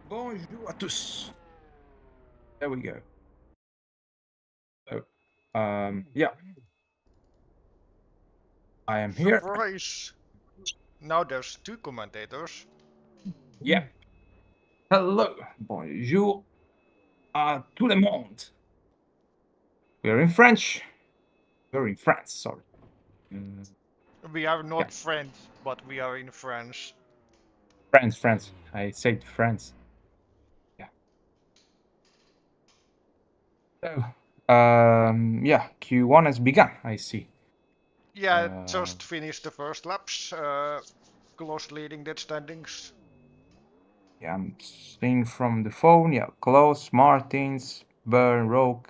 Bonjour à tous. There we go. So, yeah, I am here. Surprise! Now there's two commentators. Yeah. Hello. Bonjour à tout le monde. We're in French. We're in France, sorry. We are Yeah, not friends, but we are in France. France. I said France. Yeah. So, yeah, Q1 has begun, I see. Yeah, just finished the first laps. Close leading the standings. Yeah, I'm seeing from the phone. Yeah, Close, Martins, Burn, Rogue,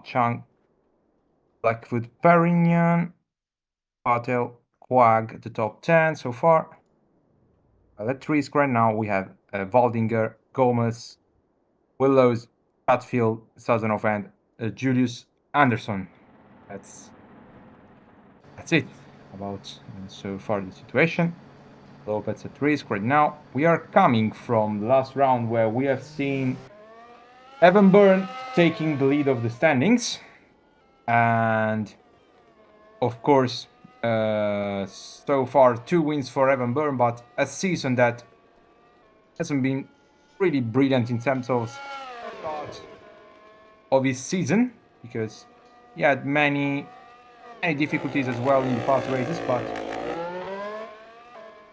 Chang, Blackfoot, Perignon, Patel, Quag, the top 10 so far. At risk right now, we have Waldinger, Gomez, Willows, Hatfield, Sazonov, and Julius Anderson. That's it about so far the situation. Lopez at risk right now. We are coming from the last round where we have seen Evan Byrne taking the lead of the standings. And of course, so far 2 wins for Evan Byrne, but a season that hasn't been really brilliant in terms of start of his season, because he had many difficulties as well in the past races, but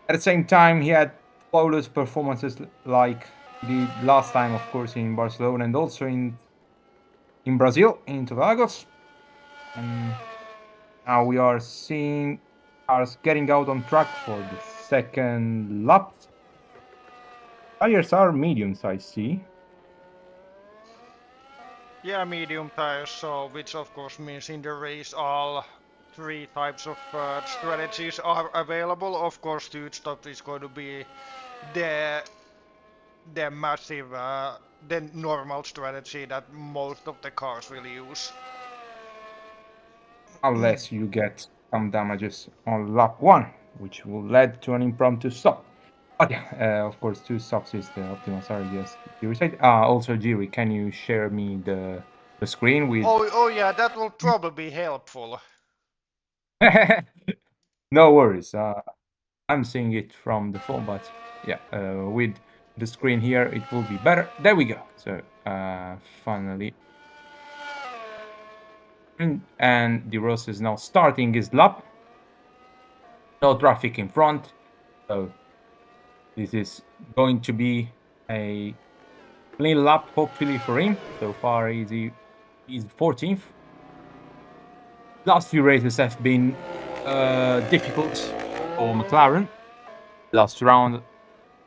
at the same time he had flawless performances like the last time, of course, in Barcelona and also in Brazil, in Interlagos. And now we are seeing cars getting out on track for the second lap. Tires are mediums, I see. Yeah, medium tires, so which of course means in the race all three types of strategies are available. Of course, two stop is going to be the the massive, the normal strategy that most of the cars will use. Unless you get some damages on lap 1, which will lead to an impromptu stop. But yeah, of course, 2 stops is the optimal strategy, as Jiri said. Also, Jiri, can you share me the screen with... Oh yeah, that will probably be helpful. No worries. I'm seeing it from the phone, but yeah, with the screen here, it will be better. There we go. So, finally. And the Ross is now starting his lap. No traffic in front. So, this is going to be a clean lap, hopefully, for him. So far, he's 14th. Last few races have been difficult for McLaren. Last round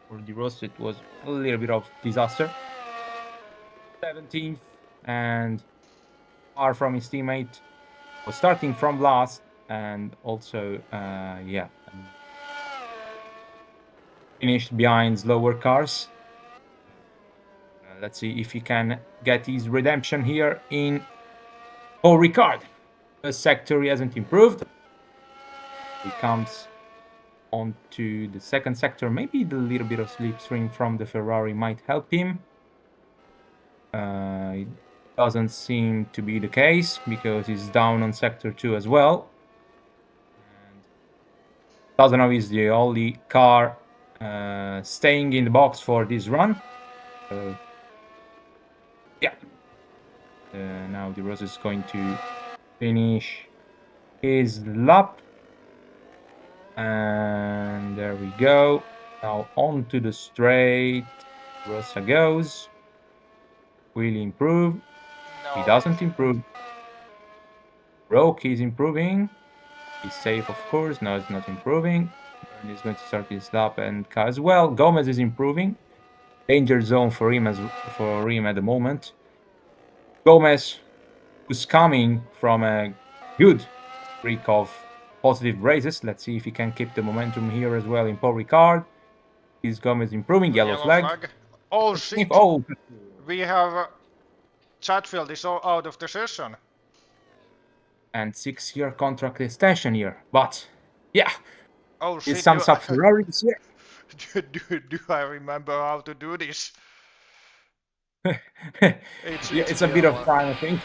for the Ross, it was a little bit of disaster. 17th and far from his teammate. Was starting from last and also, yeah, finished behind slower cars. Let's see if he can get his redemption here in Paul Ricard. The sector he hasn't improved. He comes onto the second sector. Maybe the little bit of slipstream from the Ferrari might help him. It doesn't seem to be the case because he's down on sector 2 as well. And Sazonov is the only car staying in the box for this run. Yeah. Now De Rosa is going to finish his lap. And there we go. Now onto the straight. Rosa goes. Will he improve? No. He doesn't improve. Roke is improving. He's safe, of course. No, it's not improving. And he's going to start his lap and car as well. Gomez is improving. Danger zone for him at the moment. Gomez, who's coming from a good streak of positive races. Let's see if he can keep the momentum here as well in Paul Ricard. Is Gomez improving? Yellow flag. Oh shit! Oh, We have Chatfield is out of the session. and 6-year contract extension here. But yeah, Oh it shit! sums up Ferrari this year. Do I remember how to do this? It's a bit of time, I think.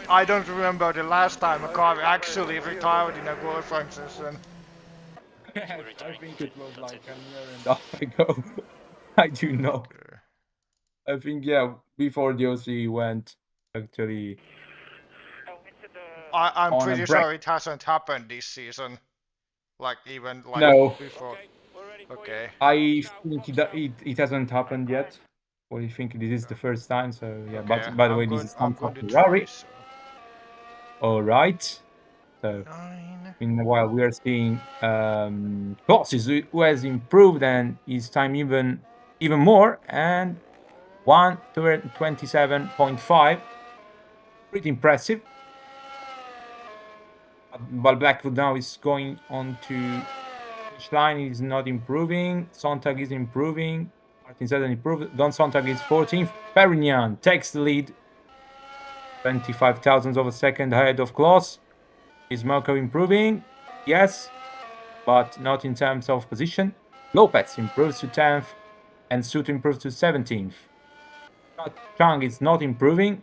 I don't remember the last time a car actually retired in a qualifying session. I think it was like a year and a half ago. I do know. Okay. I think, yeah, before the OC went actually I'm on a pretty break. sure it hasn't happened this season. Like even like No, before. Okay. I think it hasn't happened yet. Well, I think this is the first time, so yeah. Okay. But by the way, this is I'm Tom going from to try. Ferrari. So All right. So 9. meanwhile, we are seeing Cossis, who has improved and his time even more, and 1:27.5, pretty impressive. But Blackwood now is going on to finish line. Is not improving. Sontag is improving. Martin hasn't improved. Don Sontag is 14th. Perignon takes the lead, 25 thousandths of a second ahead of Kloss. Is Marco improving? Yes, but not in terms of position. Lopez improves to 10th, and Suto improves to 17th. Chang is not improving.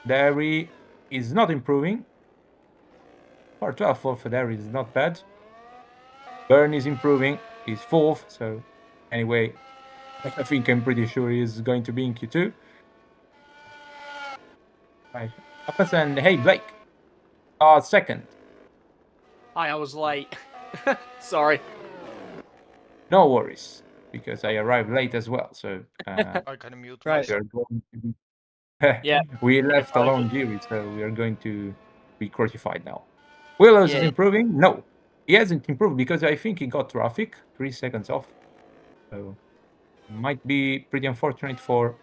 Derry is not improving. For 12th for Federi is not bad. Byrne is improving. He's 4th. So anyway, I think I'm pretty sure he's going to be in Q2. Right. And hey, Blake. Second. Hi, I was late. Sorry. No worries, because I arrived late as well. So I can mute Right. we are myself. going to be Yeah. we left alone Jiri, so we are going to be crucified now. Willows is Yeah. improving? No, he hasn't improved because I think he got traffic 3 seconds off. So might be pretty unfortunate for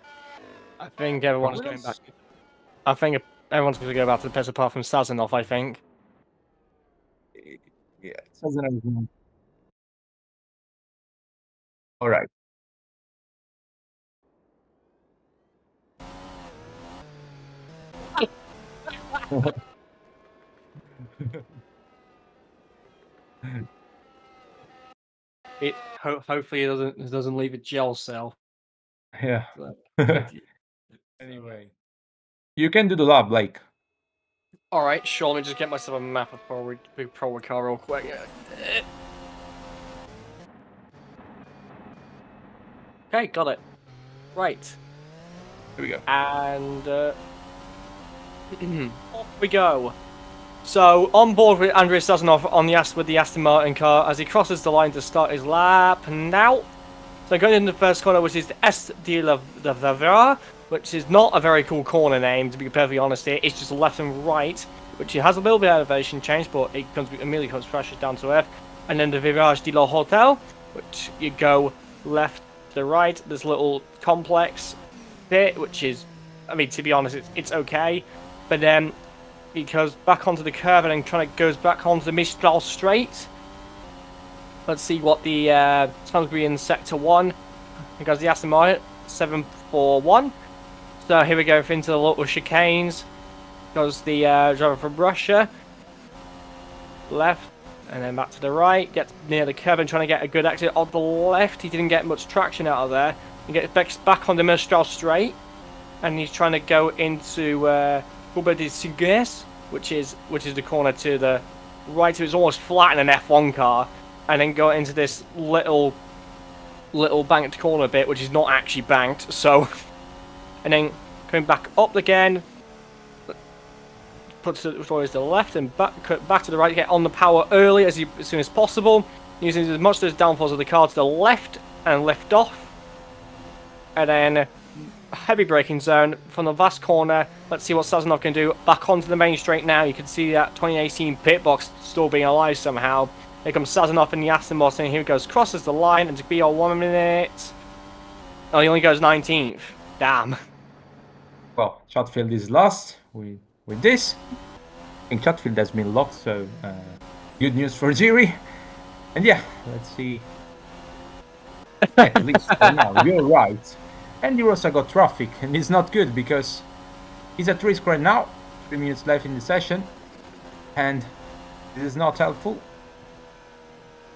I think everyone's going Willows. back. I think everyone's going to go back to the pits apart from Sazonov, I think. Yeah, it doesn't have- all right. Hopefully it doesn't leave a gel cell. Yeah. So, Anyway, you can do the lab, Blake. all right, sure. Let me just get myself a map of Pro car real quick. Okay, got it. Right. Here we go. And off we go. So on board with Andrei Sazonov on with the Aston Martin car as he crosses the line to start his lap now. So going into the first corner, which is the Est de la Vavra, which is not a very cool corner name, to be perfectly honest here. It's just left and right, which it has a little bit of elevation change, but it immediately comes crashes down to earth. And then the Virage de la Hotel, which you go left to the right. There's a little complex bit, which is, I mean, to be honest, it's okay. But then he goes back onto the curve and then goes back onto the Mistral Straight. Let's see what the time's be in Sector 1. Here goes the Aston Martin, 741. So here we go into the little chicanes. Goes the driver from Russia. Left, and then back to the right. Gets near the curve and trying to get a good exit on the left. He didn't get much traction out of there. He gets back on the Mistral Straight. And he's trying to go into Courbe de Sigues, which is the corner to the right. So it's almost flat in an F1 car. And then go into this little banked corner bit, which is not actually banked. So, and then coming back up again, puts towards the left and back to the right. Get on the power early as soon as possible, using as much of the downforce of the car to the left and lift off. And then heavy braking zone from the vast corner. Let's see what Sazonov can do. Back onto the main straight now. You can see that 2018 pit box still being alive somehow. Here comes Sazonov in the Aston Martin. Here he goes, crosses the line, and to be on 1 minute. Oh, he only goes 19th. Damn. Well, Chatfield is last with this. I think Chatfield has been locked, so good news for Jiri. And yeah, let's see. At least for now, you're right. And Rosa got traffic, and it's not good because he's at risk right now. 3 minutes left in the session, and this is not helpful.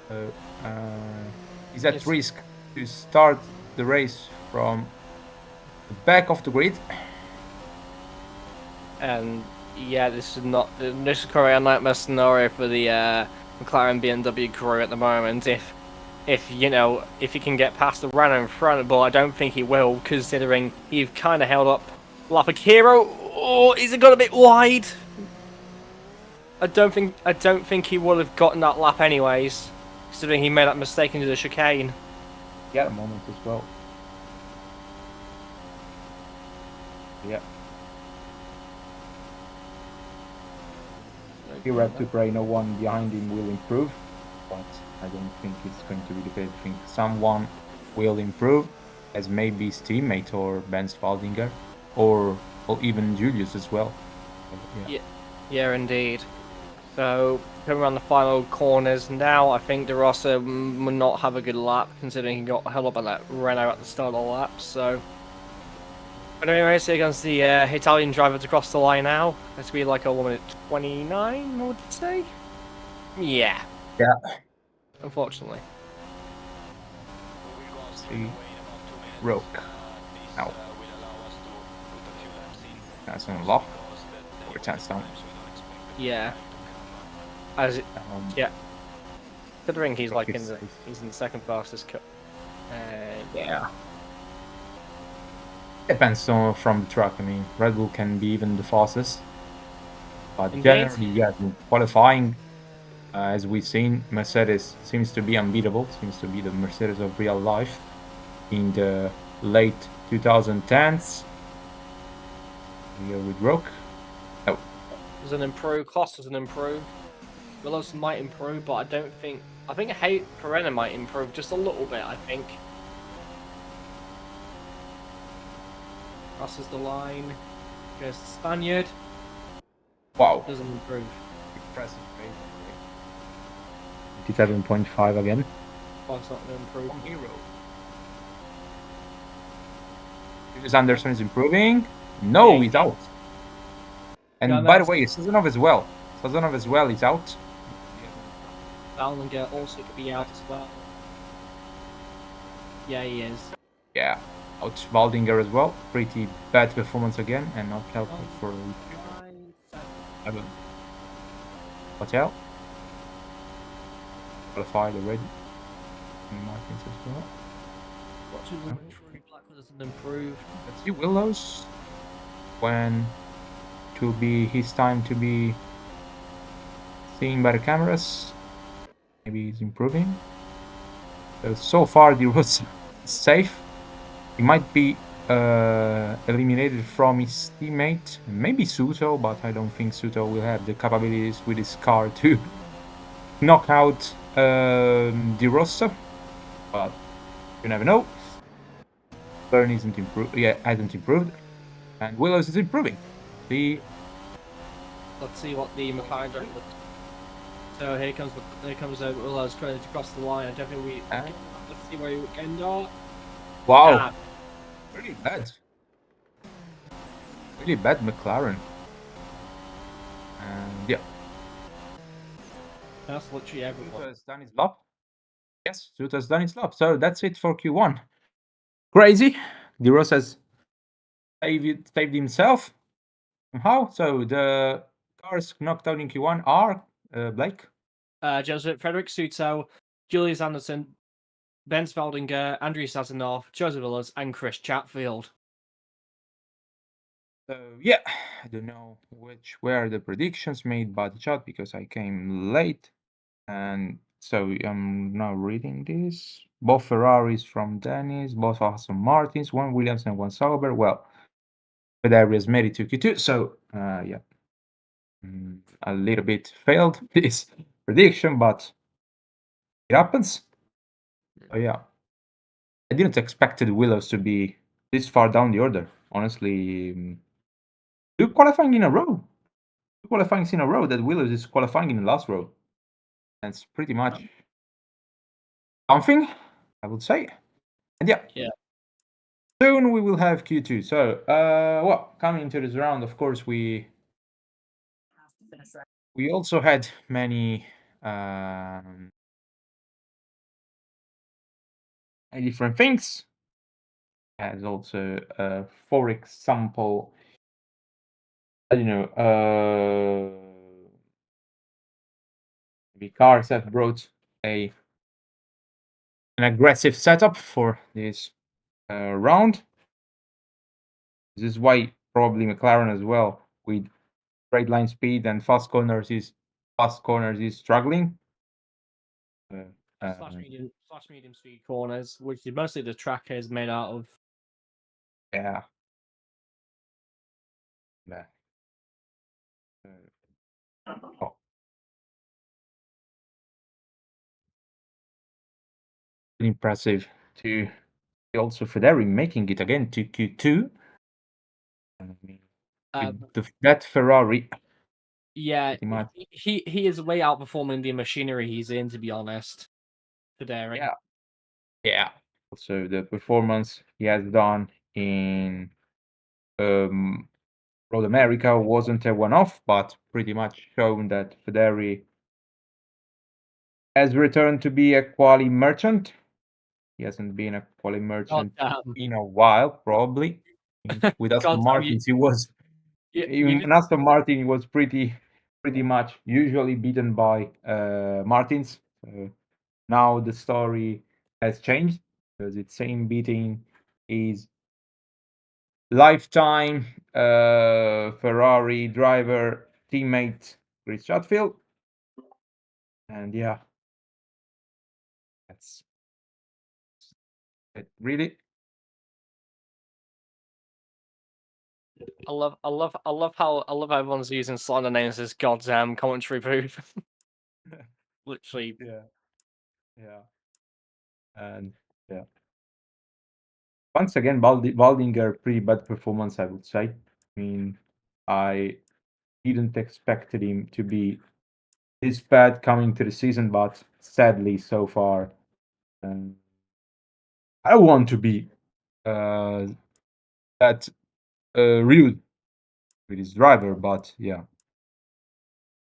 So he's at risk to start the race from back of the grid. And yeah, this is currently a nightmare scenario for the McLaren BMW crew at the moment. If he can get past the Renault in front, but I don't think he will, considering he's kind of held up Hero. Oh, is it got a bit wide? I don't think he would have gotten that lap anyways, considering he made that mistake into the chicane. Yeah, a moment as well. Yeah. Here at Prix, no one behind him will improve, but I don't think it's going to be the case. I think someone will improve, as maybe his teammate or Ben Spaldinger, or even Julius as well. Yeah, indeed. So, coming around the final corners now, I think De Rosa will not have a good lap, considering he got held up by that Renault at the start of the lap, so... But anyways, here comes the Italian driver to cross the line now. That's be like a 1 minute 29, I would say? Yeah. Yeah. Unfortunately. See, Roke. Now. That's an unlock. Or chance down. Yeah. Yeah. Considering he's like he's in the second fastest cut. Yeah. Depends on from the track. I mean, Red Bull can be even the fastest, but generally, yeah, in qualifying, as we've seen, Mercedes seems to be unbeatable. Seems to be the Mercedes of real life in the late 2010s. Here with Roke. Oh. There's an improve. Cost was an improve. Willows might improve, but I don't think. I think Perena might improve just a little bit. I think. Crosses the line. Goes to Spaniard. Wow. Doesn't improve. Impressive. 57.5 again. Oh, it's not going to improve. From Hero. Julius Anderson is improving. No, yeah, he's out. And yeah, by the way, Sazonov as well. Sazonov as well is out. Ballinger also could be out as well. Yeah, he is. Yeah, out Waldinger as well. Pretty bad performance again, and not helpful for Hotel. Qualified already. And Martins as well. Blackwood doesn't improve. Let's see Willows. When it will be his time to be seen by the cameras. Maybe he's improving. So far the road's safe. He might be eliminated from his teammate, maybe Suto, but I don't think Suto will have the capabilities with his car to knock out De Rosa. But you never know. Byrne isn't improved. Yeah, hasn't improved, and Willows is improving. Let's see what the McLaren driver looks. So here comes Willows trying to cross the line. I definitely let's see where he can go. Wow, yeah. Really bad. Really bad McLaren. And yeah. That's literally everyone. Suto's done his lap. Yes, Suto's done his lap. So that's it for Q1. Crazy. De Rosa has saved himself somehow. So the cars knocked out in Q1 are Blake, Joseph Frederick Suto, Julius Anderson, Ben Spaldinger, Andrew Sazonov, Joseph Willis, and Chris Chatfield. So yeah, I don't know which were the predictions made by the chat because I came late, and so I'm now reading this. Both Ferraris from Dennis, both Aston Martins, one Williams and one Sauber. Well, Ferrari has made it to Q2, so yeah, a little bit failed this prediction, but it happens. So yeah, I didn't expect the Willows to be this far down the order. Honestly, two qualifying in a row. Two qualifying in a row that Willows is qualifying in the last row. That's pretty much something, I would say. And yeah. Soon we will have Q2. So, well, coming into this round, of course, we also had many different things. has also, for example, I don't know, the cars have brought an aggressive setup for this round. This is why probably McLaren as well, with straight line speed and fast corners is struggling. Slash medium speed corners, which is mostly the track is made out of. Yeah. Yeah. Oh. Impressive to also Ferrari making it again to Q2. I mean, that Ferrari, Yeah, pretty much. he is way outperforming the machinery he's in, to be honest. Today, Yeah. Also, the performance he has done in Road America wasn't a one-off, but pretty much shown that Ferrari has returned to be a quali merchant. He hasn't been a quali merchant in a while, probably. With Aston Martin, he was. In Aston Martin, he was pretty much usually beaten by Martins. Now the story has changed because it's same beating is lifetime Ferrari driver teammate Chris Chatfield, and yeah, that's it. Really, I love how everyone's using slander names as goddamn commentary booth. Literally. Yeah, and yeah. Once again, Baldinger, pretty bad performance, I would say. I mean, I didn't expect him to be this bad coming to the season, but sadly, so far, I want to be that rude with his driver, but yeah,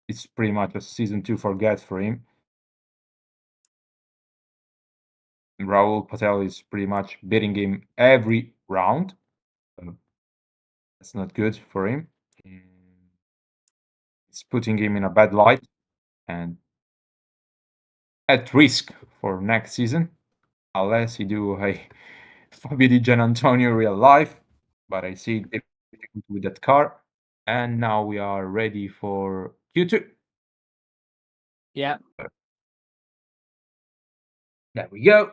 it's pretty much a season to forget for him. Raul Patel is pretty much beating him every round. That's not good for him. It's putting him in a bad light and at risk for next season, unless he do a Fabio Di Gianantonio real life. But I see it difficult with that car. And now we are ready for Q2. Yeah. There we go.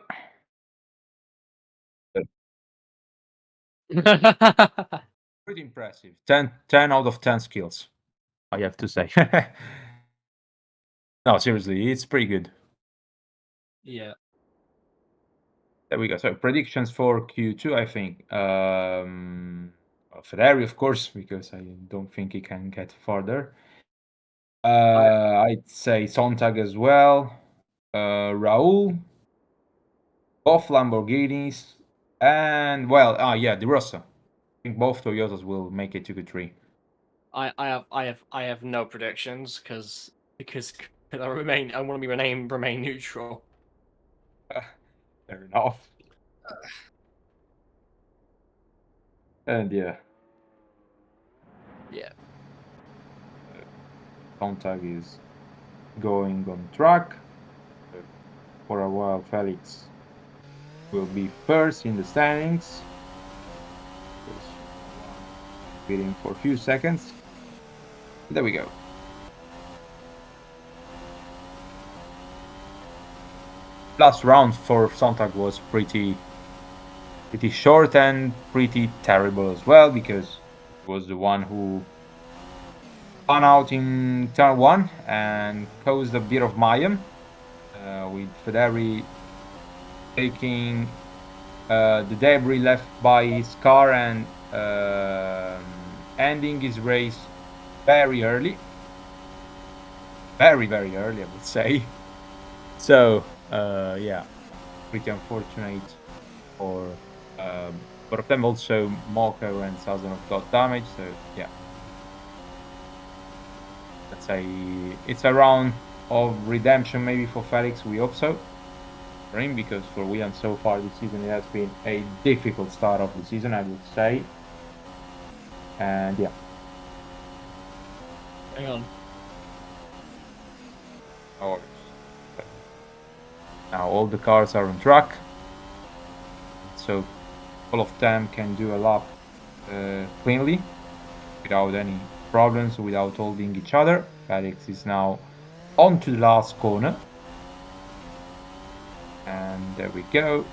Pretty impressive. 10 out of 10 skills, I have to say. No, seriously, it's pretty good. Yeah. There we go. So predictions for Q2, I think. Ferrari, of course, because I don't think he can get further. I'd say Sontag as well. Raul. Both Lamborghinis. And, well, yeah, De Rosa. I think both Toyotas will make it to Q3. I have no predictions because I want to remain neutral. Fair enough. And yeah. Yeah. Sontag is going on track. For a while, Felix will be first in the standings. Waiting for a few seconds. There we go. Last round for Sontag was pretty short and pretty terrible as well, because he was the one who spun out in turn 1 and caused a bit of mayhem, with Ferrari taking the debris left by his car and ending his race very early. Very early, I would say. So, yeah, pretty unfortunate for both of them. Also, Marco and Sazonov got damaged, so yeah. Let's say it's a round of redemption maybe for Felix, we hope so. for him, because for Williams so far this season it has been a difficult start of the season, I would say. And yeah. Hang on. Oh, now all the cars are on track, so all of them can do a lap cleanly without any problems, without holding each other. Felix is now on to the last corner, and there we go.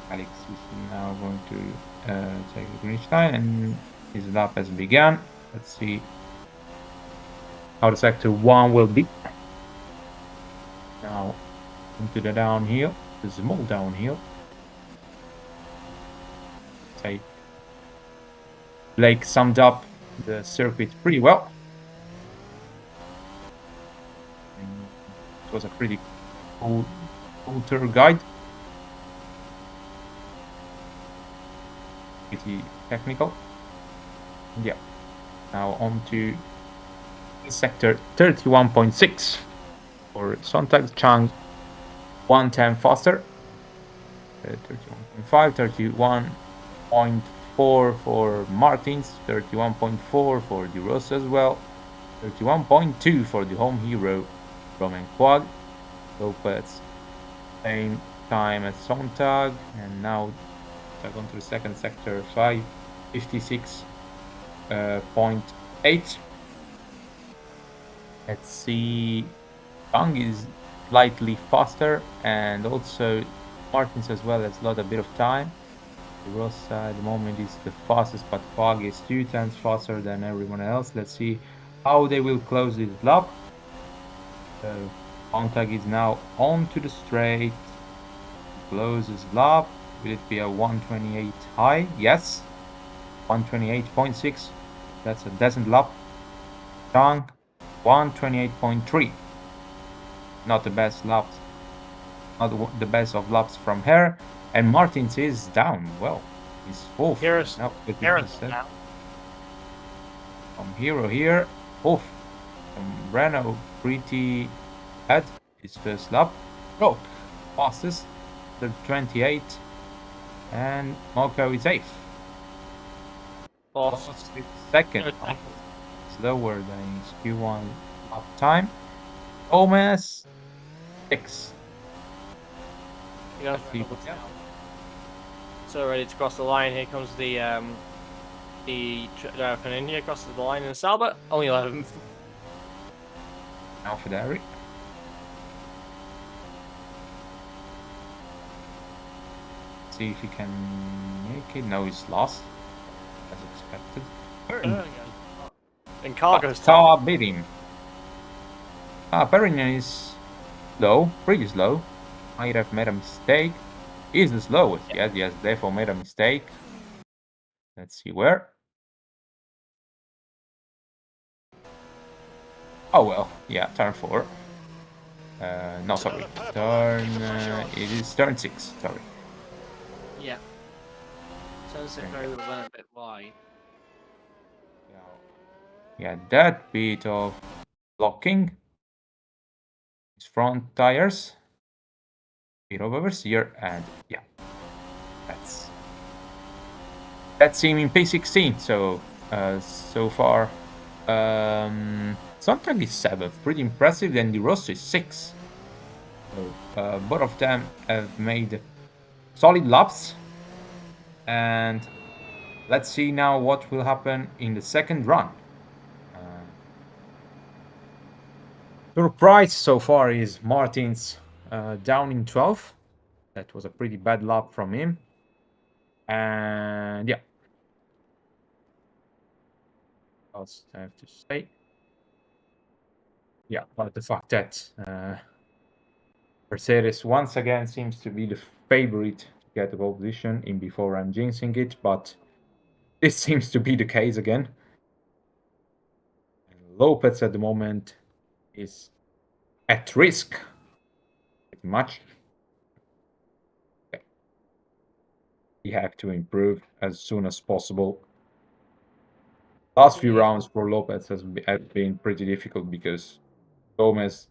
Felix is now going to take the finish line, and his lap has begun. Let's see how the sector 1 will be. Now into the downhill, the small downhill. Say Blake summed up the circuit pretty well. It was a pretty cool tour guide. Pretty technical. Yeah. Now on to sector 31.6 for Sontag, Chang 110 faster. 31.5, 31.4 for Martins, 31.4 for De Rosa as well, 31.2 for the home hero Roman Quad. Lopez same time as Sontag, and now I've gone to the second sector 56.8. Let's see, Bang is slightly faster, and also Martins as well has lost a bit of time. The Rossa at the moment is the fastest, but Fog is 2 times faster than everyone else. Let's see how they will close this lap. So Sontag is now on to the straight, closes lap. Will it be a 128 high? Yes, 128.6. That's a decent lap. Chang 128.3. Not the best laps, not the best of laps from her. And Martins is down. Well, he's fourth. Here's now. From Hero here, fourth. From Renault, pretty bad. His first lap. Rock, fastest, 28. And Moko is 8th. Boss. Second. Slower than his Q1 lap time. Gomez, 6. So ready to cross the line. Here comes the driver from India crosses the line in the Sauber. Only 11th. Now for Derek. See if he can make it. No, he's lost, as expected. And Cargo's top beat him. Perignon is low, pretty slow. Might have made a mistake. He's the slowest. Yes, therefore made a mistake. Let's see where. Oh well, yeah, turn 4. No, sorry. It is turn 6, sorry. Yeah. Turn 6 very little went a bit wide. Yeah, that bit of blocking. His front tires. Bit of oversteer, and yeah. That's him in P16, so so far Sontag is 7th, pretty impressive, and De Rosa is 6th. So both of them have made solid laps, and let's see now what will happen in the second run. Surprise so far is Martins down in 12th. That was a pretty bad lap from him. And yeah, else I have to say. Yeah, but the fact that Mercedes once again seems to be the favorite to get the pole position in before I'm jinxing it, but this seems to be the case again. And Lopez at the moment is at risk, pretty much. Okay. We have to improve as soon as possible. Last few rounds for Lopez have been pretty difficult because Gomez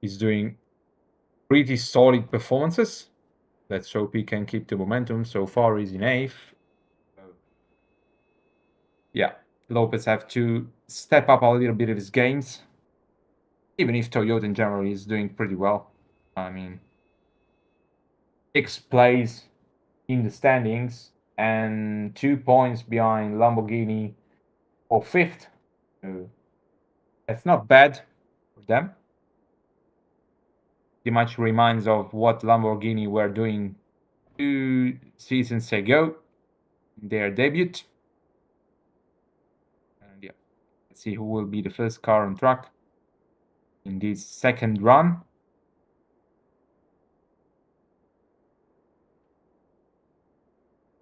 he's doing pretty solid performances. Let's hope he can keep the momentum. So far, he's in 8th. Yeah, Lopez have to step up a little bit of his games. Even if Toyota in general is doing pretty well. I mean, 6th place in the standings and 2 points behind Lamborghini for 5th. That's not bad for them. Pretty much reminds of what Lamborghini were doing 2 seasons ago in their debut. And yeah, let's see who will be the first car on track in this second run.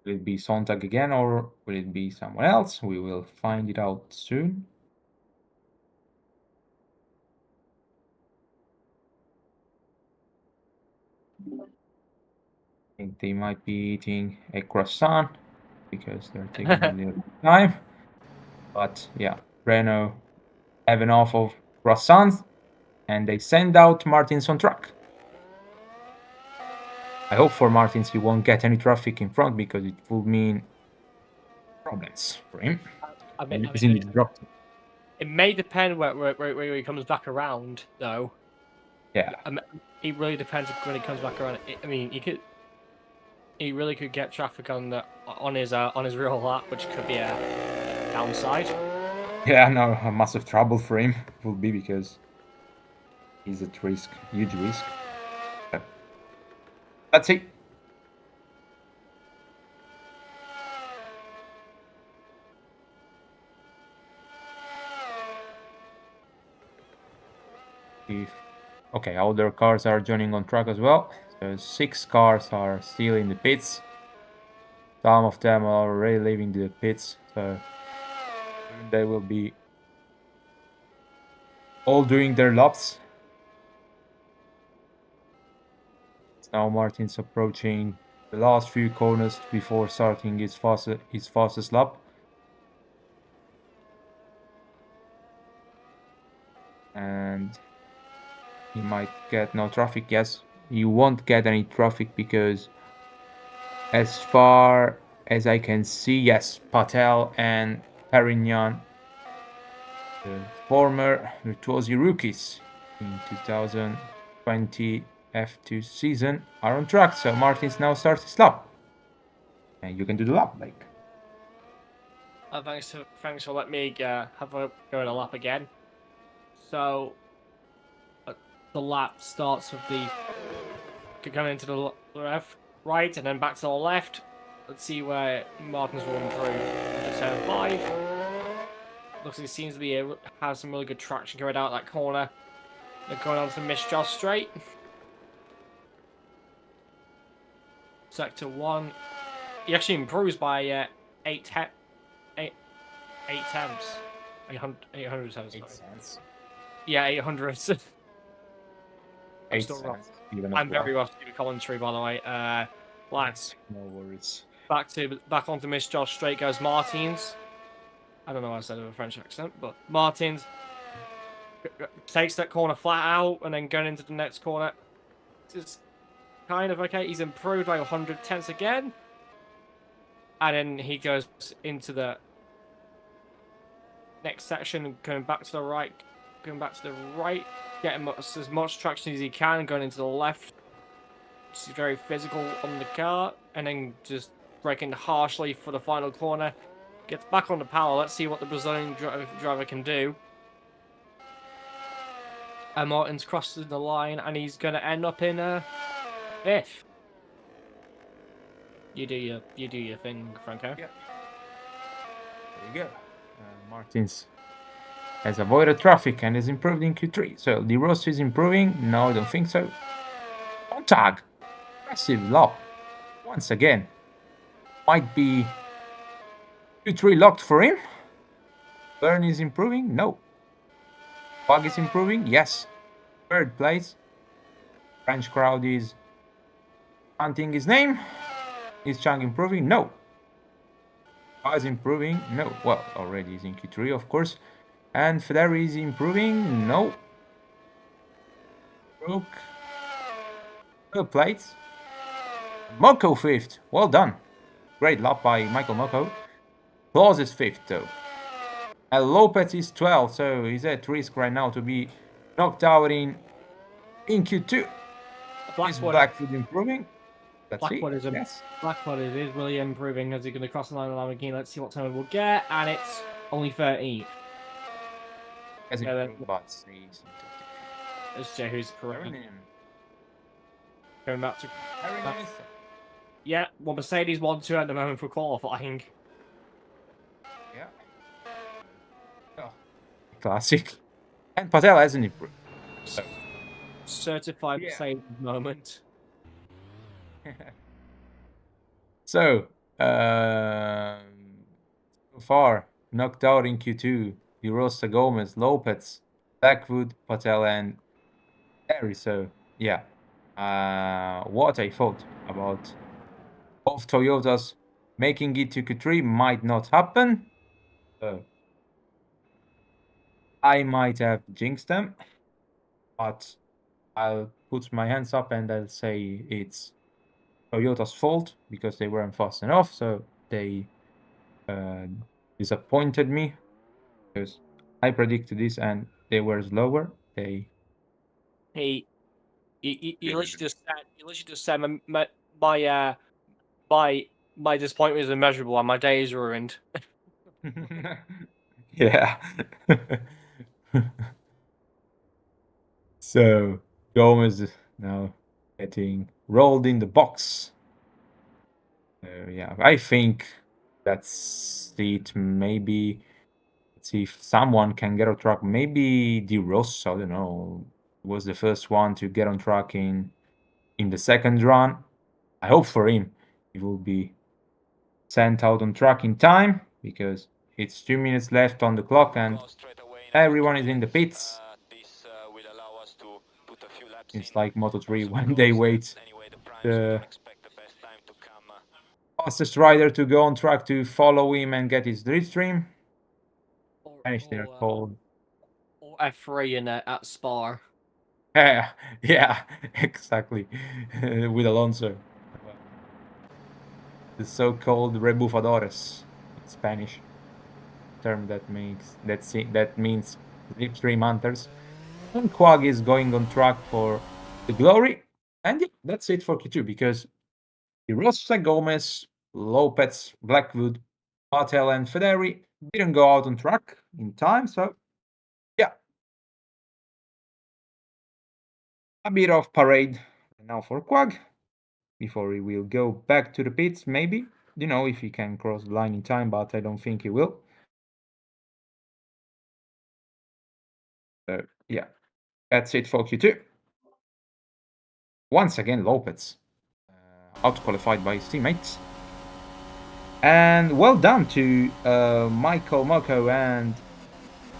Will it be Sontag again or will it be someone else? We will find it out soon. I think they might be eating a croissant because they're taking a little time. But yeah, Renault have enough of croissants and they send out Martins on track. I hope for Martins he won't get any traffic in front because it will mean problems for him. It may depend where he comes back around, though. Yeah. It really depends when he comes back around. I mean, he really could get traffic on his real lap, which could be a downside. Yeah, no, a massive trouble for him will be because he's at risk, huge risk. But let's see. Okay, other cars are joining on track as well. So 6 cars are still in the pits. Some of them are already leaving the pits, so they will be all doing their laps. Now Martin's approaching the last few corners before starting his fastest lap. And he might get no traffic. Yes, you won't get any traffic because as far as I can see, yes, Patel and Perignon, the former virtuosi rookies in 2020 F2 season, are on track. So Martins now starts his lap. And you can do the lap, like. Thanks for letting me have a go in a lap again. So the lap starts with the going into the left, right, and then back to the left. Let's see where Martins will improve into turn 5. Looks like he seems to be able to have some really good traction going out that corner. They're going on to Mistral straight. Sector 1. He actually improves by 8 tenths. 800 tenths. 8 cents. Yeah, 800. I'm still wrong. I'm very rusty with commentary, by the way. Lads. No worries. Back onto Mistral straight goes Martins. I don't know why I said it with a French accent, but Martins takes that corner flat out and then going into the next corner. It's kind of okay. He's improved by 100 tenths again. And then he goes into the next section, going back to the right, getting as much traction as he can, going into the left. He's very physical on the car, and then just braking harshly for the final corner. Gets back on the power. Let's see what the Brazilian driver can do. And Martins crosses the line, and he's going to end up in 5th. You do your thing, Franco. Yeah. There you go. Martins has avoided traffic and is improved in Q3. So De Rossi is improving. No, I don't think so. On tag. Massive lap. Once again. Might be Q3 locked for him. Byrne is improving. No. Bug is improving. Yes. 3rd place. French crowd is chanting his name. Is Chang improving? No. Is improving? No. Well, already is in Q3, of course. And Federi is improving? No. Rook. Good plates. Moko 5th. Well done. Great lap by Michael Moko. Claus is 5th though. And Lopez is 12th, so he's at risk right now to be knocked out in Q2. Is Blackwood improving? Let's see. Yes. Blackwood is really improving as he's going to cross the line of Lamborghini. Let's see what time we'll get, and it's only 13th. As Yeah, improved, but he's It's who's Perrin. going back to. Perrin. Yeah, well, Mercedes 1-2 at the moment for qualifying. Yeah. Oh, classic. And Patel hasn't improved. Certified Mercedes moment. So, so far, knocked out in Q2, DeRosa, Gomez, Lopez, Blackwood, Patel, and Harry. So, yeah. What I thought about both Toyotas making it to Q3 might not happen. I might have jinxed them, but I'll put my hands up and I'll say it's Toyota's fault because they weren't fast enough. So they disappointed me because I predicted this and they were slower. They He literally just said my disappointment is immeasurable and my day is ruined. yeah. So Gomez is now getting rolled in the box. Yeah, I think that's it. Maybe let's see if someone can get on track. Maybe De Rosso, I don't know, was the first one to get on track in the second run. I hope for him he will be sent out on track in time because it's 2 minutes left on the clock and everyone is in the pits. It's like Moto3 when they wait the fastest rider to go on track to follow him and get his slipstream. Finish their call. Or F3 in at Spa. Yeah, yeah, exactly. With Alonso. The so-called rebufadores in Spanish term that means slipstream hunters. And Quag is going on track for the glory. And yeah, that's it for Q2 because Rosa, Gomez, Lopez, Blackwood, Patel, and Federi didn't go out on track in time. So yeah, a bit of parade now for Quag before he will go back to the pits. Maybe, you know, if he can cross the line in time, but I don't think he will. So yeah, that's it for Q2. Once again, Lopez out-qualified by his teammates. And well done to Michael Moko and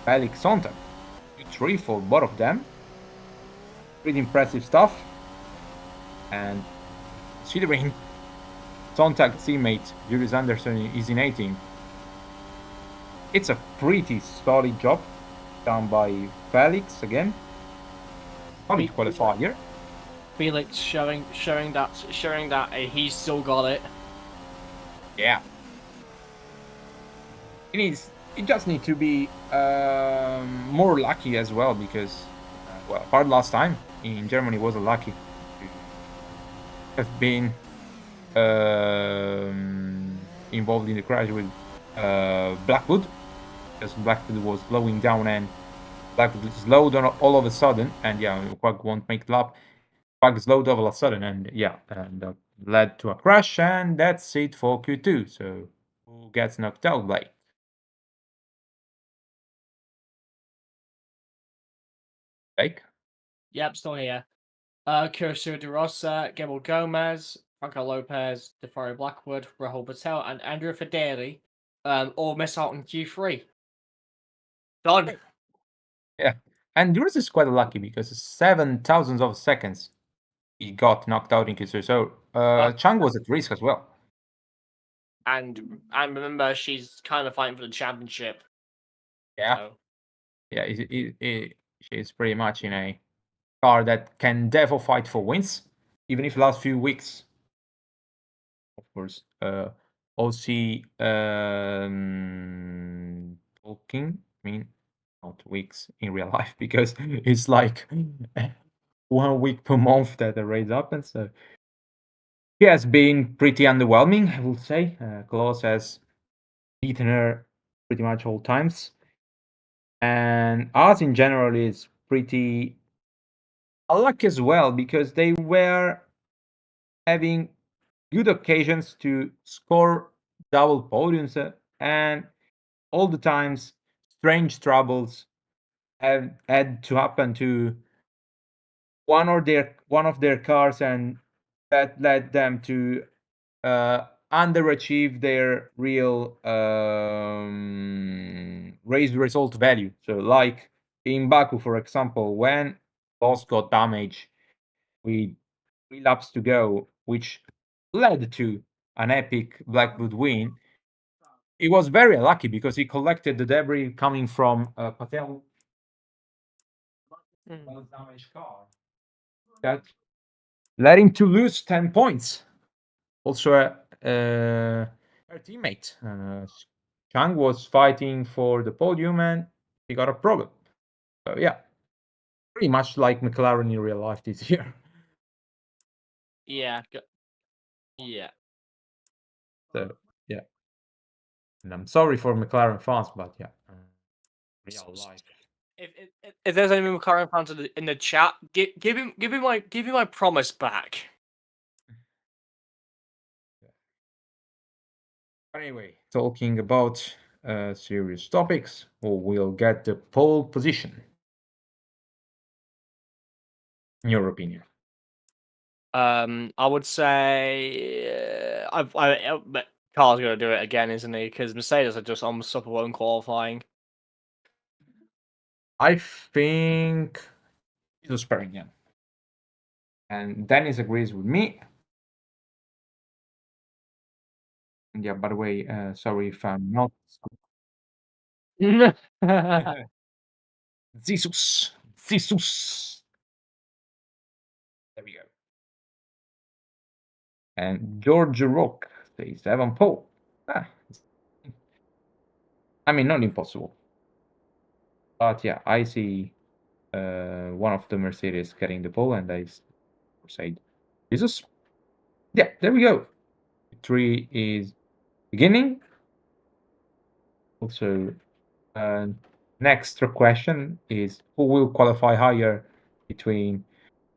Felix Sontag. 3 for both of them. Pretty impressive stuff. And considering Sontag's teammate Julius Anderson is in 18th, it's a pretty solid job done by Felix again. Solid qualifier. Felix showing that he's still got it. Yeah. He just needs to be more lucky as well because, well, hard last time in Germany wasn't lucky to have been involved in the crash with Blackwood because Blackwood was slowing down and Blackwood slowed down all of a sudden and yeah, Quag won't make the lap. Quag slowed all of a sudden and yeah, and led to a crash and that's it for Q2. So who gets knocked out, Blake? Blake? Yep, still here. Curso de Rosa, Gabriel Gomez, Franco Lopez, DeFario Blackwood, Rahul Patel, and Andrea Federi all miss out in Q3. Done. Yeah. And yours is quite lucky because 7,000 of seconds he got knocked out in Q2. So Chang was at risk as well. And remember, she's kind of fighting for the championship. Yeah. So. Yeah, she's pretty much in a car that can definitely fight for wins, even if last few weeks, of course, OC talking, I mean, not weeks in real life, because it's like 1 week per month that the race happens. So he has been pretty underwhelming, I will say. Klaus has beaten her pretty much all times. And us in general is pretty unlucky as well, because they were having good occasions to score double podiums, and all the times strange troubles have had to happen to one of their cars, and that led them to underachieve their real race result value. So, like in Baku, for example, when Boss got damaged with 3 laps to go, which led to an epic Blackwood win, he was very unlucky because he collected the debris coming from Patel damaged car. That led him to lose 10 points. Also, her teammate Chang was fighting for the podium and he got a problem. So yeah, pretty much like McLaren in real life this year. Yeah. Yeah. So yeah, and I'm sorry for McLaren fans, but yeah, real life. If there's any McLaren fans in the chat, give me my promise back. Anyway, talking about serious topics, we'll get the pole position. In your opinion? I would say Carl's gonna do it again, isn't he? Because Mercedes are just unstoppable in qualifying. I think it was Perignon. And Dennis agrees with me. And yeah, by the way, sorry if I'm not. Jesus. There we go. And George Rock says Evan Poe. I mean, not impossible. But yeah, I see one of the Mercedes getting the pole, and I say Jesus. Yeah, there we go. 3 is beginning. Also, next question is who will qualify higher between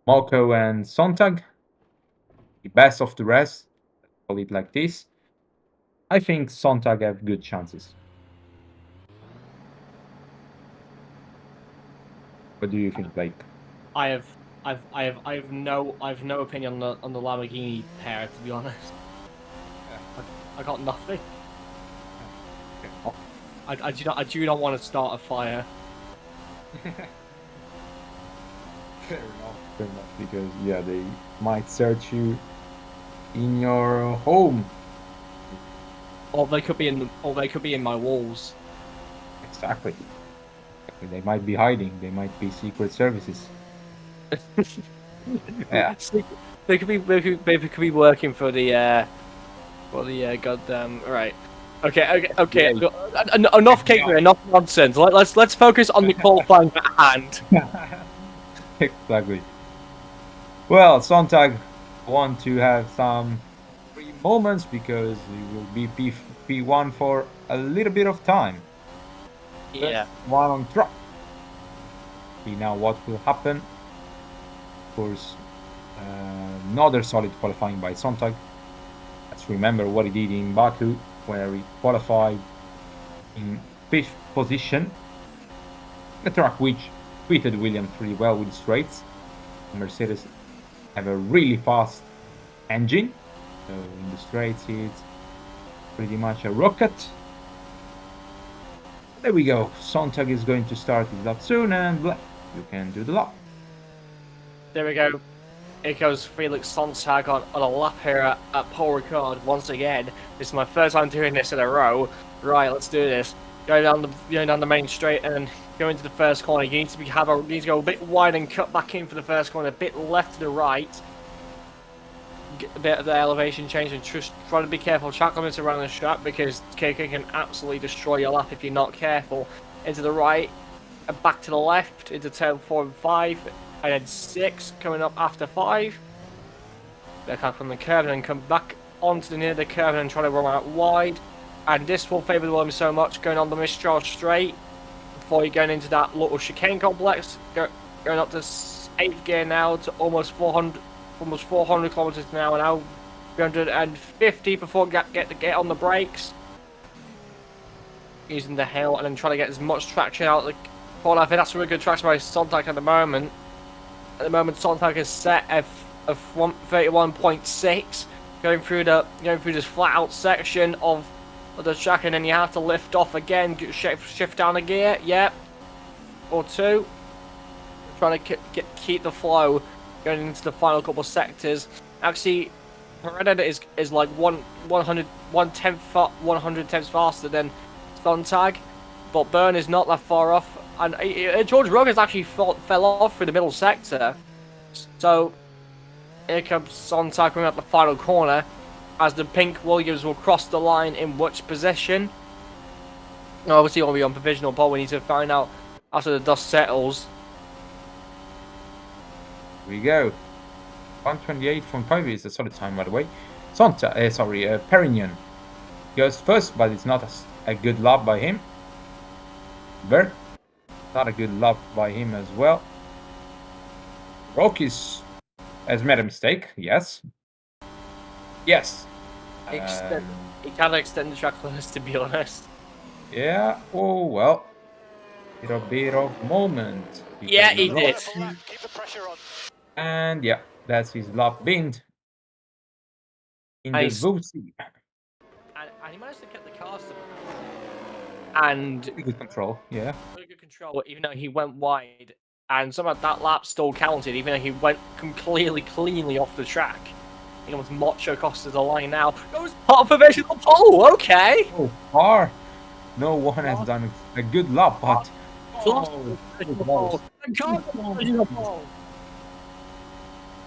Malco and Sontag? The best of the rest, call it like this. I think Sontag have good chances. What do you think, Blake? I've no opinion on the Lamborghini pair, to be honest. I got nothing. I do not want to start a fire. Fair enough, because yeah, they might search you in your home. Or they could be in my walls. Exactly. They might be hiding. They might be secret services. Yeah. They could be working for the goddamn right. Okay. Yeah. Enough catering, enough nonsense. Let's focus on the qualifying at hand. Exactly. Well, Sontag want to have some free moments because he will be P1 for a little bit of time. Yeah. One on track. See now what will happen. Of course, another solid qualifying by Sontag. Let's remember what he did in Baku, where he qualified in 5th position. A track which fitted Williams really well with straights. Mercedes have a really fast engine, so in the straights it's pretty much a rocket. There we go. Sontag is going to start his lap soon, and you can do the lap. There we go. Here goes Felix Sontag on a lap here at Paul Ricard once again. This is my first time doing this in a row. Right, let's do this. going down the main straight and go into the first corner. You need to go a bit wide and cut back in for the first corner, a bit left to the right. Get a bit of the elevation change and just try to be careful. Track limits around the track because KK can absolutely destroy your lap if you're not careful. Into the right, and back to the left into turn 4 and 5, and then 6 coming up after 5. Back out from the curve and then come back onto the near the curve and try to run out wide. And this will favour the Williams so much, going on the Mistral straight before you're going into that little chicane complex. Going up to 8th gear now to almost 400 kilometers an hour now. 350 before get on the brakes. Using the hill and then trying to get as much traction out of the corner. I think that's a really good traction by Sontag at the moment. At the moment, Sontag is set at 31.6, going through this flat out section of the track, and then you have to lift off again, shift down a gear, yep, or 2. Trying to keep the flow going into the final couple sectors. Actually, Pereira is like 1/10 faster than Sontag, but Byrne is not that far off, and George Ruggers actually fell off through the middle sector. So here comes Sontag coming out the final corner, as the pink Williams will cross the line in which position. Obviously, we'll be on provisional poll. We need to find out after the dust settles. Here we go. 128.5 is a solid time, by the way. Perignon goes first, but it's not a good lap by him. Bert, not a good lap by him as well. Rokis has made a mistake, yes. Yes. He can't extend the track limits, to be honest. Yeah, oh well. Bit of moment. Yeah, he did. Keep the pressure on. And yeah, that's his lap binned. In the Vusi. And he managed to get the car somehow. And Good control, yeah. really good control, even though he went wide. And somehow that lap still counted, even though he went cleanly off the track. He almost Macho Costa the line now. Goes part of provisional pole, okay. So far, no one has done a good lap, but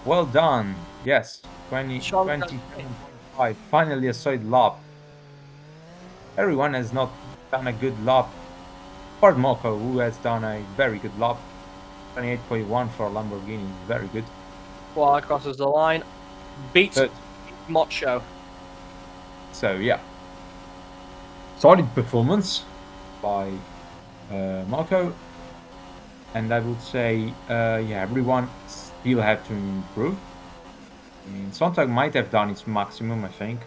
well done. Yes, 20.5. Finally a solid lap. Everyone has not done a good lap. Ford Moko, who has done a very good lap. 28.1 for Lamborghini, very good. Well, crosses the line. Beats Macho. So yeah, solid performance by Marco, and I would say yeah, everyone still have to improve. I mean, Sontag might have done its maximum, I think.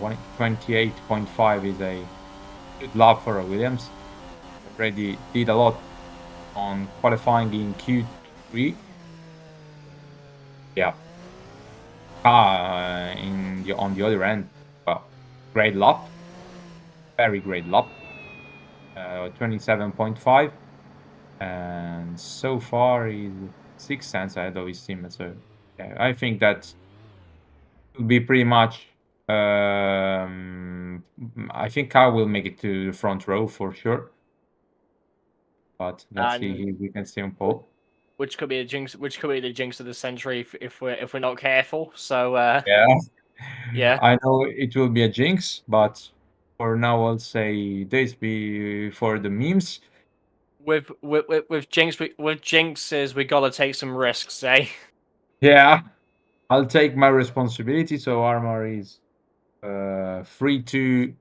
128.5 is a good lap for a Williams. Already did a lot on qualifying in Q3. Yeah. On the other end, well, great lap, very great lap, 27.5, and so far he's 6 cents ahead of his team. So yeah, I think that will be pretty much. I think Kyle will make it to the front row for sure, but let's see if we can stay on pole. Which could be a jinx. Which could be the jinx of the century if we're not careful. So yeah. I know it will be a jinx, but for now I'll say this be for the memes. With jinxes, we gotta take some risks, eh? Yeah, I'll take my responsibility. So Armor is free to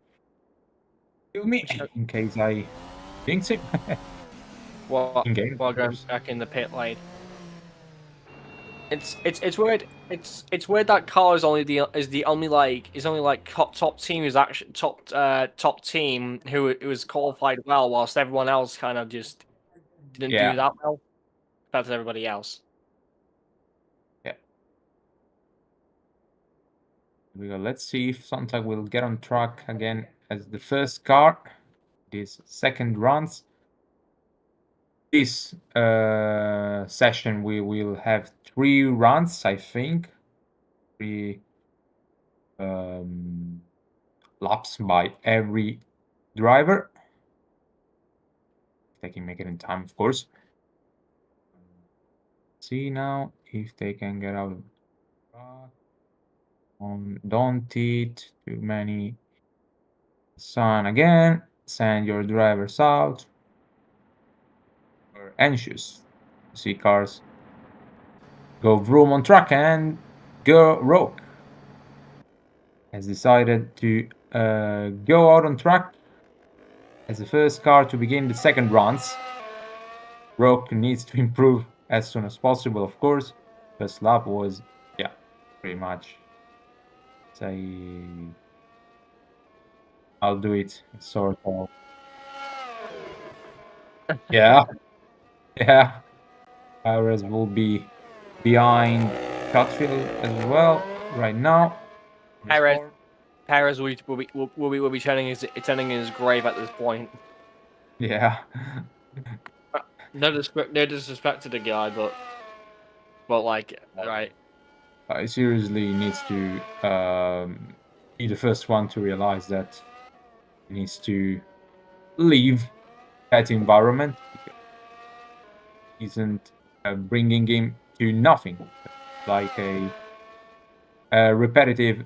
kill me in case I jinx it. While going back in the pit lane. It's weird. It's weird that car is only top team who's actually top team who was qualified well, whilst everyone else kind of just didn't do that well compared to everybody else. Yeah. Here we go. Let's see if Sontag will get on track again as the first car. This second runs. This session we will have 3 runs, I think. 3 laps by every driver. They can make it in time, of course. See now if they can get out of the track. Don't eat too many sun again. Send your drivers out. We're anxious to see cars go vroom on track, and go Rogue has decided to go out on track as the first car to begin the second runs. Rogue needs to improve as soon as possible, of course. First lap was, yeah, pretty much, say, I'll do it, sort of. Yeah, yeah. Perez will be behind Cutfield as well right now. Perez will be turning his grave at this point. Yeah. No disrespect to the guy, but like, right. He seriously needs to be the first one to realize that he needs to leave that environment because it isn't bringing him to nothing. It's like a repetitive,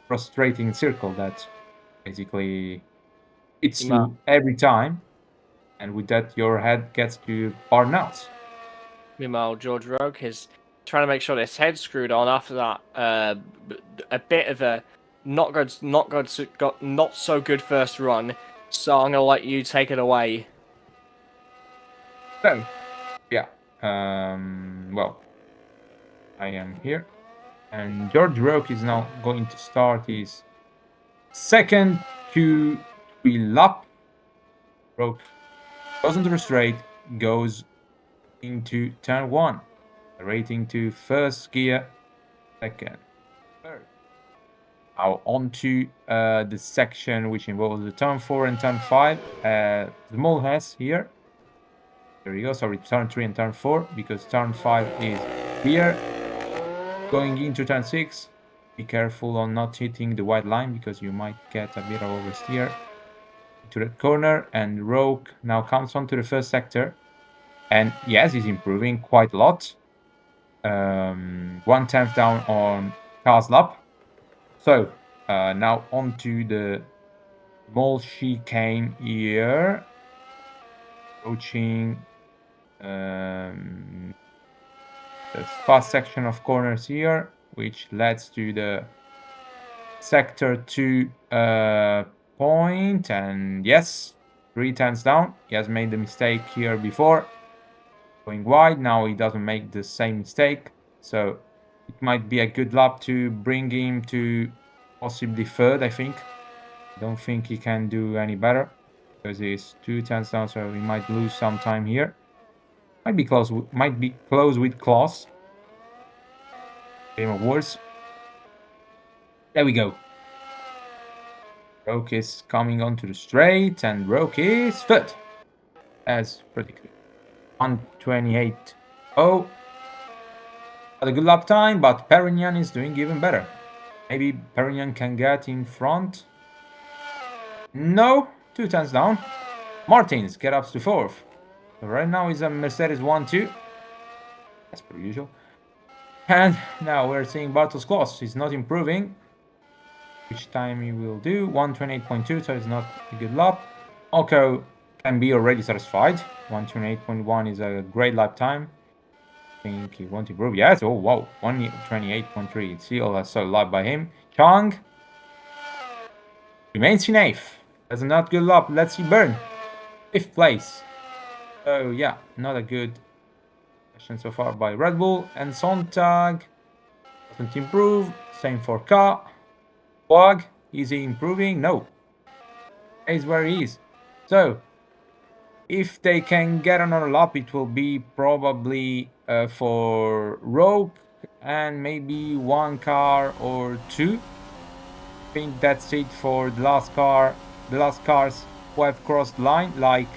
frustrating circle that basically hits you every time, and with that, your head gets to burnout. Meanwhile, George Rogue is trying to make sure his head's screwed on after that a bit of a not so good first run. So I'm gonna let you take it away. So, yeah. Well, I am here, and George Roque is now going to start his second Q3 lap. Roque goes into the straight, goes into turn 1, rating to first gear, second, third. Now onto the section which involves the turn 4 and turn 5. Small S here. There we go. Sorry, turn 3 and turn 4, because turn 5 is here. Going into turn 6, be careful on not hitting the white line, because you might get a bit of oversteer into that corner. And Rogue now comes onto the first sector, and yes, he's improving quite a lot. 1/10 down on car's lap. So now onto the small chicane here, approaching the fast section of corners here, which leads to the sector 2 point. And yes, 3/10 down. He has made the mistake here before, going wide. Now he doesn't make the same mistake, so it might be a good lap to bring him to possibly third. I think. Don't think he can do any better, because he's 2/10 down, so he might lose some time here. Might be close. Might be close with Klaus. Game of Wars. There we go. Roque is coming onto the straight, and Roque is third, as predicted. 1:28.0. Had a good lap time, but Perignon is doing even better. Maybe Perignon can get in front. No, 2/10 down. Martins get up to fourth. So right now is a Mercedes 1-2, as per usual. And now we're seeing Bartels Klaus. He's not improving, which time he will do. 1:28.2, so it's not a good lap. Oko can be already satisfied. 1:28.1 is a great lap time. I think he won't improve. Yes, oh wow, 1:28.3. It's still a solid lap by him. Chang remains in 8th. That's a not good lap. Let's see Burn. 5th place. So yeah, not a good session so far by Red Bull. And Sontag doesn't improve. Same for Ka. Wag, is he improving? No. Is where he is. So if they can get another lap, it will be probably for Rogue and maybe one car or two. I think that's it for the last car. The last cars who have crossed the line, like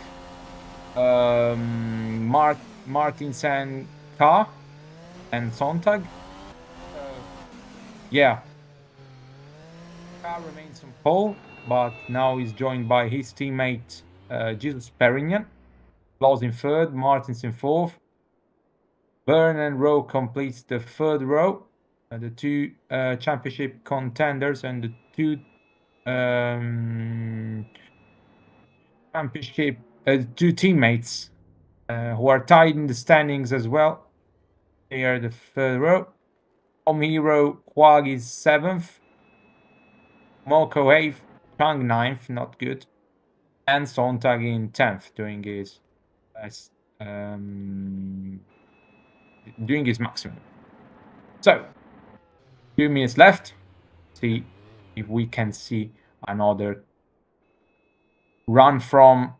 Martins and Ka and Sontag. Yeah. Ka remains on pole. but now he's joined by his teammate Jesus Perignon. Claus in third, Martins in fourth. Byrne and Rowe completes the third row. The two championship contenders and the two championship two teammates who are tied in the standings as well. They are the third row. Tom Hero Quag is 7th. Moko 8th. Chang 9th, not good. And Sontag in 10th, doing his maximum. So 2 minutes left. See if we can see another run from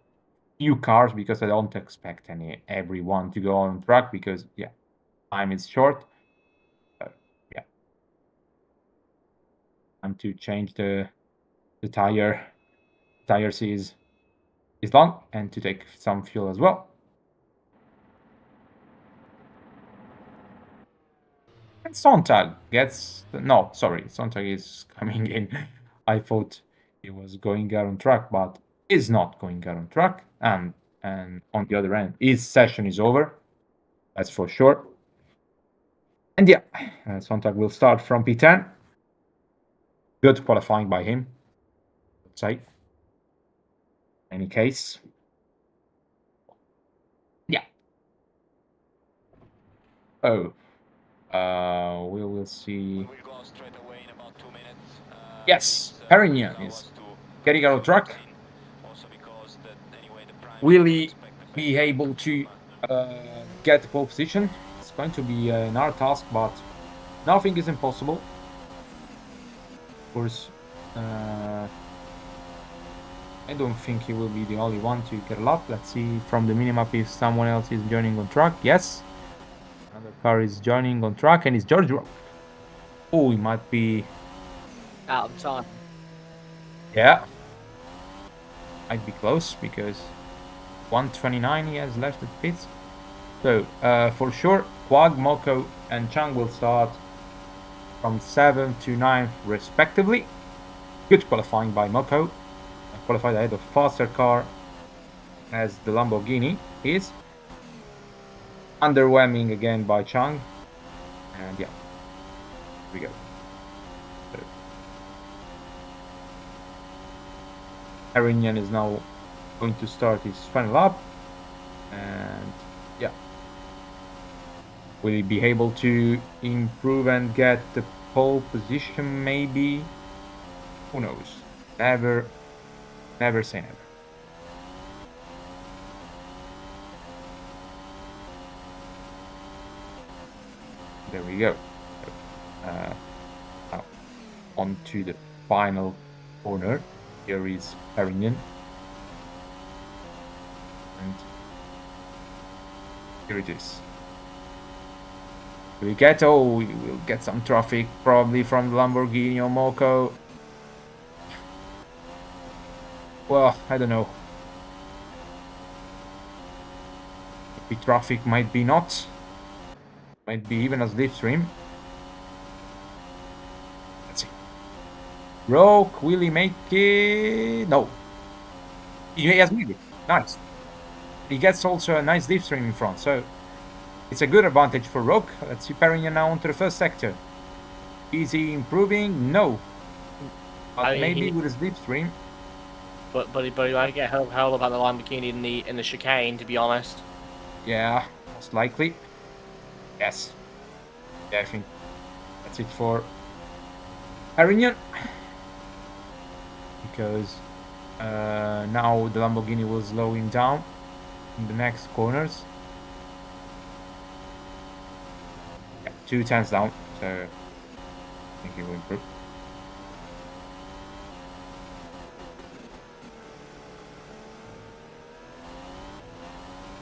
few cars, because I don't expect everyone to go on track, because yeah, time is short. Yeah, time to change the tire. Tires is long, and to take some fuel as well. And Sontag gets Sontag is coming in. I thought he was going out on track, but is not going out on track. And on the other end, his session is over. That's for sure. And yeah, Sontag will start from P10. Good qualifying by him, let's say. In any case. Yeah. Oh. We will see. Yes, Perignon is getting out of track. Will he be able to get the pole position? It's going to be an hard task, but nothing is impossible. Of course, I don't think he will be the only one to get a lap. Let's see from the minimap if someone else is joining on track. Yes, another car is joining on track, and it's George Rock. Oh, he might be out of time. Yeah, might be close, because 1:29 he has left at pits. So for sure, Quag, Moko, and Chang will start from 7th to 9th respectively. Good qualifying by Moko. Qualified ahead of faster car as the Lamborghini is. Underwhelming again by Chang. And yeah, here we go. So, Perignon is now going to start his final lap. And yeah, will he be able to improve and get the pole position maybe? Who knows? Never say never. There we go. Now on to the final corner. Here is Perignon. And here it is. We will get some traffic probably from the Lamborghini or Moko. Well, I don't know. Maybe traffic, might be not. Might be even a slipstream. Let's see. Roke, will he make it? No. He has made it. Nice. He gets also a nice slipstream in front, so it's a good advantage for Roke. Let's see Perignon now onto the first sector. Is he improving? No. But maybe with a slipstream. But he might get held about the Lamborghini in the chicane, to be honest. Yeah, most likely. Yes. Yeah, I think that's it for Perignon. Because now the Lamborghini will slow him down in the next corners. Yeah, 2 tenths down, so I think he will improve.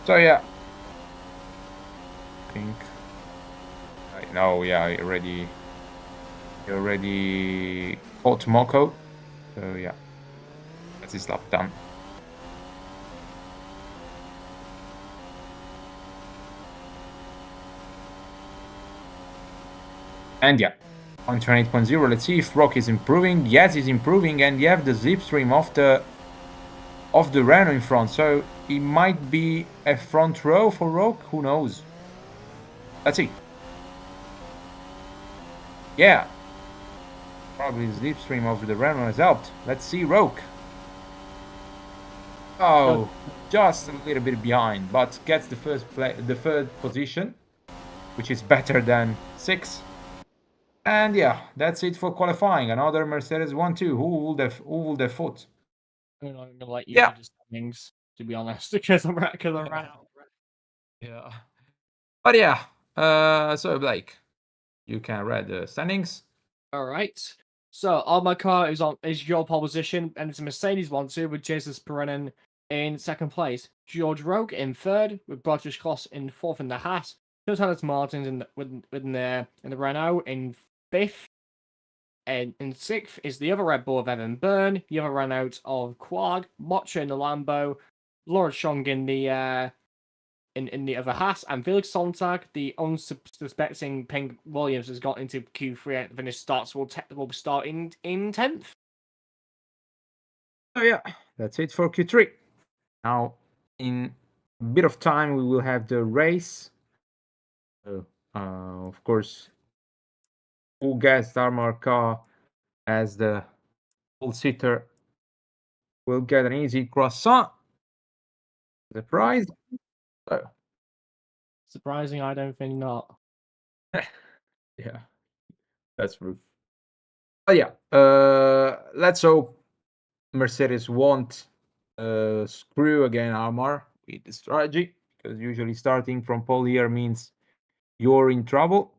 So yeah, I think I know. Yeah, he already caught Moko. So yeah, that's his lap done. And yeah, 128.0. Let's see if Rock is improving. Yes, he's improving, and you have the slipstream of the Renault in front, so it might be a front row for Rock. Who knows? Let's see. Yeah, probably the slipstream of the Renault has helped. Let's see Rock. Oh, just a little bit behind, but gets the third position, which is better than 6. And yeah, that's it for qualifying. Another Mercedes 1-2. Who would have thought? I'm gonna let you Yeah. do the standings, to be honest, because I'm right out. Yeah. But yeah, so Blake, you can read the standings. All right. So on my car is your pole position, and it's a Mercedes 1-2 with Jesus Perenin in second place, George Rogue in third, with British Cross in fourth in the Haas, Johannes Martins in the Renault in fifth, and in sixth is the other Red Bull of Evan Byrne, the other Renault of Quag, Mocha in the Lambo, Laura Chong in the other Haas, and Felix Sontag, the unsuspecting Pink Williams, has got into Q3 and finished starts will start in 10th. So yeah, that's it for Q3. Now, in a bit of time, we will have the race. Of course, full gas armor car as the full sitter will get an easy croissant. The prize. So, Surprising, I don't think not. yeah, that's rude. But yeah, let's hope Mercedes won't screw again Armor with the strategy, because usually starting from pole here means you're in trouble.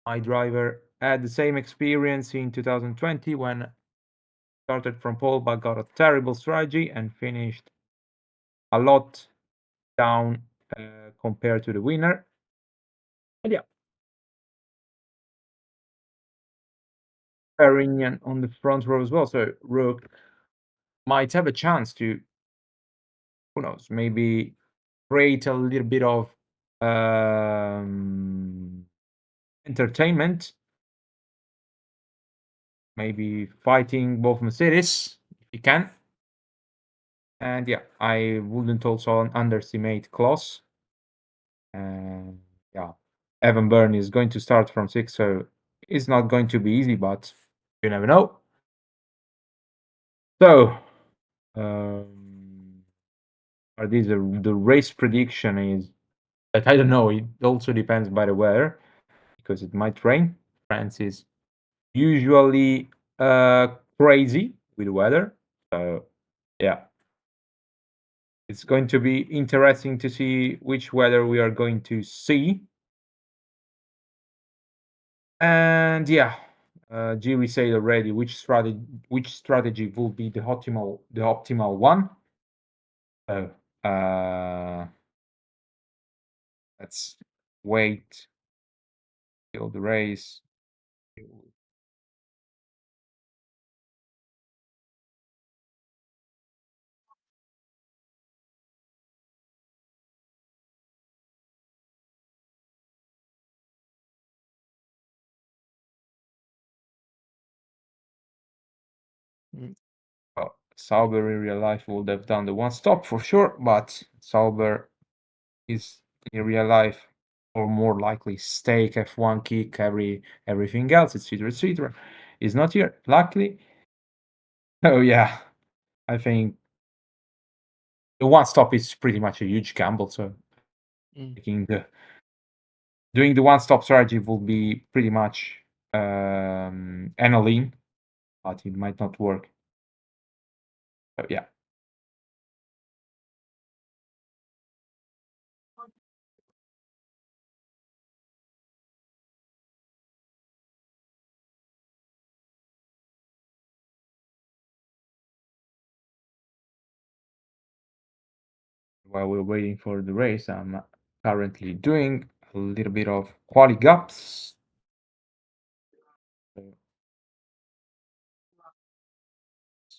My driver had the same experience in 2020 when started from pole but got a terrible strategy and finished a lot down compared to the winner. And yeah, Perignon on the front row as well, so Rook might have a chance to, who knows, maybe create a little bit of entertainment, maybe fighting both Mercedes if he can. And yeah, I wouldn't also underestimate Kloss. And yeah, Evan Byrne is going to start from 6, so it's not going to be easy, but you never know. So, are these the race prediction is that I don't know. It also depends by the weather, because it might rain. France is usually crazy with weather. So yeah, it's going to be interesting to see which weather we are going to see. And yeah, Jiri said already which strategy will be the optimal one. So let's wait till the race. Well, Sauber in real life would have done the one stop for sure, but Sauber is in real life, or more likely steak, F1 kick, everything else, etc. Is not here, luckily. Oh yeah, I think the one stop is pretty much a huge gamble. So doing the one stop strategy will be pretty much aniline, but it might not work. So yeah. While we're waiting for the race, I'm currently doing a little bit of quali gaps.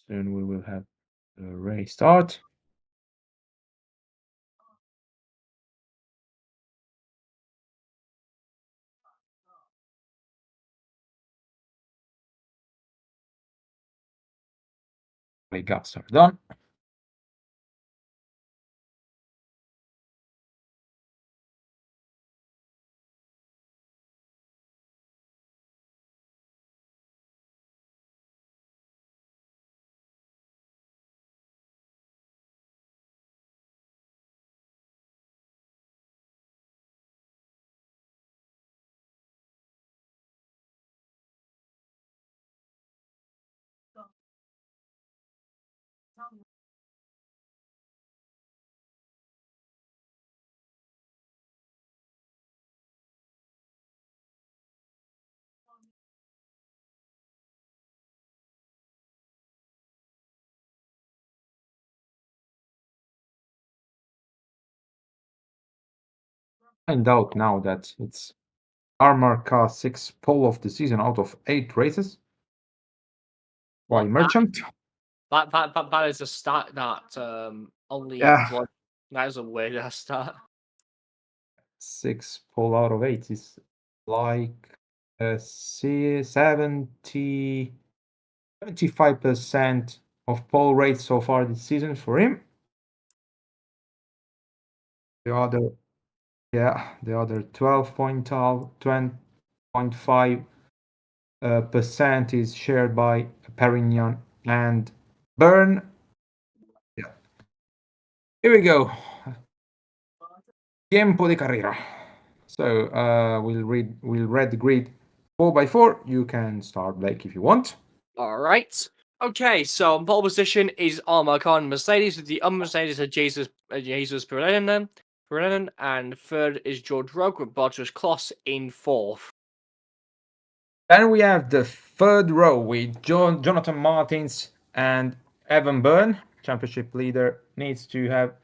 Soon we will have the race start. gaps are done. Find out now that it's Armor Car 6 pole of the season out of 8 races. Why Merchant? That is a stat that only Yeah. that is a weird stat. 6 pole out of 8 is like 75% of pole rates so far this season for him. The other 12.5 percent is shared by Perignon and Byrne. Yeah. Here we go. Tiempo de carrera. So we'll read the grid 4x4. You can start, Blake, if you want. All right. Okay, so on pole position is Armor Car and Mercedes, with the un-Mercedes are Jesus Perelinen, and third is George Roque with Bottas Kloss in fourth. Then we have the third row with Jonathan Martins and Evan Byrne. Championship leader needs to have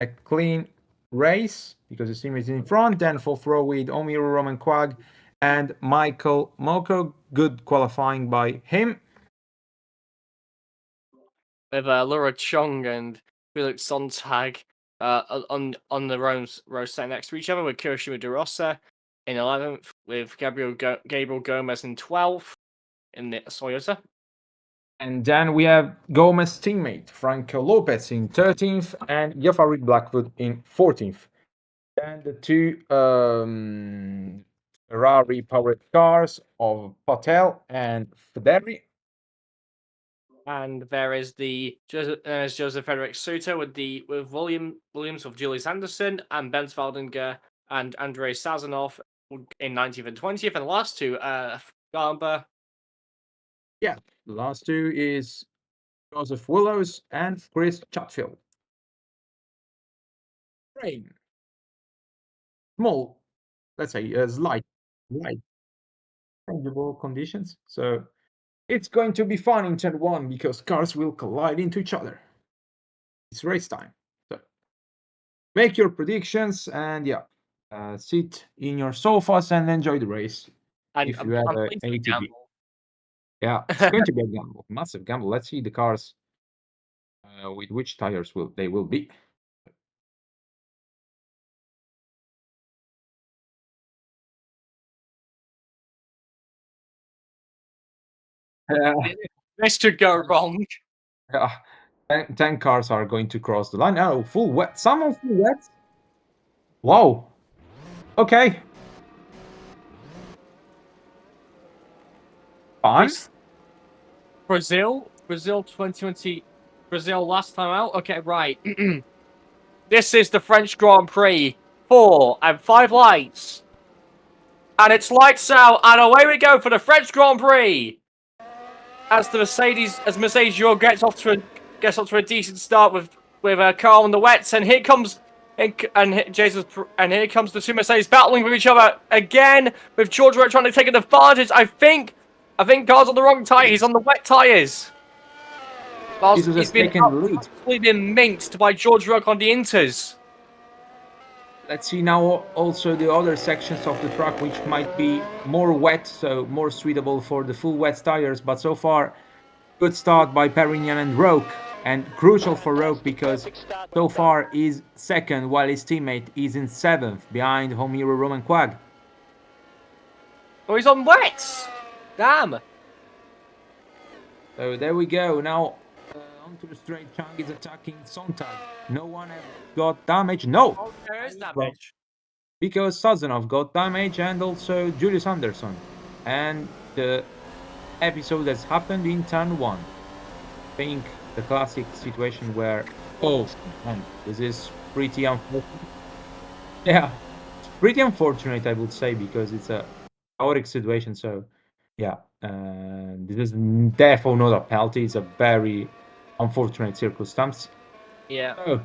a clean race because his team is in front. Then fourth row with Omiru Roman Quag and Michael Moko. Good qualifying by him. With Laura Chong and Felix Sontag on the row set next to each other, with Kirishima De Rosa in 11th, with Gabriel Gomez in 12th in the Toyota. And then we have Gomez teammate Franco Lopez in 13th and Jafari Blackwood in 14th. Then the two Ferrari powered cars of Patel and Federi. And there is Joseph Frederick Suter with Williams of Julius Anderson and Ben Svaldinger and Andrei Sazonov in 19th and 20th, and the last two Garber. Yeah, the last two is Joseph Willows and Chris Chatfield. Rain. Small, let's say light changeable conditions. So it's going to be fun in turn 1 because cars will collide into each other. It's race time. So make your predictions and sit in your sofas and enjoy the race. And if you have I'm a ATV. Yeah, it's going to be a gamble, massive gamble. Let's see the cars with which tires they will be. This could go wrong. 10 cars are going to cross the line. Oh, full wet. Some of full wet. Wow. Okay. Fun. Brazil 2020. Brazil last time out. Okay, right. This is the French Grand Prix. 4 and 5 lights. And it's lights out, and away we go for the French Grand Prix. As Mercedes Europe gets off to a decent start with Carl on the wets, and here comes here comes the two Mercedes battling with each other again, with George Rowe trying to take an advantage. I think Carl's on the wrong tire. He's on the wet tires. He's been minced by George Rowe on the Inters. Let's see now also the other sections of the track which might be more wet, so more suitable for the full wet tires. But so far, good start by Perignon and Roque, and crucial for Roque because so far he's second while his teammate is in 7th behind Homiro Roman Quag. Oh, he's on wets! Damn! So there we go. Now Onto the straight, Chang is attacking Sontag. No one ever got damage. No! Oh, there is Well, damage. because Sazonov got damage and also Julius Anderson. And the episode that's happened in turn 1. I think the classic situation where, oh, man, this is pretty unfortunate. Yeah, it's pretty unfortunate, I would say, because it's a chaotic situation. So, yeah, this is therefore not a penalty. It's a very unfortunate circumstance. Yeah. So,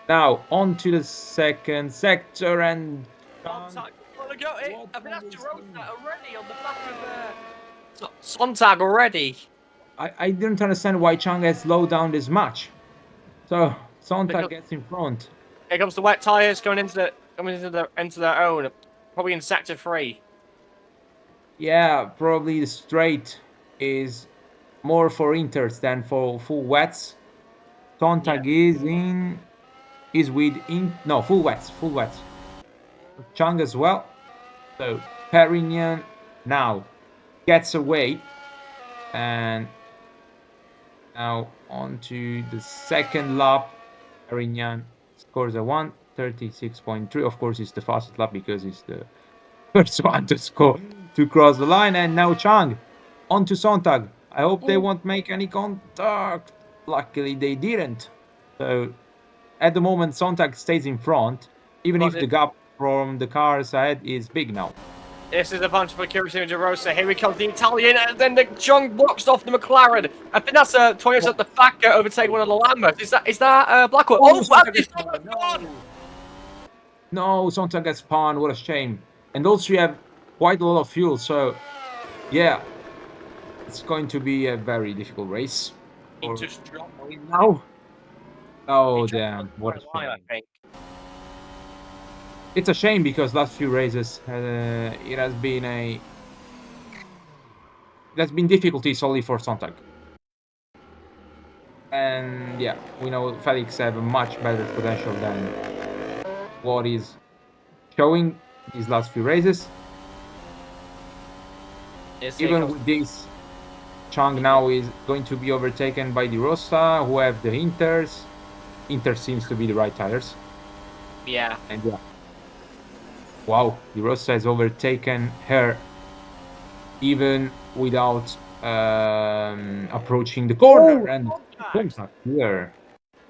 now on to the second sector and. Sontag, wanna go? I What think that's will DeRosa we see? already on the back of Sontag already. I didn't understand why Chang has slowed down this match. So Sontag Because- gets in front. Here comes the wet tires going into their own, probably in sector 3. Yeah, probably the straight is more for inters than for full wets. Sontag is with full wets. Chang as well. So Perignon now gets away, and now on to the second lap. Perignon scores a 1:36.3. Of course, it's the fastest lap because it's the first one to score to cross the line. And now Chang on to Sontag. I hope they won't make any contact. Luckily, they didn't. So at the moment, Sontag stays in front, even if the gap from the cars ahead is big now. This is a bunch for Kirsten DeRosa. Here we come, the Italian, and then the Chung blocks off the McLaren. I think that's Toyota's at the Thacker overtaking one of the Lambers. Is that Blackwood? Oh, Gone! No, Sontag gets spun. What a shame. And also, you have quite a lot of fuel. So, yeah, it's going to be a very difficult race. He just dropped now. Oh, damn. What a shame. I think. It's a shame because last few races it has been difficulties only for Sontag. And yeah, we know Felix have a much better potential than what is showing these last few races. Even with this, Chang now is going to be overtaken by De Rosa, who have the Inters. Inter seems to be the right tires. Yeah. And yeah. Wow, De Rosa has overtaken her even without approaching the corner. And contact here.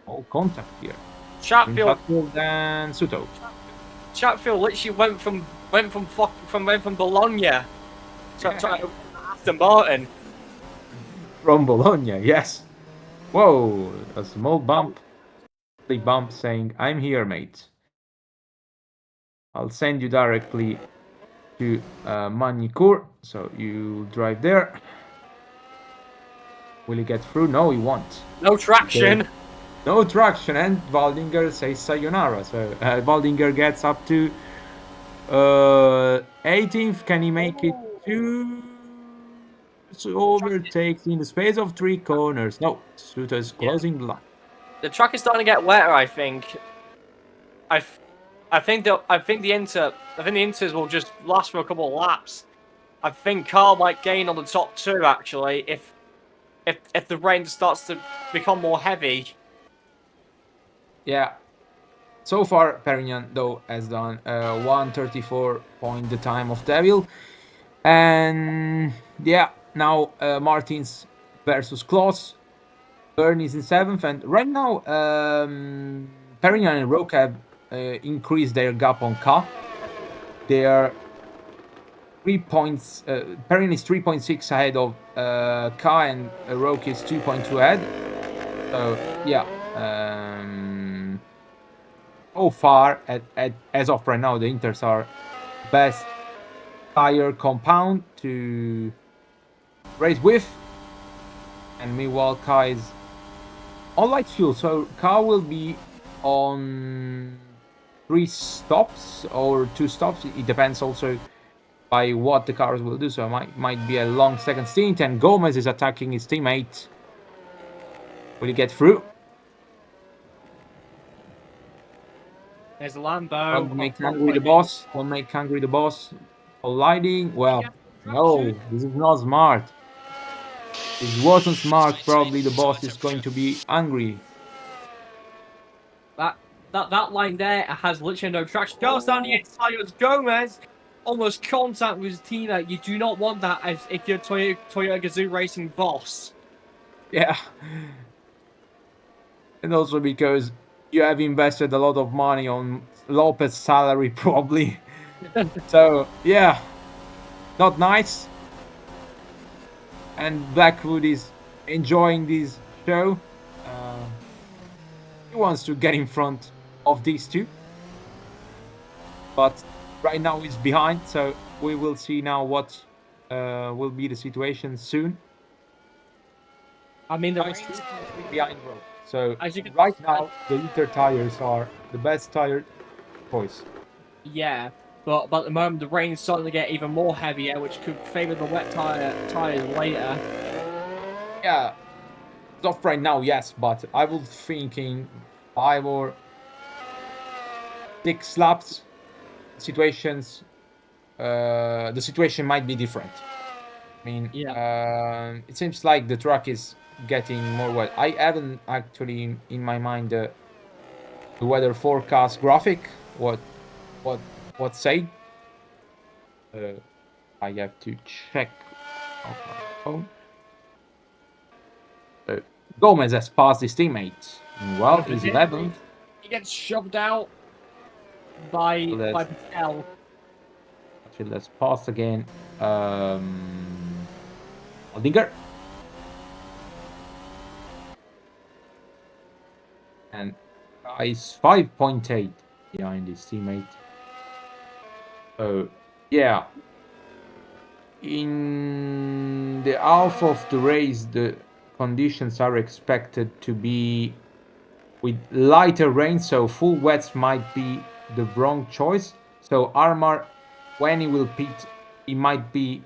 Oh, contact here. Chatfield and Suto. Chatfield literally went from Bologna to Aston Martin. From Bologna, yes. Whoa, a small bump. Big bump saying, "I'm here, mate. I'll send you directly to Magny-Cours, so you drive there." Will he get through? No, he won't. No traction. Okay. No traction, and Waldinger says sayonara. So Waldinger gets up to 18th. Can he make it to? So overtakes in the space of 3 corners. No, Suter is closing the line. The track is starting to get wetter, I think. I think the Inters will just last for a couple of laps. I think Carl might gain on the top 2 actually if the rain starts to become more heavy. Yeah. So far, Perignon, though, has done 1:34 point the time of Devil. And yeah, now Martins versus Kloss. Byrne is in 7th. And right now, Perignon and Roque have increased their gap on K. They are 3 points. Perignon is 3.6 ahead of K, and Roque is 2.2 ahead. So yeah. So far, as of right now, the Inters are best tire compound to race with, and meanwhile Kai is on light fuel, so Kai will be on 3 stops or 2 stops. It depends also by what the cars will do, so it might be a long second stint. And Gomez is attacking his teammate. Will he get through? There's a Lambo. Don't make angry the boss. Don't make angry the boss. Colliding. Well, no, this is not smart. This wasn't smart. Probably the boss is going to be angry. That line there has literally no traction. Goes down the inside. It's Gomez almost contact with his teammate. You do not want that if you're Toyota Gazoo Racing boss. Yeah. And also because you have invested a lot of money on Lopez's salary, probably. So, yeah. Not nice. And Blackwood is enjoying this show. He wants to get in front of these two. But right now he's behind, so we will see now what will be the situation soon. I mean, the Nice race behind row. So as you can right now the liter tires are the best tire choice. Yeah, but at the moment the rain's starting to get even more heavier, which could favour the wet tires later. Yeah, soft right now, yes, but I was thinking 5 or 6 laps situations. The situation might be different. I mean, it seems like the track is getting more wet. I haven't actually in my mind the weather forecast graphic. What say? I have to check on my phone. Gomez has passed his teammates. Well, he's 11th. He gets shoved out by Patel. Actually, let's pass again. Aldinger. And he's 5.8 behind his teammate. Yeah. In the half of the race, the conditions are expected to be with lighter rain, so full wets might be the wrong choice. So Armar, when he will pit, he might be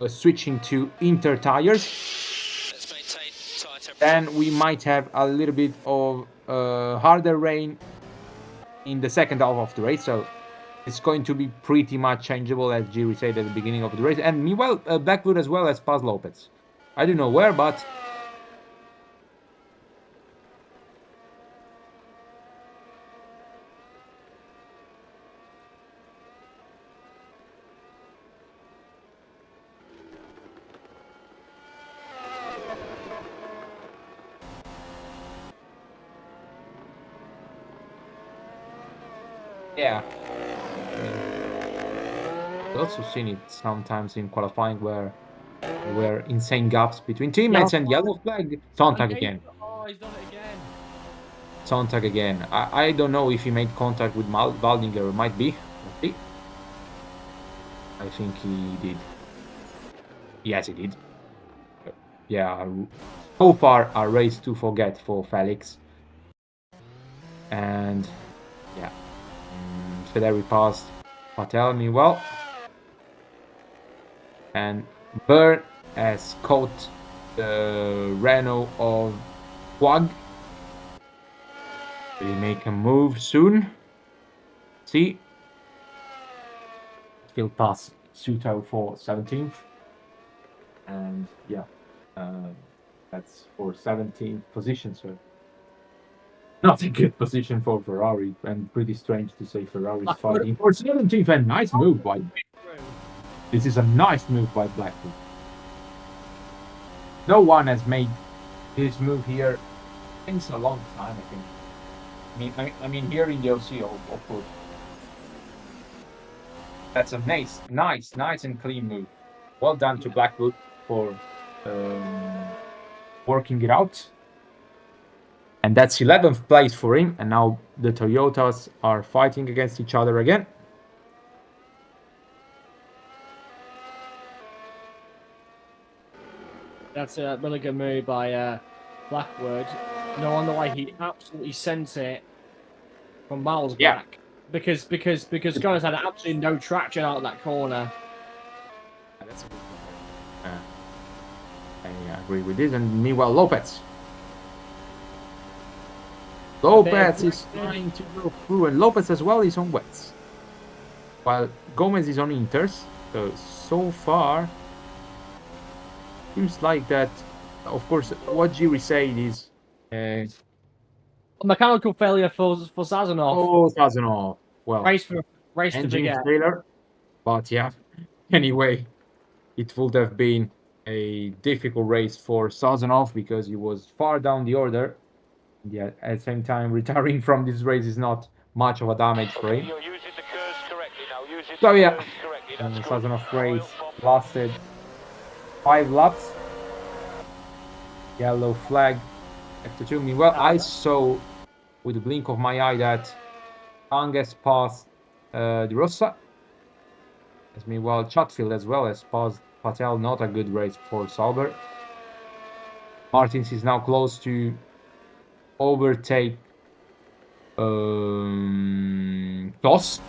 switching to Inter tires. Then we might have a little bit of harder rain in the second half of the race, so it's going to be pretty much changeable, as Jiri said at the beginning of the race. And meanwhile, Blackwood as well as Paz Lopez. I don't know where, but yeah. I've also seen it sometimes in qualifying where there were insane gaps between teammates and yellow flag. Sontag again. Oh, he's done it again. Sontag again. I don't know if he made contact with Waldinger. It might be. I think he did. Yes, he did. Yeah. So far, a race to forget for Felix. And yeah. Federi passed Patel meanwhile. And Byrne has caught the Renault of Quag. Will he make a move soon? See? He'll pass Suto for 17th. And yeah, that's for 17th position, so not a good position for Ferrari, and pretty strange to say Ferrari's fighting for 17th. And nice move by This is a nice move by Blackwood. No one has made this move here since a long time, I think. I mean here in the OC, of course. That's a nice and clean move. Well done to Blackwood for working it out. And that's 11th place for him. And now the Toyotas are fighting against each other again. That's a really good move by Blackwood. No wonder why he absolutely sent it from miles back. Because Gomez had absolutely no traction out of that corner. That's a good point. I agree with this. And meanwhile, Lopez is trying to go through, and Lopez as well is on wets, while Gomez is on inters. So far, seems like that. Of course, what Jiri said is, Mechanical failure for Sazonov. oh, Sazonov. Well, Race to engine forget. failure, but yeah. Anyway, it would have been a difficult race for Sazonov because he was far down the order. Yeah, at the same time, retiring from this race is not much of a damage for him. You're using the curves correctly now. Using So the yeah, curves correctly. That's good. Sazonov race Oil pump. lasted 5 laps. Yellow flag after 2. Meanwhile, I saw with the blink of my eye that Angus passed De Rosa. As meanwhile, Chatfield as well as passed Patel. Not a good race for Sauber. Martins is now close to overtake Toss.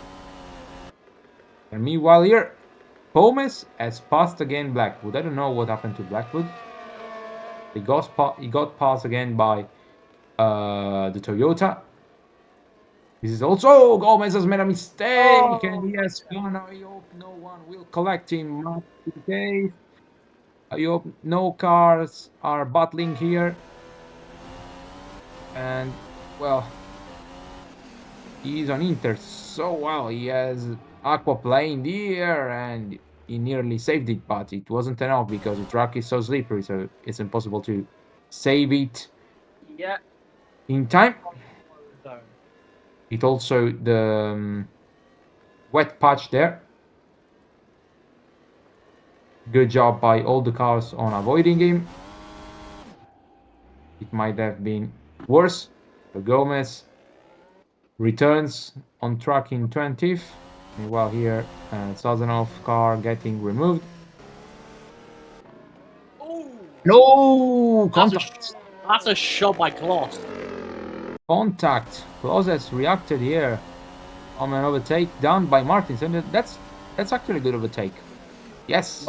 And meanwhile here, Gomez has passed again Blackwood. I don't know what happened to Blackwood. He got passed again by the Toyota. This is also Gomez has made a mistake, and he has gone. I hope no one will collect him. Not the case. I hope no cars are battling here. And well, he's on Inter so well. He has aquaplane here, and he nearly saved it, but it wasn't enough because the track is so slippery, so it's impossible to save it Yeah. in time. It also the wet patch there. Good job by all the cars on avoiding him. It might have been worse. But Gomez returns on track in 20th. Meanwhile here, Sazonov car getting removed. Ooh. No contact. That's a shot by Kloss. Contact. Kloss has reacted here on an overtake done by Martins, and that's actually a good overtake. Yes.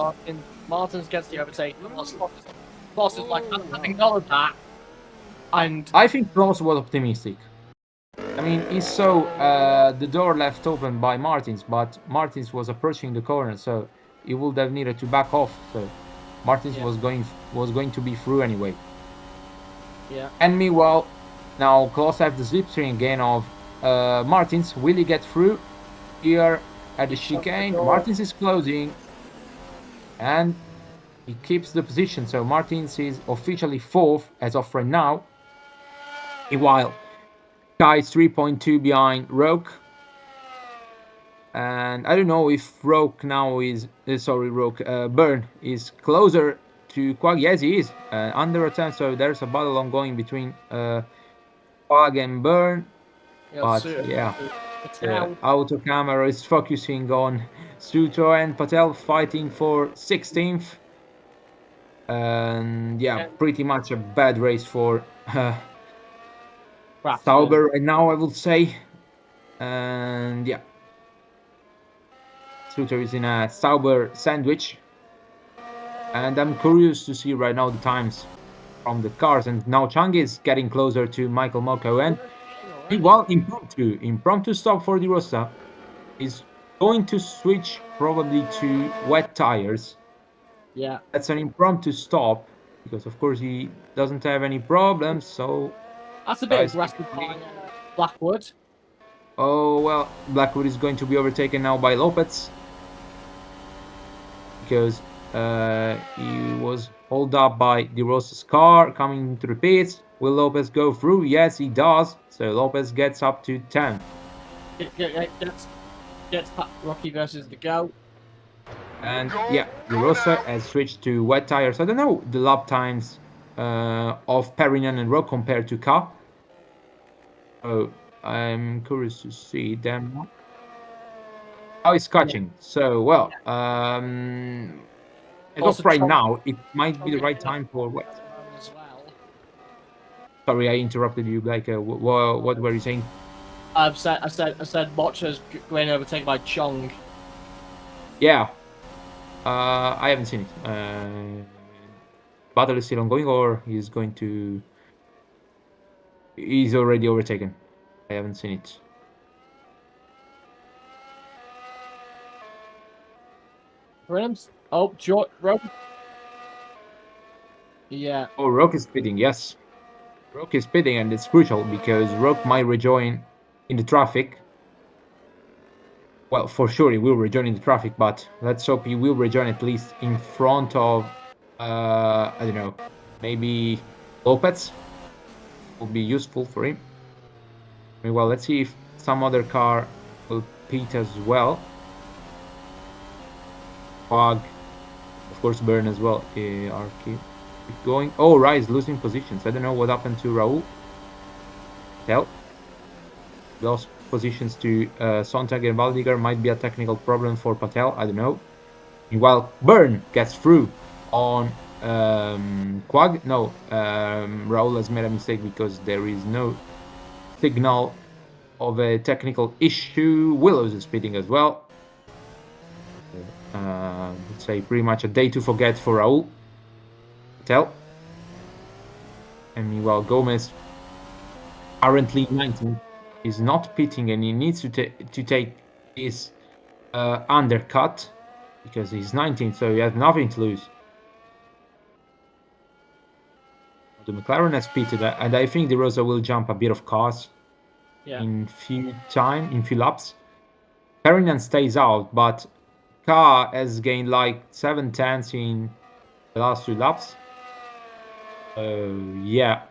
Martins gets the overtake. Kloss is like, I acknowledge that. And I think Kloss was optimistic. I mean, he saw the door left open by Martins, but Martins was approaching the corner, so he would have needed to back off. So Martins was going to be through anyway. Yeah. And meanwhile, now Kloss have the slipstream again of Martins. Will he get through here at the chicane? Martins is closing, and he keeps the position. So Martins is officially 4th as of right now. Meanwhile, Kai is 3.2 behind Roke. And I don't know if Roke now is Byrne is closer to Quag. Yes, he is under attack. So there's a battle ongoing between Quag and Byrne. But yeah, the auto camera is focusing on Suto and Patel fighting for 16th. And yeah, pretty much a bad race for Sauber right now, I would say. And yeah, Suter is in a Sauber sandwich. And I'm curious to see right now the times from the cars. And now Chang is getting closer to Michael Moko. And meanwhile, impromptu stop for De Rosa. Is going to switch probably to wet tires. Yeah. That's an impromptu stop because, of course, he doesn't have any problems. So that's a bit aggressive by Blackwood. Oh, well, Blackwood is going to be overtaken now by Lopez because he was hauled up by De Rosa's car coming to the pits. Will Lopez go through? Yes, he does. So Lopez gets up to 10. Gets Rocky versus the go. And yeah, De Rosa has switched to wet tires. I don't know the lap times of Perignon and Roque compared to Ka. Oh, I'm curious to see them. Oh, it's catching. So, well, as of right now, it might be the right time for wet. Sorry, I interrupted you, Blake. What were you saying? I said Botcha's going overtaken by Chong. Yeah. I haven't seen it. Battle is still ongoing, or he's going to... He's already overtaken. I haven't seen it. Rams. Oh, George. Yeah. Oh, Roke is pitting, yes. Roke is pitting, and it's crucial because Roke might rejoin in the traffic. Well, for sure he will rejoin in the traffic, but let's hope he will rejoin at least in front of, I don't know, maybe Lopez. Will be useful for him. Well, let's see if some other car will pit as well. Fog, of course, Burn as well. Are keep going. Oh, Rise losing positions. I don't know what happened to Raul. Tell. Lost positions to Sontag and Valdigar. Might be a technical problem for Patel. I don't know. Meanwhile, Burn gets through on Quag. No, Raul has made a mistake because there is no signal of a technical issue. Willows is speeding as well. Let's say pretty much a day to forget for Raul. Patel. And meanwhile, Gomez, currently 19, is not pitting and he needs to take his undercut because he's 19, so he has nothing to lose. The McLaren has pitted, and I think De Rosa will jump a bit of cars in few laps. Perrinan stays out, but Car has gained like 7/10 in the last 2 laps. Yeah.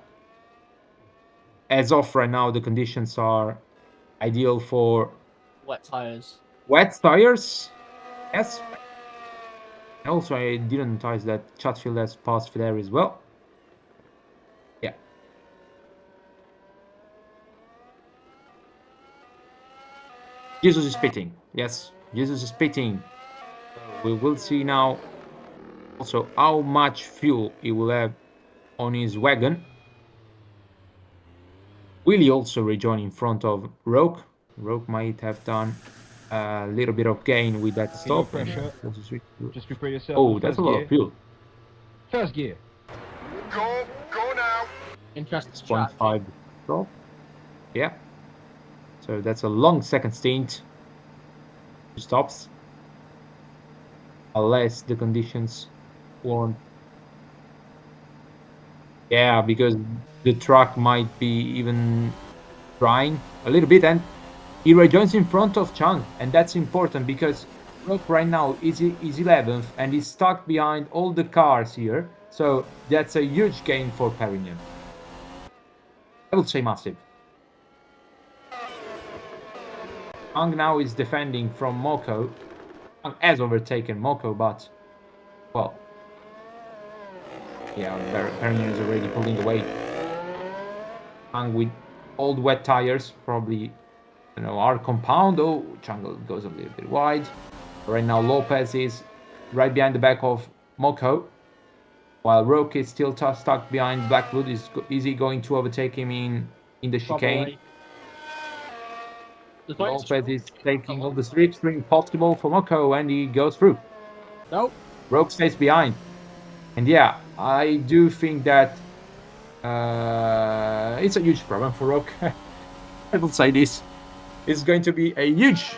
As of right now, the conditions are ideal for Wet tires. wet tires. Yes. Also, I didn't notice that Chatfield has passed there as well. Yeah. Jesus is pitting. Yes, Jesus is pitting. We will see now also how much fuel he will have on his wagon. Will he also rejoin in front of Roke? Roke might have done a little bit of gain with that stop. Pressure. Just prepare yourself. Oh, that's a lot of fuel. First gear. Go now. Interesting. 0.5 drop. Yeah. So that's a long second stint. Stops. Unless the conditions warrant. Yeah, because the truck might be even drying a little bit, and he rejoins in front of Chang, and that's important because Rock right now is 11th and he's stuck behind all the cars here, so that's a huge gain for Perignon. I would say massive. Chang now is defending from Moko. Chang has overtaken Moko, but well, yeah, Perignon is already pulling away. Chang with old wet tires, probably, you know, our compound. Oh, Chang goes a little bit wide. Right now, Lopez is right behind the back of Moko, while Roke is still stuck behind Blackwood. Is he going to overtake him in the chicane? Lopez is taking all the slipstream possible for Moko, and he goes through. Nope. Roke stays behind. And yeah, I do think that it's a huge problem for Roke. I will say this. It's going to be a huge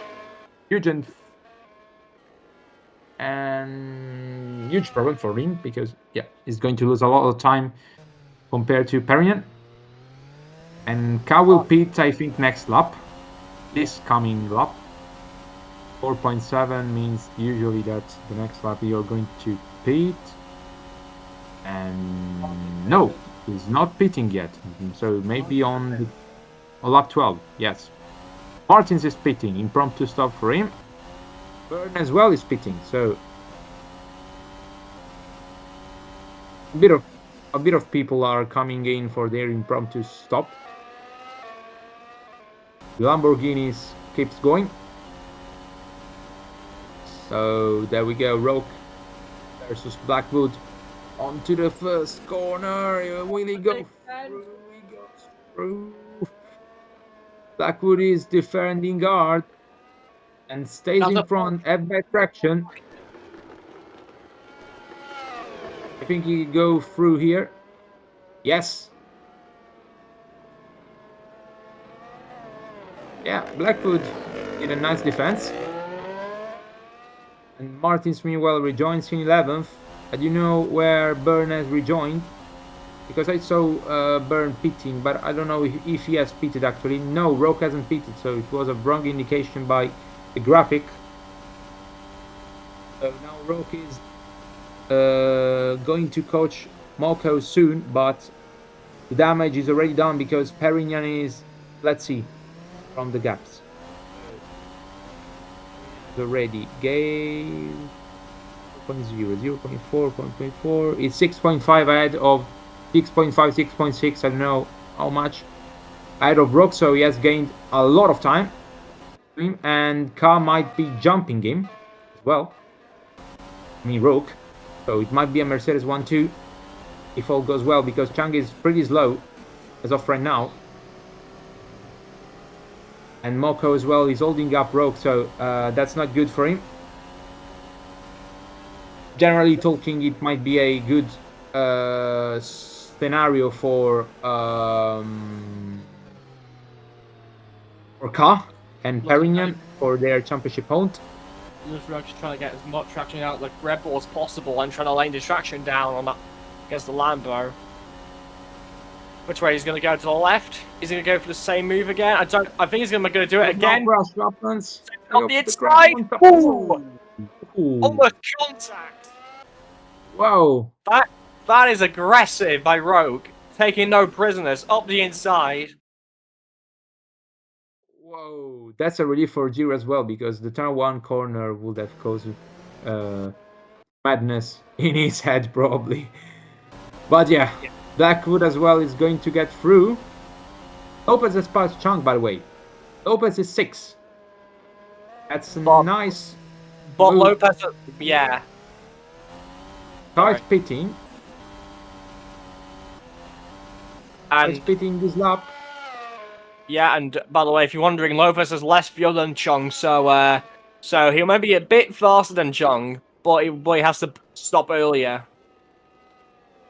and huge problem for him because yeah, he's going to lose a lot of time compared to Perignon. And Ka will pit, I think, next lap. This coming lap. 4.7 means usually that the next lap you're going to pit. And no, he's not pitting yet. So maybe on lap 12, yes. Martins is pitting, impromptu stop for him. Burn as well is pitting, so a bit of people are coming in for their impromptu stop. The Lamborghinis keeps going. So there we go, Roke versus Blackwood onto the first corner. Will he go through? He goes through. Blackwood is defending guard and stays in front, have bad traction. I think he go through here. Yes. Yeah, Blackwood did a nice defense. And Martins meanwhile rejoins in 11th. Do you know where Byrne has rejoined? Because I saw Byrne pitting, but I don't know if he has pitted actually. No, Roke hasn't pitted, so it was a wrong indication by the graphic. So now Roke is going to coach Moko soon, but the damage is already done because Perignon is, let's see, from the gaps. Already gave 0.0, 0.4, 0.4. It's 6.5 ahead of 6.5, 6.6. I don't know how much ahead of Roke, so he has gained a lot of time. And Car might be jumping him as well. I mean, Roke. So it might be a Mercedes 1-2 if all goes well, because Chang is pretty slow as of right now. And Moko as well is holding up Roke, so that's not good for him. Generally talking, it might be a good scenario for Car and Perignon for their championship hunt. Roke's trying to get as much traction out of the Red Bull as possible and trying to lay distraction down on that against the Lambo. Which way he's going to go? To the left? Is he going to go for the same move again? I think he's going to do it again. On the inside. Ooh. Almost contact. Whoa. That is aggressive by Roke, taking no prisoners up the inside. Whoa, that's a relief for Giro as well, because the turn 1 corner would have caused madness in his head probably. But yeah, Blackwood as well is going to get through. Lopez has passed Chang, by the way. Lopez is 6. That's nice. But move. Lopez, yeah. Starts pitting. And Pitting this lap. yeah, and by the way, if you're wondering, Lopez has less fuel than Chung, so he might be a bit faster than Chung, but he has to stop earlier.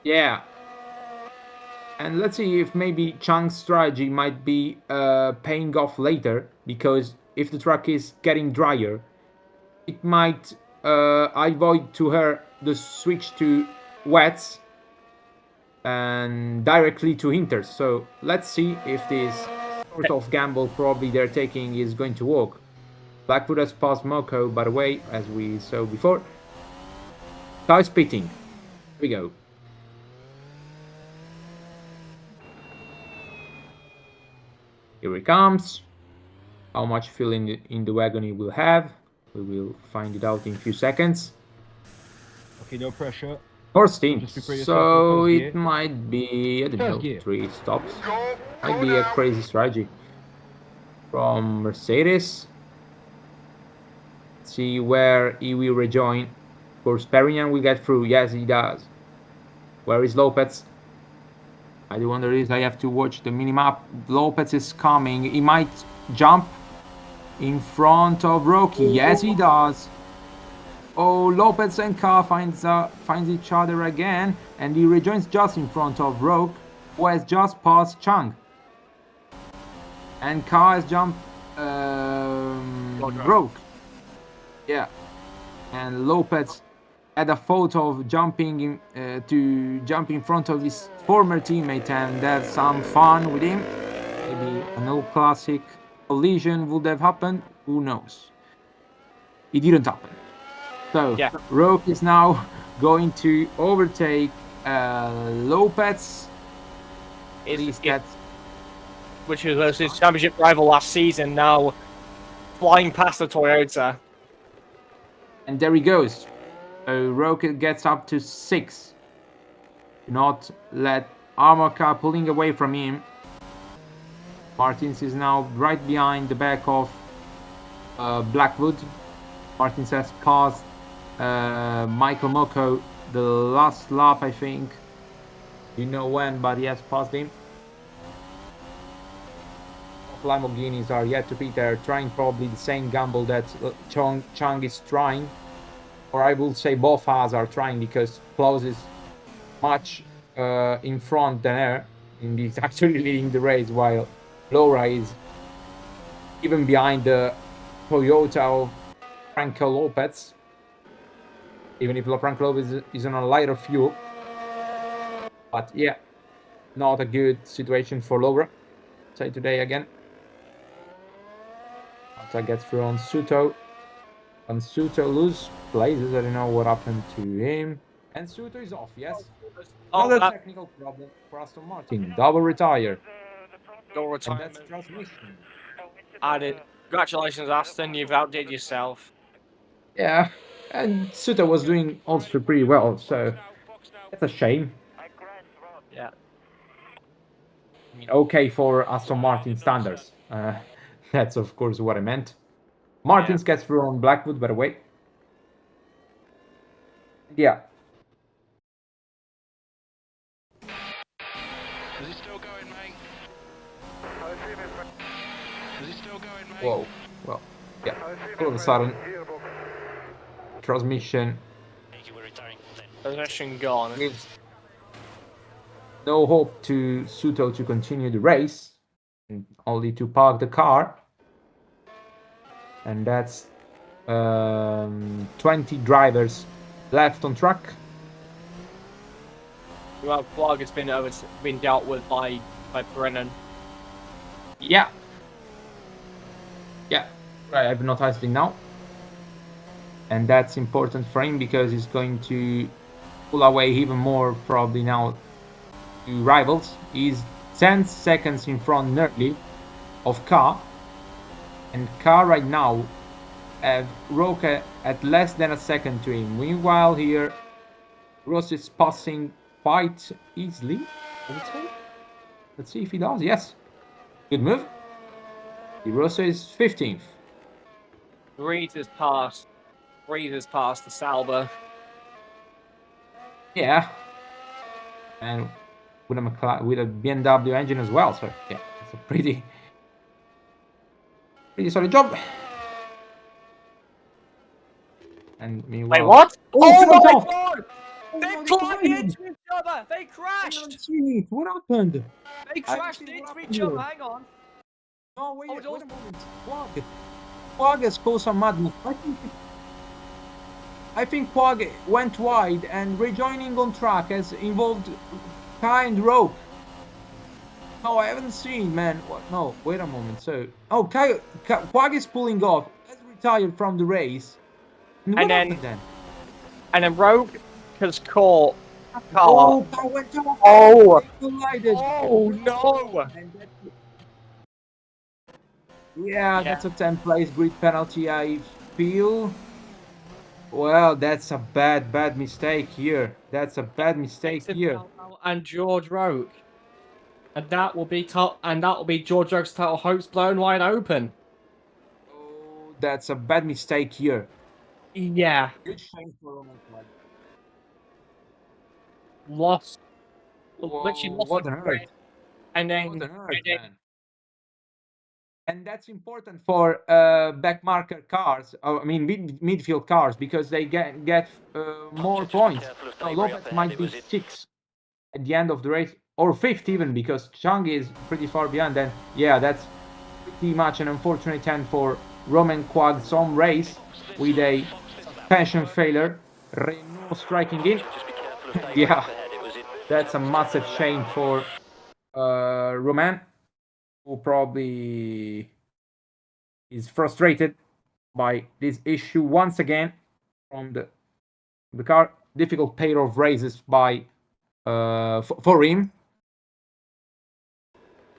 Yeah. And let's see if maybe Chang's strategy might be paying off later, because if the track is getting drier, it might avoid to her the switch to wets and directly to inters. So let's see if this sort of gamble probably they're taking is going to work. Blackwood has passed Moko, by the way, as we saw before. Car's pitting. Here we go. Here he comes. How much fuel in the wagon he will have, we will find it out in a few seconds. Okay, no pressure. Horse team, so it gear. might be, I don't know, Gear. 3 stops. Might be a crazy strategy from Mercedes. Let's see where he will rejoin. Of course, Perignon will get through. Yes, he does. Where is Lopez? I do wonder if I have to watch the minimap. Lopez is coming. He might jump in front of Rocky. Yes, he does. Oh, Lopez and Car finds each other again, and he rejoins just in front of Roke, who has just passed Chang. And Car has jumped Roke. Yeah. And Lopez had a photo of jumping in front of his former teammate and have some fun with him. Maybe an old classic collision would have happened. Who knows? It didn't happen. So yeah. Roke is now going to overtake Lopez. Which was his championship rival last season, now flying past the Toyota. And there he goes. So Roke gets up to 6. Do not let Armor Car pulling away from him. Martins is now right behind the back of Blackwood. Martins has passed Michael Moko the last lap, I think. You know when, but he has passed him. Lamborghinis are yet to be there, trying probably the same gamble that Chang is trying. Or I will say both cars are trying, because Klaus is much in front than her. And he's actually leading the race, while Laura is even behind the Toyota of Franco Lopez. even if Laurent Clove is on a lighter fuel. But yeah, not a good situation for Laura. Say today again. Mata gets through on Suto. And Suto lose places. I don't know what happened to him. And Suto is off, yes. Another technical problem for Aston Martin. Double retire. Your And retirement. that's transmission. Added. Congratulations, Aston. You've outdid yourself. Yeah. And Suto was doing also pretty well, so that's a shame. Yeah. I mean, okay for Aston Martin standards. That's of course what I meant. Martins gets through on Blackwood, by the way. Yeah. Is he still going, mate? Is he still going, mate? Whoa. Well, yeah. All of a sudden, transmission Possession gone. gives no hope to Suto to continue the race, and only to park the car. And that's 20 drivers left on track. Well, Quag has been dealt with by Brennan. Yeah. Yeah. Right, I've noticed it now. And that's important for him because he's going to pull away even more probably now to rivals. He's 10 seconds in front nearly of Car. And Car right now have Roca at less than a second to him. Meanwhile here, Ross is passing quite easily, I would say. Let's see if he does. Yes. Good move. Rosa is 15th. Reed has passed the Sauber. Yeah. And with a BMW engine as well. So yeah, it's a pretty solid job. And meanwhile, Wait, what? Oh my off. God! They collided into each other! They crashed! What happened? They crashed into each other, hang on. No, wait, Oh, wait a moment. Quag has caused some madness. I think Quag went wide and rejoining on track has involved kind rope. No, I haven't seen, man. What? No, wait a moment. So, Quag is pulling off. Has retired from the race. And then Rogue has caught Car. Oh, Car went off. Oh, They collided. Oh no! Yeah, that's a 10th place grid penalty, I feel. Well, that's a bad mistake here. That's a bad mistake here. And George Rogue. And that will be George Rogue's title hopes blown wide open. Oh, that's a bad mistake here. Yeah. Good shame for Roman. Lost. Whoa, Literally lost what an hurt. And then, What an hurt, man. And that's important for backmarker cars. I mean midfield cars because they get more points. So Lopez might be 6 at the end of the race, or 5th even, because Chang is pretty far behind. Then yeah, that's pretty much an unfortunate end for Roman Quag's home race with a suspension failure. Renault striking in. Yeah, that's a massive shame for Roman, who probably is frustrated by this issue once again from the car. Difficult pair of races by for him.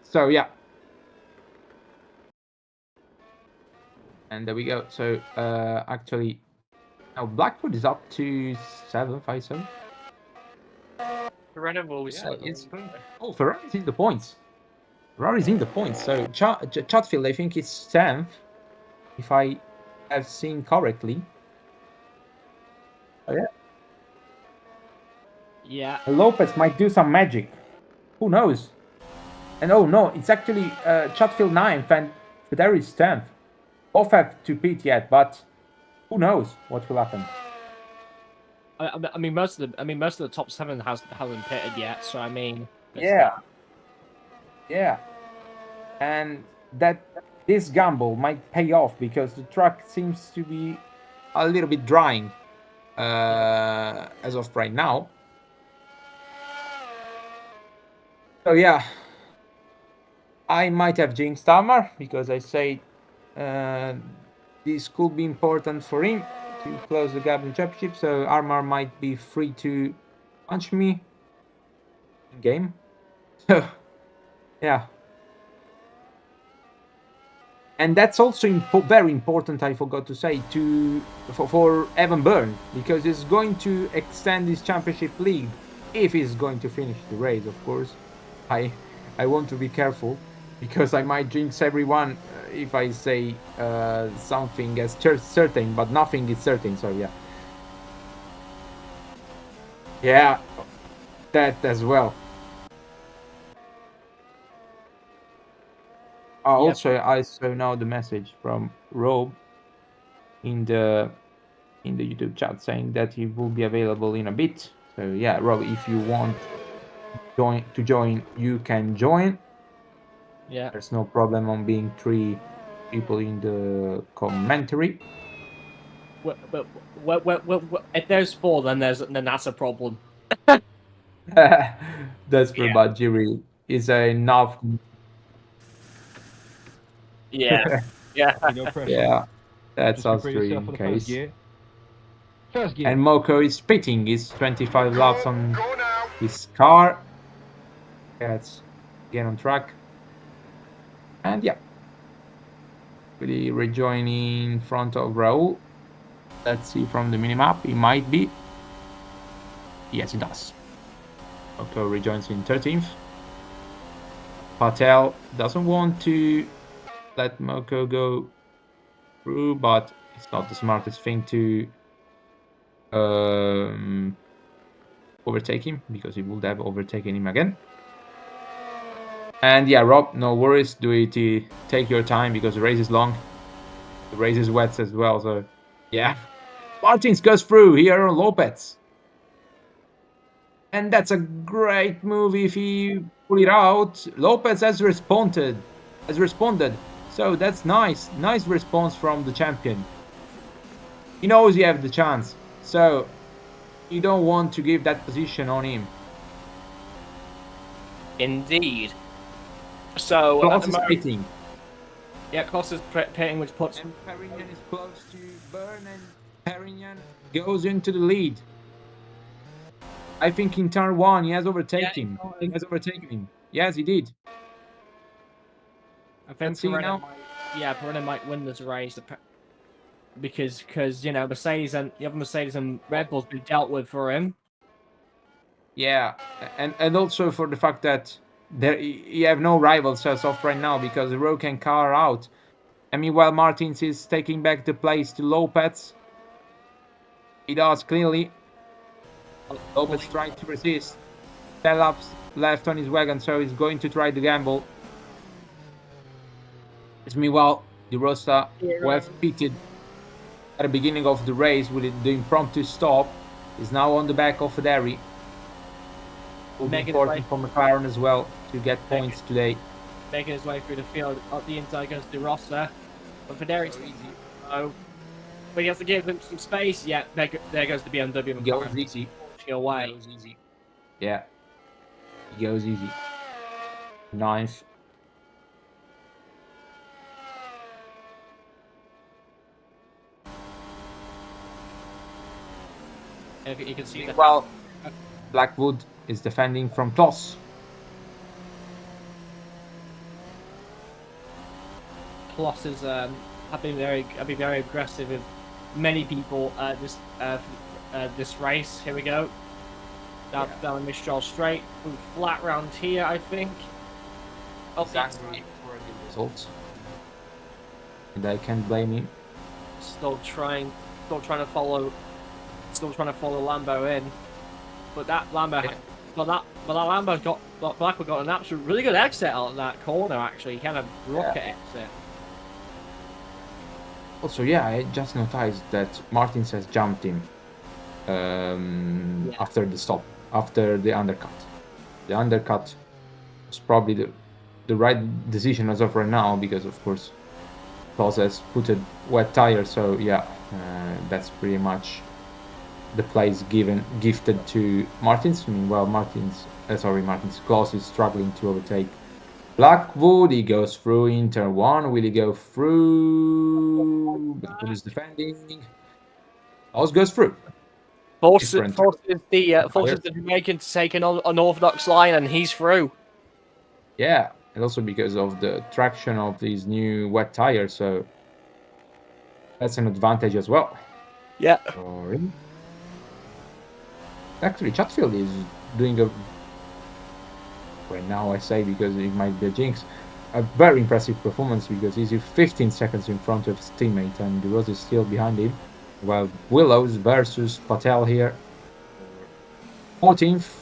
So yeah, and there we go. So actually, now Blackwood is up to 757. Ferrari's in the points. Ferrari's in the points. So Chatfield, I think, is 10th, if I have seen correctly. Oh, yeah. Yeah. Lopez might do some magic. Who knows? And oh no, it's actually Chatfield 9th and Federi's 10th. Both have to pit yet, but who knows what will happen. I mean, most of the top 7 haven't pitted yet. So I mean, yeah, and that this gamble might pay off because the track seems to be a little bit drying. as of right now. So yeah, I might have jinxed Armor because I say this could be important for him to close the gap in championship. So Armor might be free to punch me in game. So yeah. And that's also very important, I forgot to say, for Evan Byrne, because he's going to extend his championship lead if he's going to finish the race, of course. I want to be careful because I might jinx everyone if I say something as certain, but nothing is certain. So yeah, yeah, that as well. Also, I saw now the message from Rob in the YouTube chat saying that he will be available in a bit. So yeah, Rob, if you want to join, you can join. Yeah. There's no problem on being 3 people in the commentary. If there's 4, then that's a problem. That's true, but Jiri is enough. Yeah. Yeah. Okay, no pressure. Yeah, that's Just us prepare yourself in for the first case. gear. First gear. And Moko is pitting his 25 laps on his car. Yeah, it's again on track. And yeah, really rejoining in front of Raul. Let's see from the minimap. He might be. Yes, he does. Moko rejoins in 13th. Patel doesn't want to let Moko go through, but it's not the smartest thing to overtake him because he would have overtaken him again. And yeah, Rob, no worries. Do it. Take your time because the race is long. The race is wet as well. So yeah, Martins goes through here on Lopez. And that's a great move if he pull it out. Lopez has responded. So that's nice. Nice response from the champion. He knows you have the chance. So you don't want to give that position on him. Indeed. So Klaus is pitting. Yeah, Klaus is pitting, which puts. And Perignon is close to Byrne, and Perignon goes into the lead. I think in turn 1 he has overtaken him. He has overtaken him. Yes, he did. I think Perignon might win this race because Mercedes and the other Mercedes and Red Bull's been dealt with for him. Yeah, and also for the fact that you have no rivals as of right now because the Rogue and car are out. I mean, while Martins is taking back the place to Lopez, he does clearly. Lopez trying to resist. 10 laps left on his wagon, so he's going to try the gamble. Meanwhile, De Rosa, who have pitted at the beginning of the race with the impromptu stop, is now on the back of Federi. Will be important for McLaren as well to get points today. Making his way through the field. Up the inside goes De Rosa. But Federi's easy. Oh. But he has to give him some space. Yeah, there goes the BMW. He goes easy. Away. He goes easy. Yeah. He goes easy. Nice. You can see that. Well, Blackwood is defending from Kloss. Kloss is have been very aggressive with many people this race. Here we go. Down Mistral straight, flat round here, I think. Exactly for a good result. And I can't blame him. Still trying to follow Lambo in, but that Lambo, Blackwood got an absolute really good exit out of that corner. Actually, kind of rocket exit. Also, yeah, I just noticed that Martins has jumped him after the stop, after the undercut. The undercut was probably the right decision as of right now because, of course, Klaus has put a wet tire. So yeah, that's pretty much the place gifted to Martins. Meanwhile, Martins, Klaus is struggling to overtake Blackwood. He goes through in turn 1. Will he go through? Blackwood is defending. Klaus goes through. Forces Different. the Jamaican to take an unorthodox line, and he's through. Yeah, and also because of the traction of these new wet tires, so that's an advantage as well. Yeah. Sorry. Actually, Chatfield is doing a... Well, now I say because it might be a jinx. A very impressive performance because he's 15 seconds in front of his teammate and De Rose is still behind him. While Willows versus Patel here. 14th.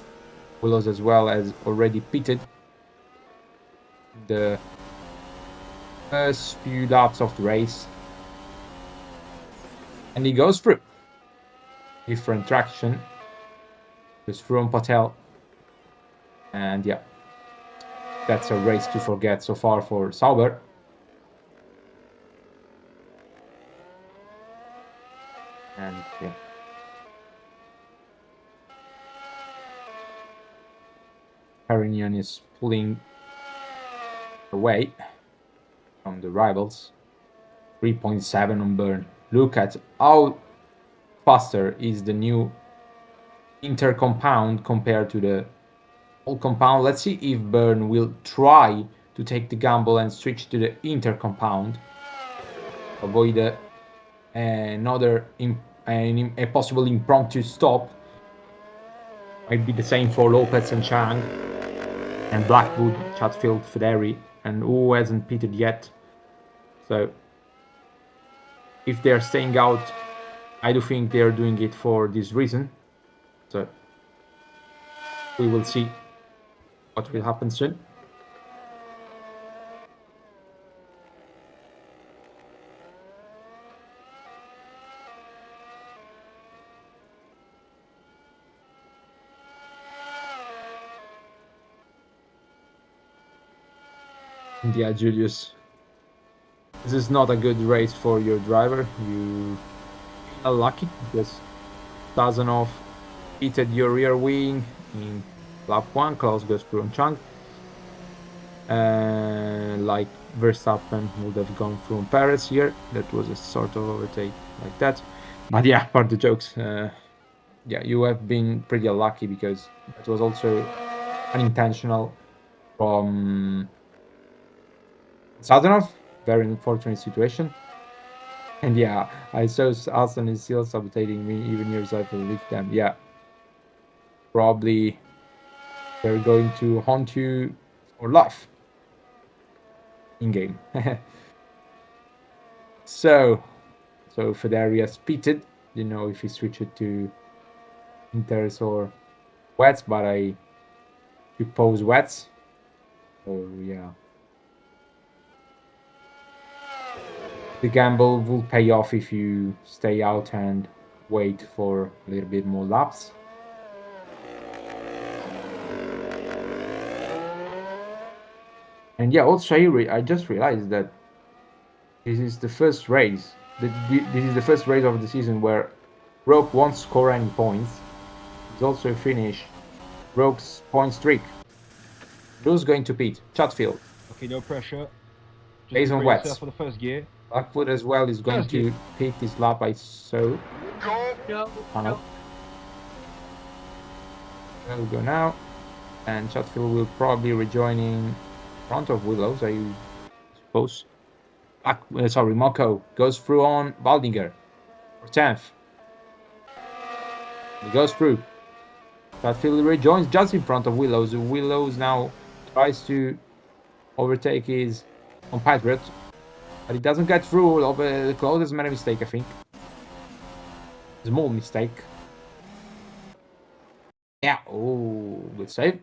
Willows as well as already pitted the first few laps of the race. And he goes through. Different traction. Goes through on Patel. And yeah. That's a race to forget so far for Sauber. And yeah. Perignon is pulling away from the rivals. 3.7 on Byrne. Look at how faster is the new intercompound compared to the old compound. Let's see if Byrne will try to take the gamble and switch to the intercompound. Avoid a possible impromptu stop. Might be the same for Lopez and Chang and Blackwood, Chatfield, Federi, and who hasn't pitted yet. So if they're staying out, I do think they're doing it for this reason. So we will see what will happen soon. Yeah, Julius. This is not a good race for your driver. You are lucky because Sazonov hit your rear wing in lap 1. Klaus goes through on Chang. Like Verstappen would have gone through on Perez here. That was a sort of overtake like that. But yeah, part of the jokes. Yeah, you have been pretty unlucky because that was also unintentional from Sazonov. Very unfortunate situation. And yeah, I saw Aston is still sabotaging me even years after leave them. Yeah. Probably they're going to haunt you for life. In game. So Federi's pitted. Didn't know if he switched it to Inters or wets, but I suppose wets. So yeah. The gamble will pay off if you stay out and wait for a little bit more laps. And yeah, also I just realized that this is the first race. This is the first race of the season where Rogue won't score any points. It's also finished Rogue's point streak. Who's going to pit? Chatfield. Okay, no pressure. Based on wets. For the first gear. Blackwood as well is going to pit this lap, I saw. Go. We'll go now. And Chatfield will probably rejoin in front of Willows, I suppose. Moko goes through on Baldinger for 10th. He goes through. Chatfield rejoins just in front of Willows. Willows now tries to overtake his compatriot, but he doesn't get through. Claude has made a mistake, I think. Small mistake. Yeah, oh, good save.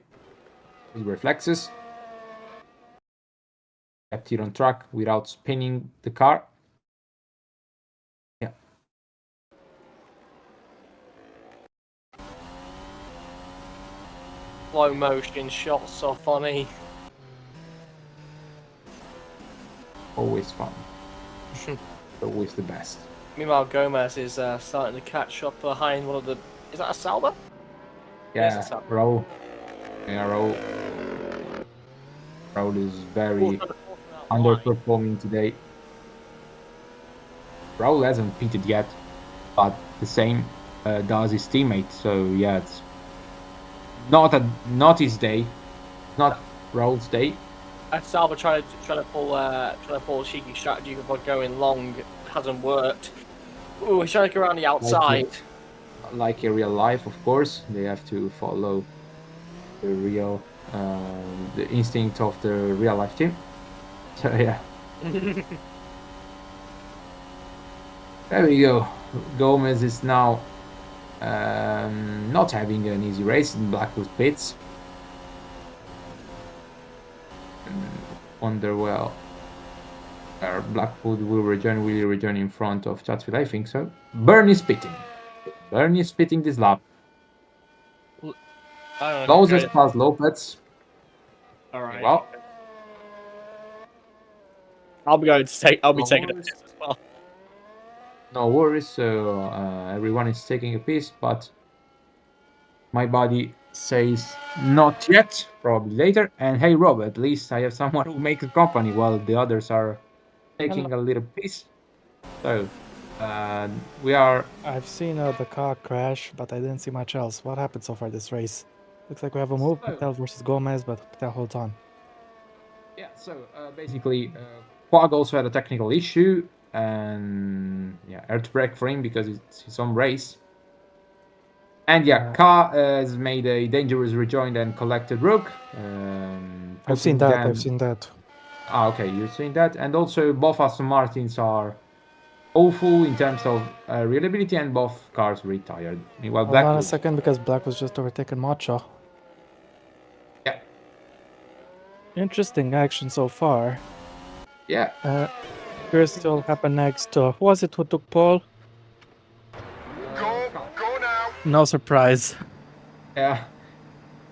His reflexes. Kept it on track without spinning the car. Yeah. Slow motion shots so funny. Always fun. Always the best. Meanwhile, Gomez is starting to catch up behind one of the. Is that a Sauber? Yes, Yeah, it's Sauber. Raul. Yeah, Raul is very underperforming today. Raul hasn't pitted yet, but the same does his teammate. So yeah, it's not his day, not Raul's day. Sauber trying to pull a cheeky strategy of going long hasn't worked. Ooh, he's trying to go around the outside. Like in real life, of course, they have to follow the real, the instinct of the real life team. So yeah. There we go. Gomez is now not having an easy race in Blackwood pits. Wonder well. Blackwood will return in front of Chatfield, I think so. Burn is pitting. Burn is pitting this lap. Closest past Lopez. Alright. Well, I'll be taking a piss as well. no worries, so everyone is taking a piece, but my body says not yet, probably later. And hey Rob, at least I have someone who makes company while the others are taking a little piece. So we are. I've seen the car crash, but I didn't see much else. What happened so far this race? Looks like we have a move, Patel versus Gomez, but Patel holds on. Yeah, so basically, Quag also had a technical issue, and yeah, air to brake for him because it's his own race. And yeah, Ka has made a dangerous rejoin and collected Rook. I've seen that. Ah, okay, you've seen that. And also, both Aston Martins are awful in terms of reliability, and both cars retired. Meanwhile, Hold on a second, because Black was just overtaken Macho. Yeah. Interesting action so far. Yeah. Chris still happened next. Who was it who took pole? Go now. No surprise. Yeah.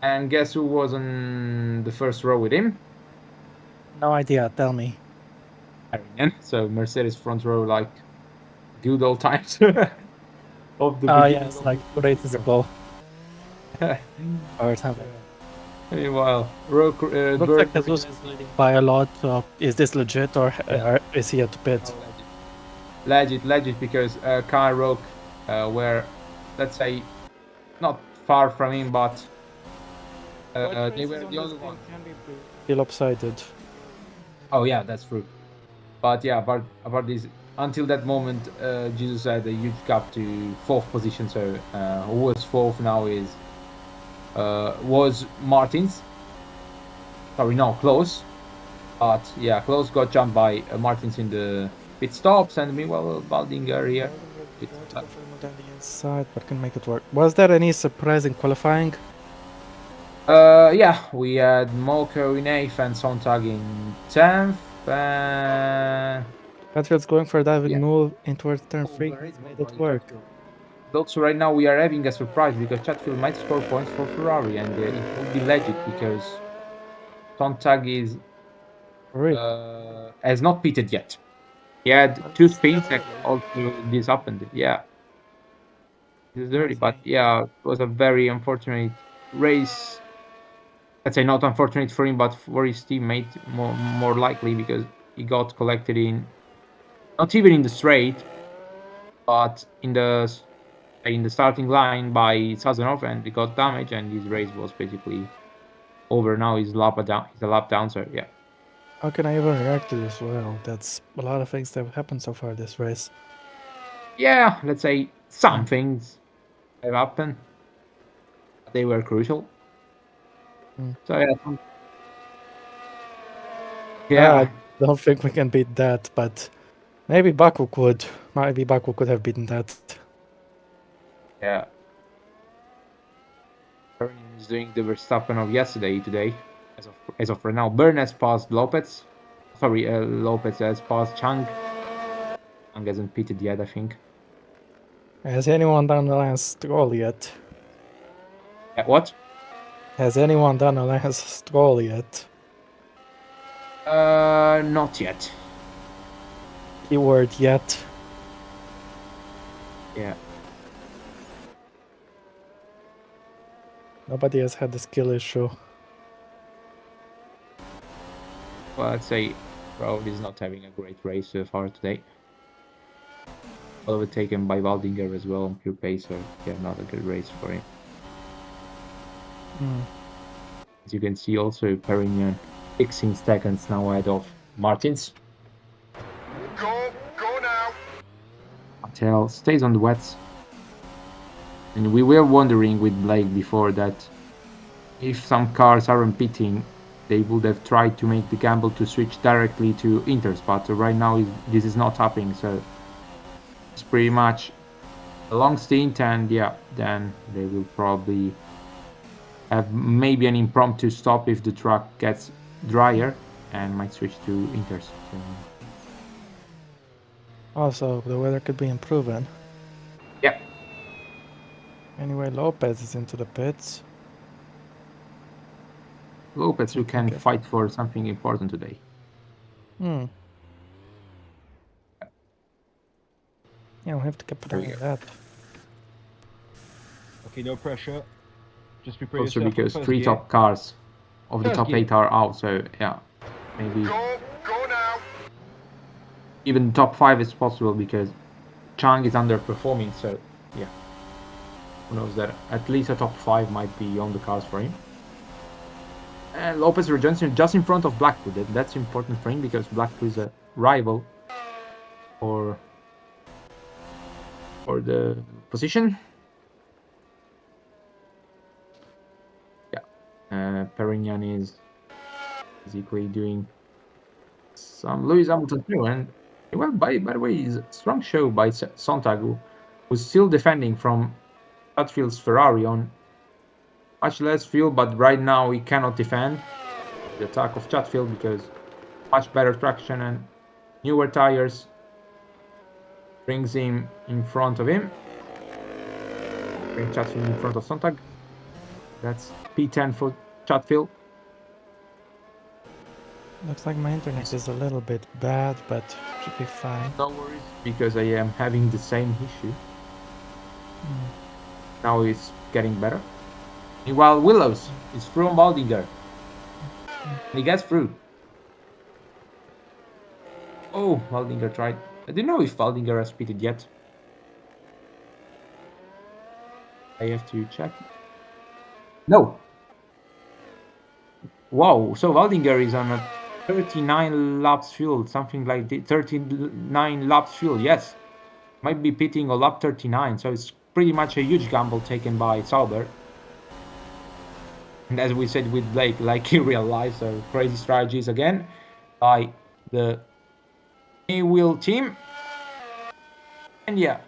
And guess who was on the first row with him? No idea, tell me. So Mercedes front row, like good old times. Oh yes, like 2 races ago. Or something. Meanwhile, Rook, looks like Jesus is leading by a lot. Is this legit, or is he at pit? Legit, because Kai and Rook were, let's say, not far from him, but they were the only one. Feel lopsided. Oh yeah, that's true. But yeah, about this, until that moment, Jesus had a huge gap to fourth position. So who was fourth now is was Martins. Sorry, no, Close. But yeah, Close got jumped by Martins in the pit stops, and meanwhile Baldinger here. On the inside, but can make it work. Was there any surprise in qualifying? Yeah, we had Moko in 8th and Sontag in 10th. Chatfield's going for a diving move in towards turn 3. Made it work. Also, right now we are having a surprise because Chatfield might score points for Ferrari, and it would be legit because Sontag is has not pitted yet. He had 2 spins and also this happened. Yeah, this is dirty, but yeah, it was a very unfortunate race. Let's say not unfortunate for him, but for his teammate more likely, because he got collected in, not even in the straight, but in the starting line by Sazonov, and he got damaged, and his race was basically over. Now he's a lap down, so yeah. How can I even react to this? Well, that's a lot of things that have happened so far this race. Yeah, let's say some things have happened. They were crucial. So yeah. I don't think we can beat that, but maybe Baku could. Maybe Baku could have beaten that. Yeah. Burn is doing the Verstappen of yesterday today, as of right now. Burn has passed Lopez. Sorry, Lopez has passed Chang. Chang hasn't pitted yet, I think. Has anyone done a Lance Stroll yet? What? Has anyone done a Lance Stroll yet? Not yet. Keyword yet. Yeah. Nobody has had the skill issue. Well, I'd say Road is not having a great race so far today. Overtaken by Waldinger as well on pure pace, so yeah, not a good race for him. As you can see, also Perignon 16 seconds now ahead of Martins. Go now. Martel stays on the wets. And we were wondering with Blake before that if some cars aren't pitting, they would have tried to make the gamble to switch directly to Inters, but right now this is not happening, so it's pretty much a long stint, and yeah, then they will probably have maybe an impromptu stop if the track gets drier and might switch to Inters. So, Also, the weather could be improving. yeah. Anyway, Lopez is into the pits. Lopez, who can Okay. fight for something important today. Yeah, we'll have to keep an eye on that. Okay, no pressure. Just prepare Also yourself for because first 3 gear. top cars of the First top gear. 8 are out, so yeah, maybe Go now. even top 5 is possible because Chang is underperforming, so yeah, who knows that at least a top 5 might be on the cards for him. And Lopez rejoins just in front of Blackwood. That's important for him because Blackwood is a rival for the position. Yeah, Perignon is basically doing some Lewis Hamilton too, and well, by the way, it's a strong show by Sontag, who's still defending from Chatfield's Ferrari on much less fuel, but right now he cannot defend the attack of Chatfield because much better traction and newer tires brings him in front of him. Bring Chatfield in front of Sontag. That's P10 for Chatfield. Looks like my internet is a little bit bad, but should be fine. No worries, because I am having the same issue. Now it's getting better. Meanwhile, Willows is from Baldinger. He gets through. Oh, Waldinger tried. I don't know if Waldinger has pitted yet. I have to check. No. Wow, so Waldinger is on a 39 laps fuel, something like 39 laps fuel, yes. Might be pitting on lap 39, so it's pretty much a huge gamble taken by Sauber. And as we said with Blake, like in real life, so crazy strategies again by the A-Wheel team. And yeah,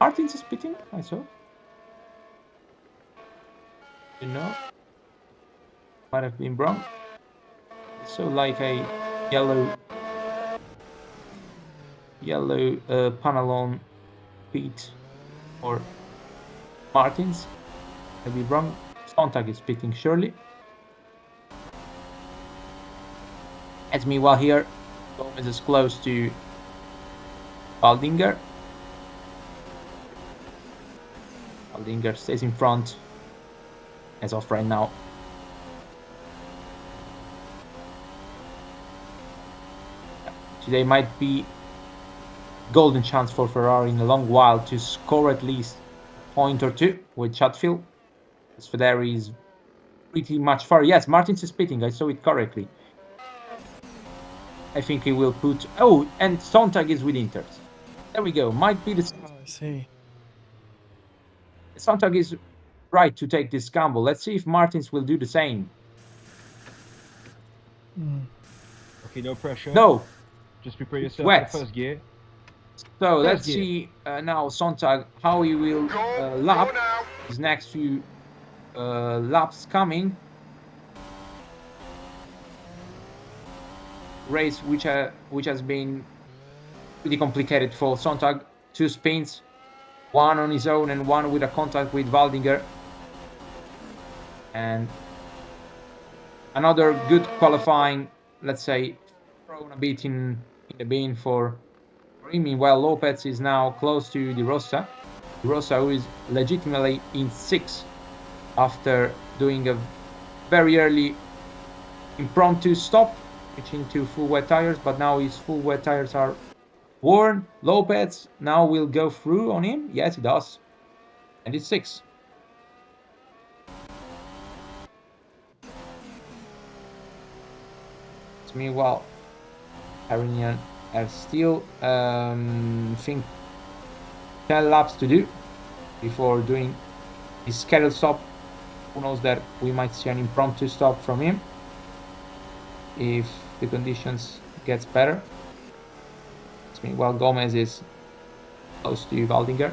Martins is pitting, I saw. You know, might have been wrong. So like a yellow panel on pit or Martins. I'll be wrong. Sontag is pitting surely. As meanwhile here, Gomez is close to Waldinger. Waldinger stays in front as of right now. Today might be golden chance for Ferrari in a long while to score at least a point or two with Chatfield. As Ferrari is pretty much far. Yes, Martins is pitting. I saw it correctly. I think he will put... Oh, and Sontag is with Inters. There we go. Might be the... Oh, I see. Sontag is right to take this gamble. Let's see if Martins will do the same. Okay, no pressure. No. Just prepare yourself wet. for first gear. So First let's gear. see now Sontag how he will lap Go now. his next few laps coming. Race which has been pretty complicated for Sontag. 2 spins, one on his own and one with a contact with Waldinger. And another good qualifying, let's say, thrown a bit in the bin for Meanwhile, Lopez is now close to De Rosa. De Rosa, who is legitimately in 6th after doing a very early impromptu stop, switching to full wet tires, but now his full wet tires are worn. Lopez now will go through on him. Yes, he does. And it's 6th. Meanwhile, Arinian has still, think 10 laps to do before doing his scheduled stop. Who knows that we might see an impromptu stop from him if the conditions gets better. Meanwhile, Gomez is close to Waldinger.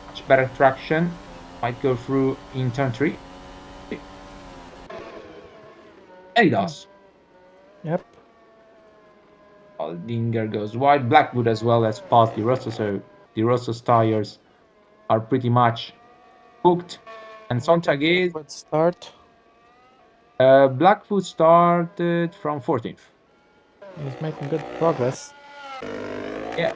Much better traction. Might go through in turn 3. And he does. Yep. Waldinger goes wide. Blackwood as well as passed De Rosa, so De Rosa's tires are pretty much booked. And Sontag is... Good start. Blackwood started from 14th. He's making good progress. Yeah.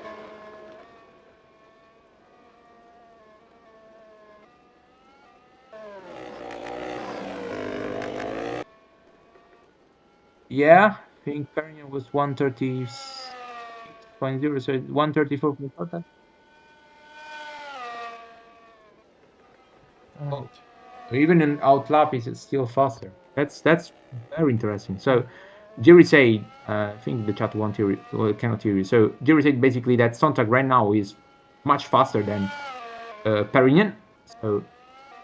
Yeah, I think Pernian was 136.0, so 134.4. Oh, even in outlap is still faster. That's very interesting. So Jerry said, I think the chat won't hear it, well, cannot hear you. So Jerry said basically that Sontag right now is much faster than Perignon. So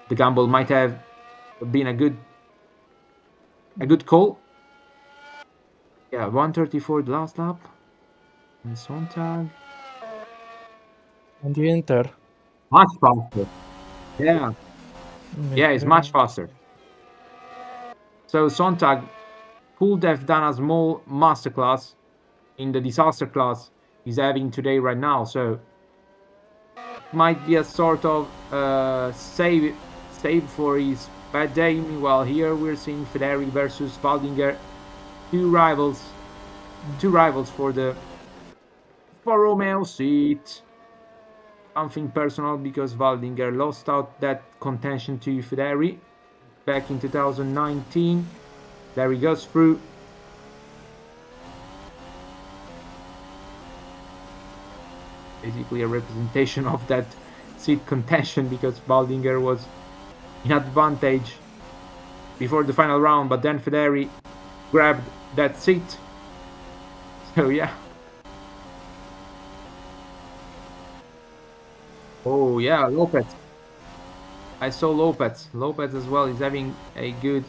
the gamble might have been a good call. Yeah, 134 the last lap. And Sontag. And the Inter. Much faster. Yeah. Yeah, it's much faster. So Sontag could have done a small masterclass in the disaster class he's having today right now. So it might be a sort of save for his bad day. Meanwhile, here we're seeing Federi versus Waldinger. Two rivals for the Romeo seat. Something personal because Waldinger lost out that contention to Federi back in 2019. There he goes through. Basically a representation of that seat contention because Waldinger was in advantage before the final round, but then Federi grabbed that seat. So yeah. Oh yeah, Lopez. I saw Lopez. Lopez as well is having a good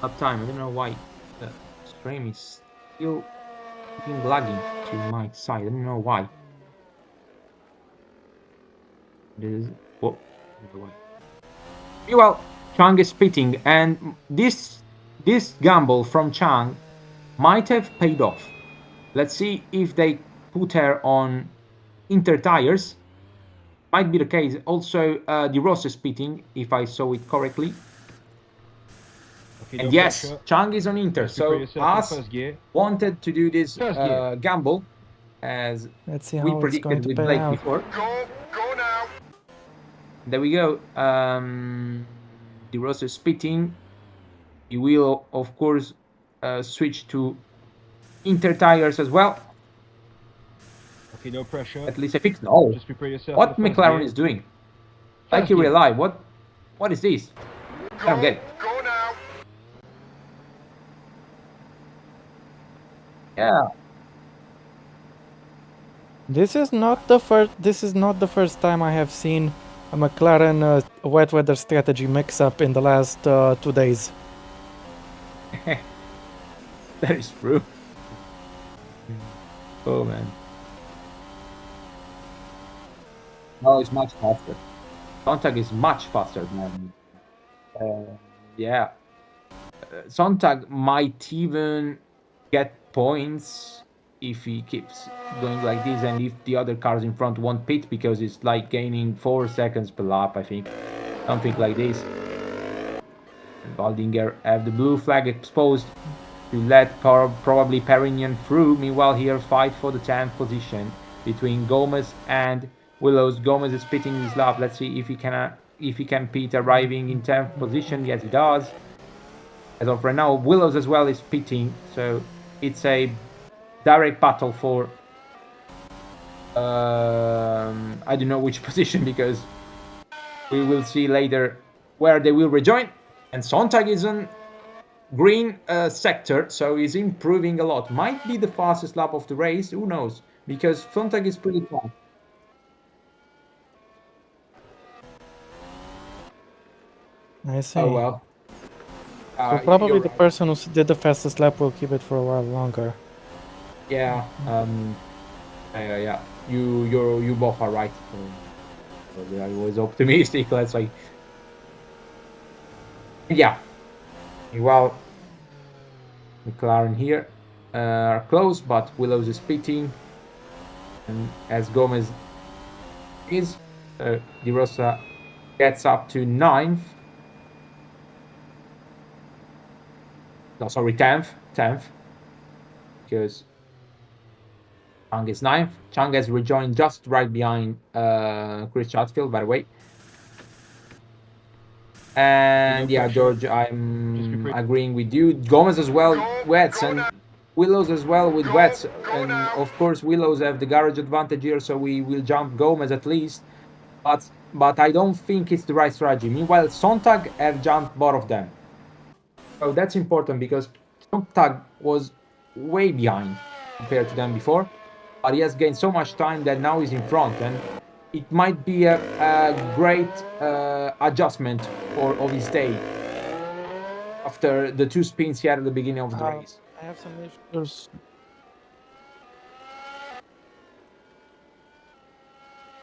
uptime. I don't know why the stream is still lagging to my side. I don't know why. This is well, Chang is pitting, and this gamble from Chang might have paid off. Let's see if they put her on Inter tires. Might be the case. Also, De Rosa is pitting, if I saw it correctly. Okay, and no yes, pressure. Chang is on Inter. Just prepare So yourself for us first gear. wanted to do this First gear. gamble, as Let's see we how it's going predicted to with pay Blake out. before. Go now. There we go. De Rosa is pitting. He will, of course, switch to Inter tires as well. Okay, no pressure. At least I fixed. Oh, Just prepare yourself what for the first McLaren gear. is doing? First Like in gear. real life. What is this? I don't get it. Go now. Yeah. This is not the first time I have seen a McLaren wet weather strategy mix-up in the last 2 days. That is true. Oh man. No, it's much faster. Sontag is much faster than. Yeah. Sontag might even get points if he keeps going like this, and if the other cars in front won't pit, because it's like gaining 4 seconds per lap, I think. Something like this. And Waldinger have the blue flag exposed. to let probably Perignon through. Meanwhile, here fight for the 10th position between Gomez and Willows. Gomez is pitting his lap. Let's see if he can pit, arriving in 10th position. Yes, he does. As of right now, Willows as well is pitting, so it's a direct battle for I don't know which position, because we will see later where they will rejoin. And Sontag is on green sector, so he's improving a lot. Might be the fastest lap of the race, who knows, because Sontag is pretty fast. I see. Oh well. So probably the right. person who did the fastest lap will keep it for a while longer. Yeah. Yeah. You both are right. I was optimistic. Let's say. Yeah. Well, McLaren here are close, but Willows is pitting, and as Gomez is, De Rosa gets up to 9th. No, sorry, 10th, because Chang is 9th. Chang has rejoined just right behind Chris Chatfield, by the way. And yeah, George, I'm agreeing with you. Gomez as well, wets, and Willows as well with wets. And of course, Willows have the garage advantage here, so we will jump Gomez at least. But I don't think it's the right strategy. Meanwhile, Sontag have jumped both of them. So that's important, because Sontag was way behind compared to them before. But he has gained so much time that now he's in front, and it might be a great adjustment of his day after the 2 spins he had at the beginning of the race. I have some issues.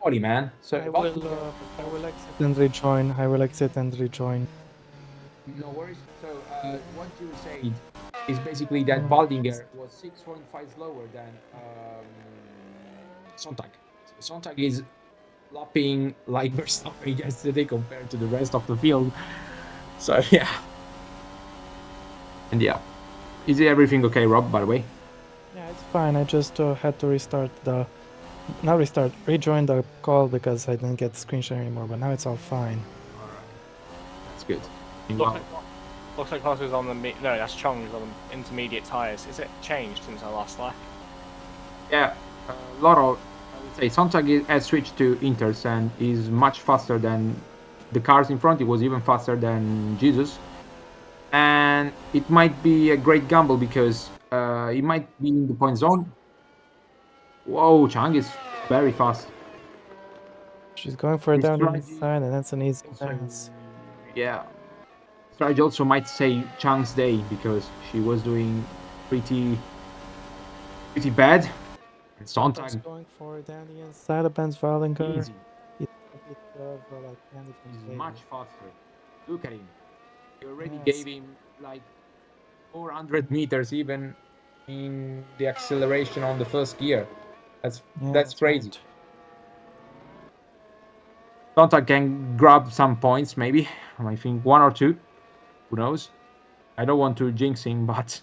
Sorry, man. So I will exit and rejoin. I will exit and rejoin. No worries. So what you said is basically that Baldinger was 6.5 slower than Sontag. So Sontag is lapping like Verstappen yesterday compared to the rest of the field. So yeah. And yeah. Is everything okay, Rob, by the way? Yeah, it's fine. I just had to rejoin the call because I didn't get the screen share anymore, but now it's all fine. Alright. That's good. Looks like Haas is on the no, that's Chong's on the intermediate tyres. Is it changed since I last left? Yeah, a lot of, I would say, Sontag has switched to Inters and is much faster than the cars in front. It was even faster than Jesus, and it might be a great gamble because he might be in the point zone. Whoa, Chang is very fast. She's going for a His down the strategy inside, and that's an easy also- pass. Yeah. Strategy also might say Chang's day, because she was doing pretty bad. And Sontag Going for it down the inside of Ben's Wallinger. easy. He's Much faster. Look at him. You already Yes. gave him like 400 meters even in the acceleration on the first gear. That's crazy. Right. Sontag can grab some points, maybe. I think 1 or 2. Who knows? I don't want to jinx him, but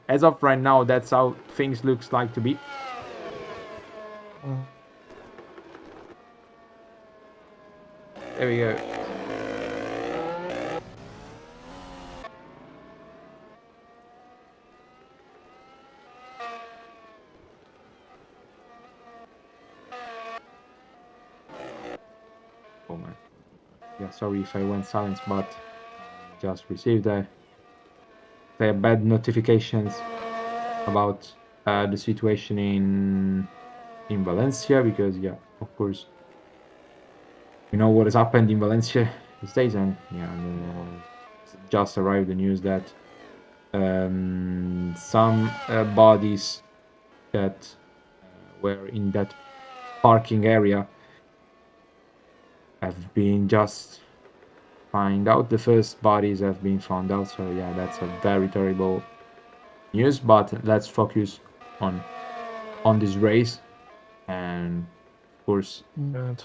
as of right now, that's how things looks like to be. There we go. Oh man. Yeah, sorry if I went silent, but just received the bad notifications about the situation in Valencia, because yeah, of course, you know what has happened in Valencia these days, and yeah, just arrived the news that some bodies that were in that parking area have been just found out. The first bodies have been found out, so yeah, that's a very terrible news. But let's focus on this race, and of course,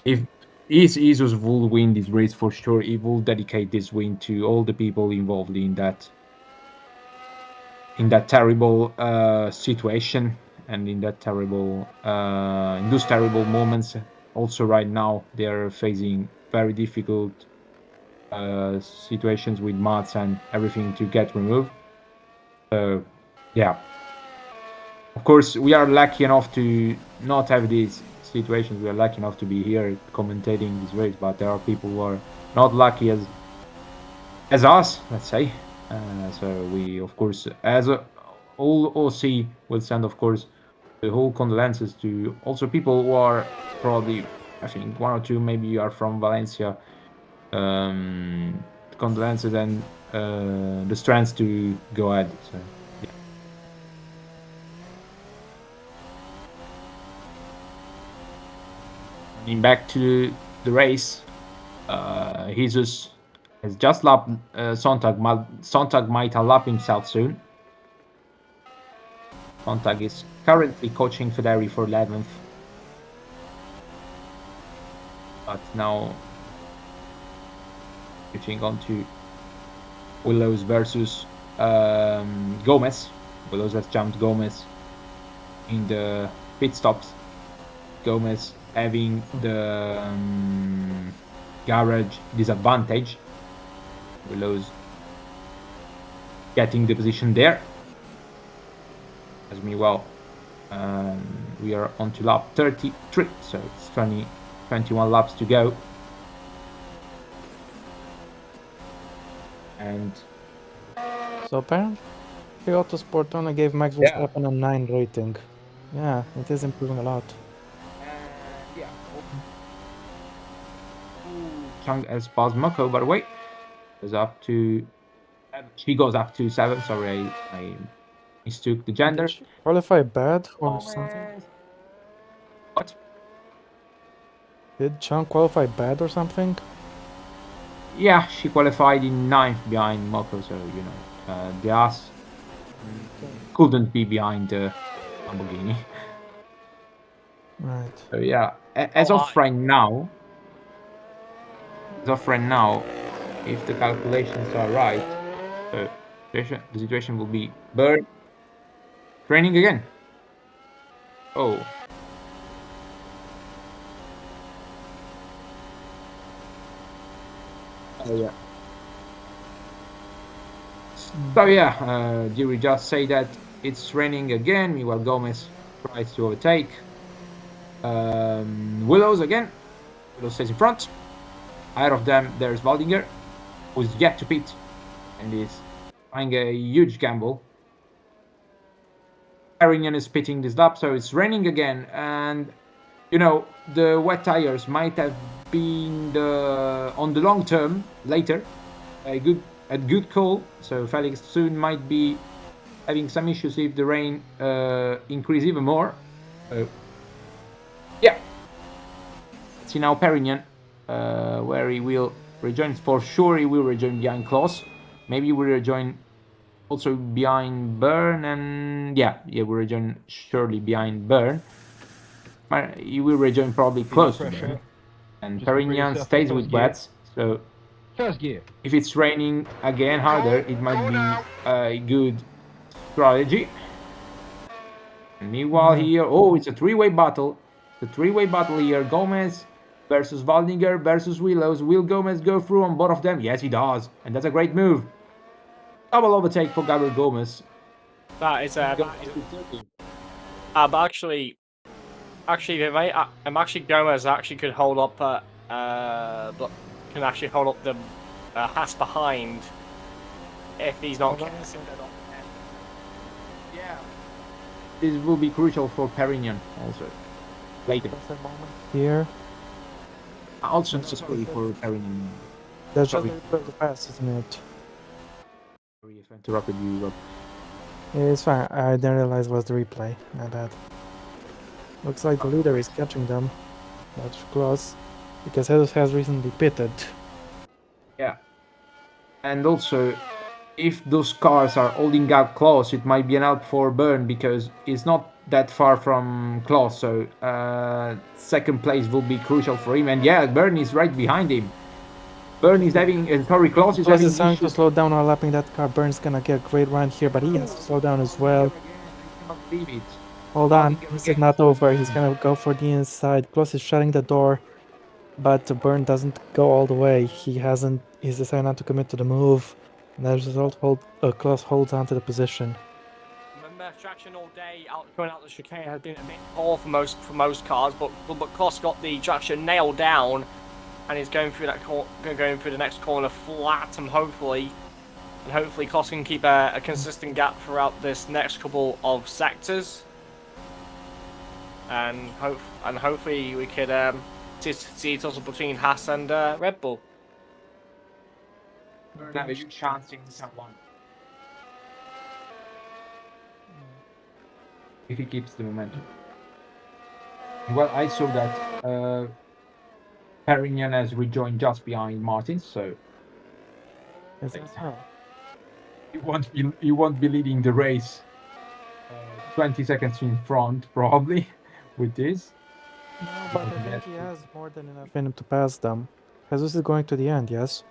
if Jesus will win this race for sure, he will dedicate this win to all the people involved in that in that terrible situation and in that terrible in those terrible moments. Also, right now they are facing very difficult situations with mods and everything to get removed. So, yeah. Of course, we are lucky enough to not have these situations. We are lucky enough to be here commentating this race, but there are people who are not lucky as us, let's say. So we, of course, as all OC, will send, of course, the whole condolences to also people who are probably, I think, one or two maybe you are from Valencia. Condolences and the strength to go ahead. So. Back to the race, Jesus has just lapped Sontag. Sontag might unlap himself soon. Sontag is currently coaching Federi for 11th. But now switching on to Willows versus Gomez. Willows has jumped Gomez in the pit stops. Gomez having the garage disadvantage. Willows getting the position there. As me well. We are on to lap 33, so it's 21 laps to go. And So apparently Autosport only gave Max Verstappen a 9 rating. Yeah, it is improving a lot. yeah. Chang as Basmoko, by the way, goes up to. She goes up to 7. Sorry, I mistook the gender. Did she qualify bad or something? What? Did Chang qualify bad or something? Yeah, she qualified in 9th behind Moko, so you know, the ass couldn't be behind the Lamborghini. Right. So yeah, as of right now, if the calculations are right, the situation will be Bird training again. Oh. Oh yeah. So yeah, did we just say that it's raining again? Meanwhile, Gomez tries to overtake. Willows again. Willows stays in front. Ahead of them, there's Waldinger, who's yet to pit and is trying a huge gamble. Perignon is pitting this lap, so it's raining again, and you know the wet tires might have been on the long term later a good call. So Felix soon might be having some issues if the rain increase even more. Yeah, see now Perignon where he will rejoin. For sure, he will rejoin behind Klaus. Maybe he will rejoin also behind Byrne, and yeah, we rejoin surely behind Byrne. He will rejoin probably close to Byrne. And Perignon stays with wets, so first gear. If it's raining again harder, it might be a good strategy. And meanwhile here, it's a three-way battle. The three-way battle here, Gomez versus Waldinger versus Willows. Will Gomez go through on both of them? Yes, he does, and that's a great move. Double overtake for Gabriel Gomez. That is but actually, Gomez actually could hold up, but can actually hold up the Haas behind if he's not. Yeah. This will be crucial for Perignon also later. Here. Also necessary for Perignon. That's just the pass, isn't it? Sorry if I interrupted you, Rob. It's fine. I didn't realize it was the replay. My bad. Looks like the leader is catching them. That's close. Because Jesus has recently pitted. Yeah. And also, if those cars are holding out Klaus, it might be an help for Byrne because it's not that far from Klaus. So second place will be crucial for him. And yeah, Byrne is right behind him. Burn is having, sorry, Klaus is Klaus having is trying to issues. slow down while lapping that car. Burn's gonna get a great run here, but he has to slow down as well. I cannot believe it. Hold on, this is not over. He's gonna go for the inside. Klaus is shutting the door, but Burn doesn't go all the way. He's decided not to commit to the move. And as a result, Klaus holds on to the position. Remember, traction all day going out the chicane has been a bit poor for most cars, but Kloss got the traction nailed down, and he's going through going through the next corner flat, and hopefully Kloss can keep a consistent gap throughout this next couple of sectors, and hopefully we could see it also between Haas and Red Bull. Burn have a huge chance in someone. If he keeps the momentum. Well, I saw that Perignon has rejoined just behind Martin, so Is that so? he won't be leading the race 20 seconds in front, probably, with this. No, but I think he has more than enough in him to pass them. Jesus is going to the end, yes?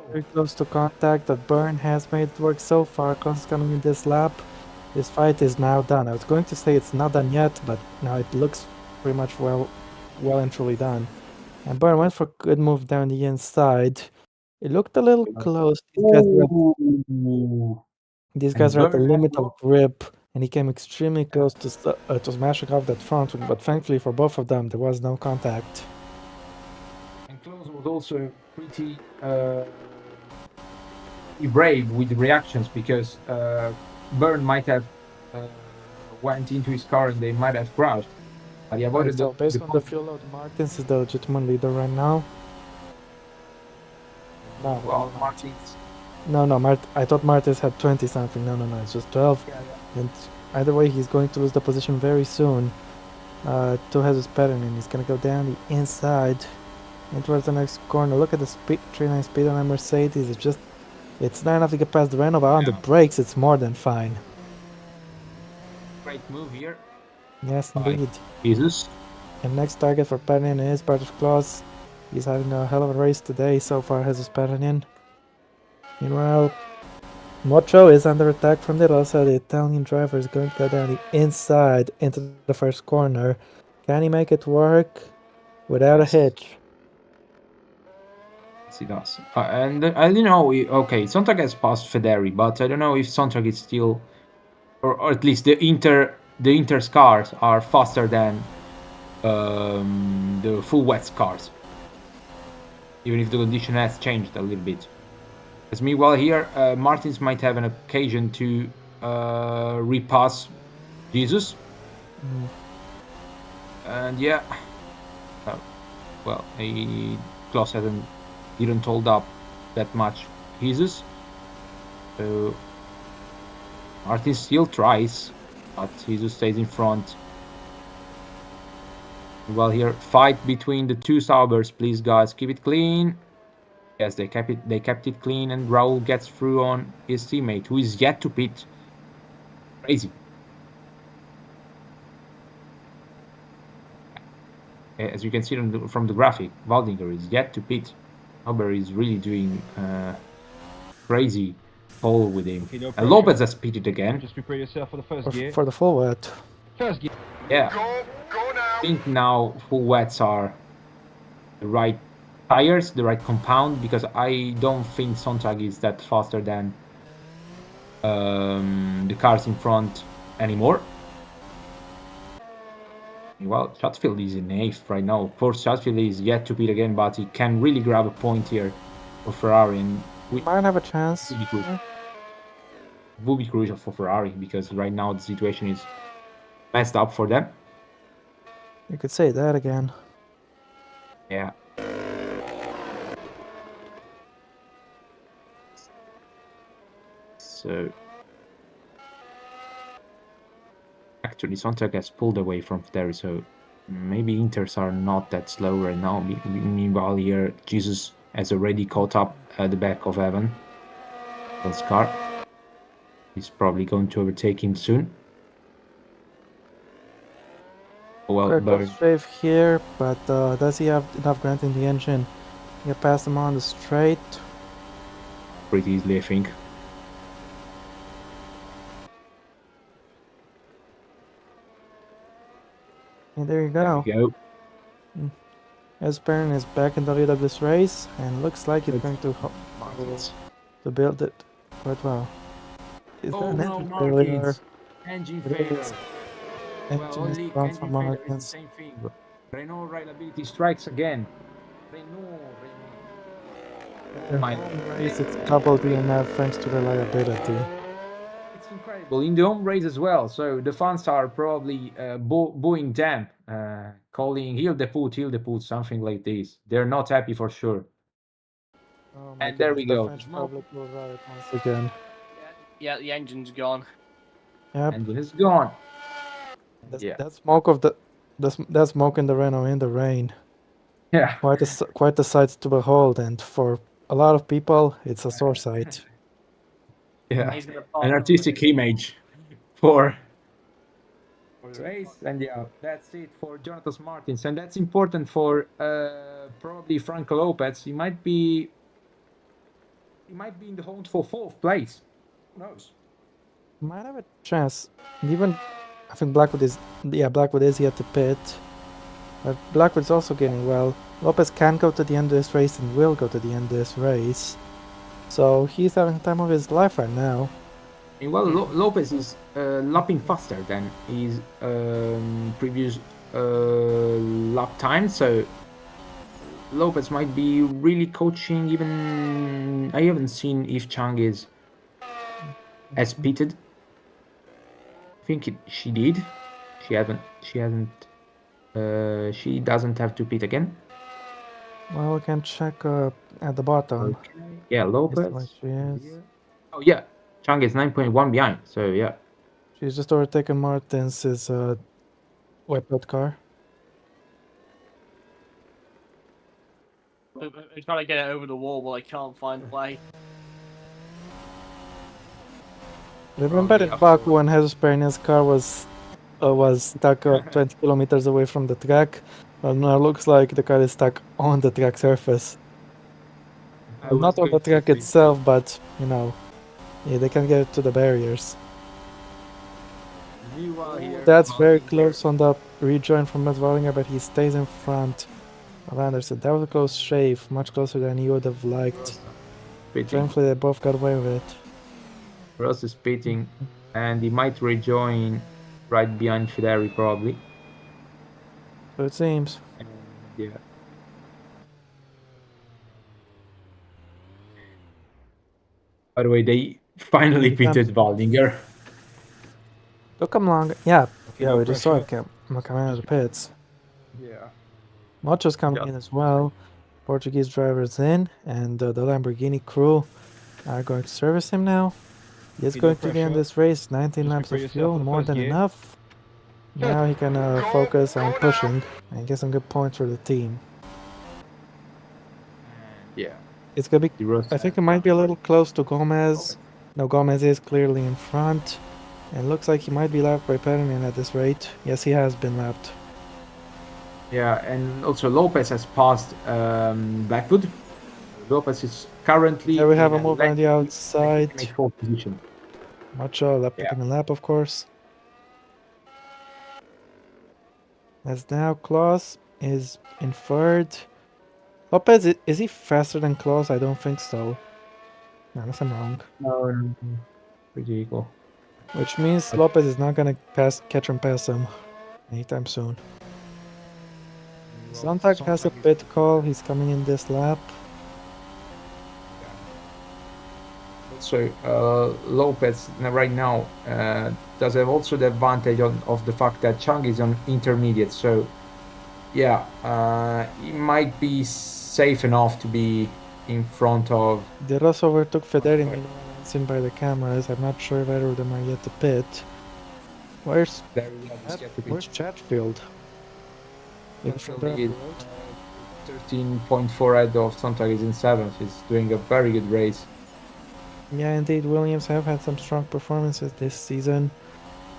Very close to contact, but Burn has made it work so far. Klaus is coming in this lap. This fight is now done. I was going to say it's not done yet, but now it looks pretty much well and truly done. And Burn went for a good move down the inside. It looked a little close. These guys are at the limit of grip, and he came extremely close to smashing off that front wing, but thankfully for both of them, there was no contact. And Klaus was also pretty brave with the reactions, because Burn might have went into his car and they might have crashed. But he avoided So based on the fuel load, Martins is the legitimate leader right now. No, Well, Martins. no, I thought Martins had 20 something. No, it's just 12. And either way, he's going to lose the position very soon. To Jesus pattern, and he's gonna go down the inside and towards the next corner. Look at the speed, 3.9 speed on a Mercedes. It's not enough to get past the Renault, but on the brakes, it's more than fine. Great move here. Yes, indeed. Jesus. And next target for Pernin is part of Klaus. He's having a hell of a race today so far, Jesus Pernin. Meanwhile, Mocho is under attack from the other side. The Italian driver is going to go down the inside into the first corner. Can he make it work without a hitch? Yes, he does. And I don't know. Okay, Sontag has passed Federi, but I don't know if Sontag is still, or at least the Inter's cars are faster than the full wet cars, even if the condition has changed a little bit. As meanwhile here, Martins might have an occasion to repass Jesus. And yeah, well, Klaus didn't hold up that much Jesus, so Martins still tries, but Jesus stays in front. Well, here, fight between the two Saubers, please guys, keep it clean. Yes, they kept it clean, and Raul gets through on his teammate, who is yet to pit. Crazy. As you can see from the graphic, Waldinger is yet to pit. Sauber is really doing crazy pole with him. Okay, no And Lopez has pitted again. Just prepare yourself for the first gear. For the full wet. First gear. Yeah. Go now. I think now full wets are the right tires, the right compound, because I don't think Sontag is that faster than the cars in front anymore. Well, Chatfield is in 8th right now. Of course, Chatfield is yet to pit again, but he can really grab a point here for Ferrari, and we might have a chance. It will be crucial for Ferrari, because right now the situation is messed up for them. You could say that again. Yeah. So actually Sontag has pulled away from there, so maybe Inters are not that slow right now. Meanwhile here, Jesus has already caught up at the back of Evan. His car. He's probably going to overtake him soon. Well, Safe here, but does he have enough grunt in the engine? You pass them on the straight. Pretty easily, I think. And there you There go. we go. Esperin is back in the lead of this race, and looks like he's Good. going to Martins. to build it quite well. Is there Oh an no, engine failure? Martins! Engine It failure. is. Well, Engine is only gone engine for failure is the Martins. same thing. Renault reliability strikes again. Renault. The My- home race, it's double DNF thanks to reliability. It's incredible in the home race as well. So the fans are probably booing them, calling "Heal the put," something like this. They're not happy for sure. Oh my And there goodness, we the go. French public will riot once again. Yeah, the engine's gone. Yep, Engine is gone. Yeah. that smoke of that smoke in the Renault in the rain. Yeah. Quite a sight to behold, and for a lot of people, it's a sore sight. Yeah. He's gonna An artistic image for the race. And yeah, that's it for Jonatas Martins. And that's important for probably Franco Lopez. He might be in the hunt for 4th place. Who knows? Might have a chance. And even I think Blackwood is at the pit. But Blackwood's also getting well. Lopez can go to the end of this race and will go to the end of this race. So he's having the time of his life right now. And well, Lopez is lapping faster than his previous lap time, so Lopez might be really coaching. Even I haven't seen if Chang has pitted. I think she did. She hasn't. She doesn't have to pit again. Well, we can check at the bottom. Okay. Yeah, Yes, Lopez. like she is. Oh yeah, Chang is 9.1 behind. So yeah. She's just overtaken Martins' wipeout car. They're trying to get it over the wall, but they can't find a way. Remember in Baku when Hezuspernian's car was stuck 20 kilometers away from the track? Well, now it looks like the car is stuck on the track surface. Well, not on the track itself, but you know, yeah, they can get to the barriers. That's very close on the rejoin from Matt Wallinger, but he stays in front of Anderson. That was a close shave, much closer than he would have liked. Thankfully, they both got away with it. Ross is pitting, and he might rejoin right behind Fideri probably. So it seems. Yeah. By the way, they finally pitted Waldinger. Took him long. Yeah, we just saw it come out of the pits. Yeah. Macho's coming in as well. Portuguese drivers in, and the Lamborghini crew are going to service him now. He is going to the end of this race. 19 laps of fuel, more than enough. Now he can focus on pushing and get some good points for the team. Yeah. It's gonna be. I think it might be a little close to Gomez. No, Gomez is clearly in front, and looks like he might be lapped by Perrin at this rate. Yes, he has been lapped. Yeah, and also Lopez has passed Blackwood. Lopez is currently. There we have a move on the outside. Position. Macho taking a lap, of course. As now Klaus is in third. Lopez, is he faster than Klaus? I don't think so. No, unless I'm wrong. No, pretty equal. Which means Lopez is not gonna catch and pass him anytime soon. Sontag has a pit call. He's coming in this lap. So Lopez right now does have also the advantage of the fact that Chang is on intermediate. So yeah, he might be safe enough to be in front of. De Ross overtook Federi seen by the cameras. I'm not sure if either of them are yet to pit. Where's Chatfield? In front of the road. 13.4 ahead of Sontag is in 7th. He's doing a very good race. Yeah, indeed, Williams have had some strong performances this season,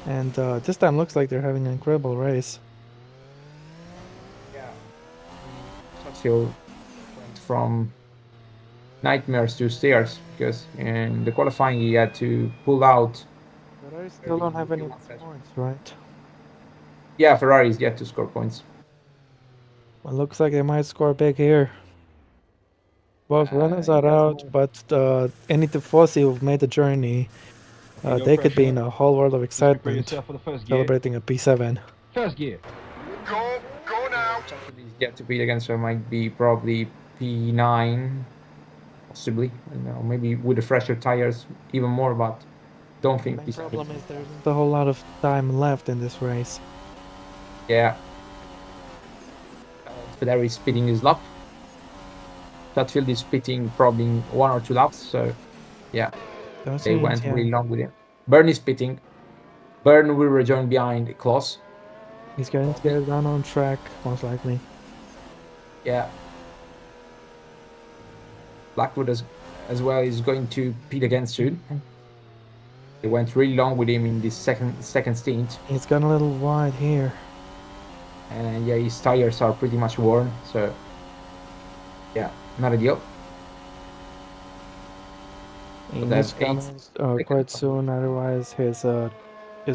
and this time looks like they're having an incredible race. Yeah. Chatfield went from nightmares to stairs, because in the qualifying he had to pull out. But I still don't have any points, right? Yeah, Ferrari's yet to score points. Well, looks like they might score big here. Both runners are that's out, but any Tifosi who've made the journey, Okay, no they could be pressure. in a whole world of Just prepare excitement, yourself for the first gear. celebrating a P7. First gear. Go now. He's yet to beat against, so it might be probably P9, possibly. I don't know, maybe with the fresher tires even more, but don't The think main P7. problem is there isn't a whole lot of time left in this race. Yeah. Ferrari is speeding his lap. Chatfield is speeding probably 1 or 2 laps, so yeah, Those they seems, went yeah. really long with him. Byrne is pitting. Byrne will rejoin behind Klaus. He's going to get it down on track, most likely. Yeah. Blackwood as well is going to pit again soon. They went really long with him in this second stint. He's gone a little wide here. And yeah, his tires are pretty much worn, so yeah, not ideal. He But needs that's to come quite soon, otherwise his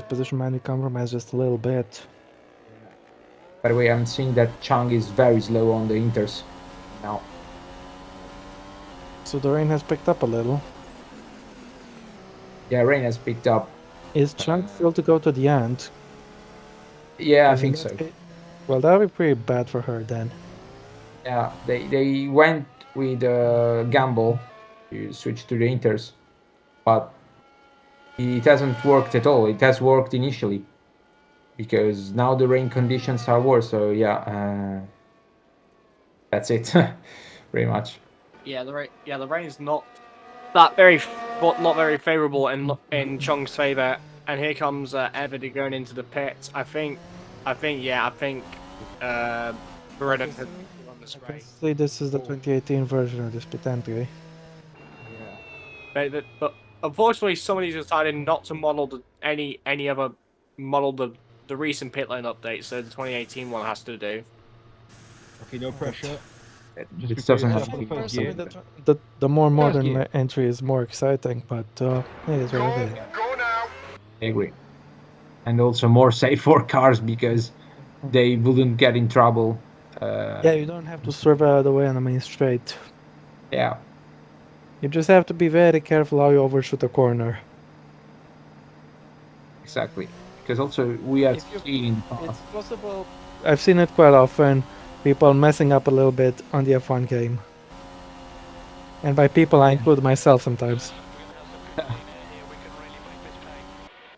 position might be compromised just a little bit. By the way, I'm seeing that Chang is very slow on the inters now. So the rain has picked up a little. Yeah, rain has picked up. Is Chunk still to go to the end? Yeah, I In think that so. case- Well, that would be pretty bad for her then. Yeah, they went with a gamble to switch to the inters, but it hasn't worked at all. It has worked initially, because now the rain conditions are worse. So yeah, that's it, pretty much. Yeah, the rain is not that not very favourable in Chong's favour. And here comes Evody going into the pit. I think Beretta could run this race. Obviously, this is the 2018 version of this pit entry. But unfortunately, somebody's decided not to model any other model the recent pit lane update, so the 2018 one has to do. Okay, no pressure. Just It prepare doesn't yourself have for to the be first gear. possible. The more modern gear. entry is more exciting, but it is what it is. Go now. I agree. And also more safe for cars, because they wouldn't get in trouble. Yeah, you don't have to swerve out of the way on the main straight. Yeah, You just have to be very careful how you overshoot a corner. exactly. Because also we have If you- seen in the It's past. possible. I've seen it quite often. People messing up a little bit on the F1 game. And by people, I include myself sometimes.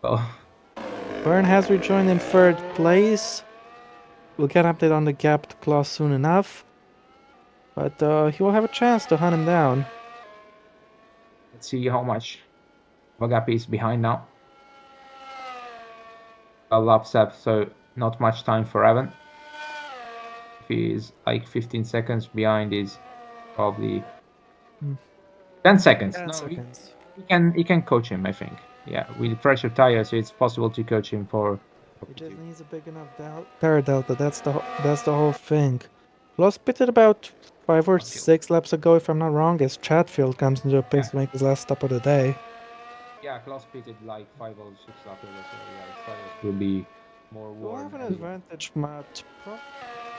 Well, Byrne has rejoined in third place. We'll get an update on the gap to Klaus soon enough. But he will have a chance to hunt him down. let's see how much Vagapi is behind now. A lap step, so not much time for Evan. If he's like 15 seconds behind, is probably 10 seconds. 10 No, seconds. he can coach him, I think. Yeah, with pressure tires, it's possible to coach him for. He just needs a big enough tire delta. That's the whole thing. Klaus pitted about 5 or 6 laps ago, if I'm not wrong, as Chatfield comes into the pits to make his last stop of the day. Yeah, Klaus pitted like 5 or 6 laps ago, so yeah, his tires will be more We'll worn. have an advantage, Matt.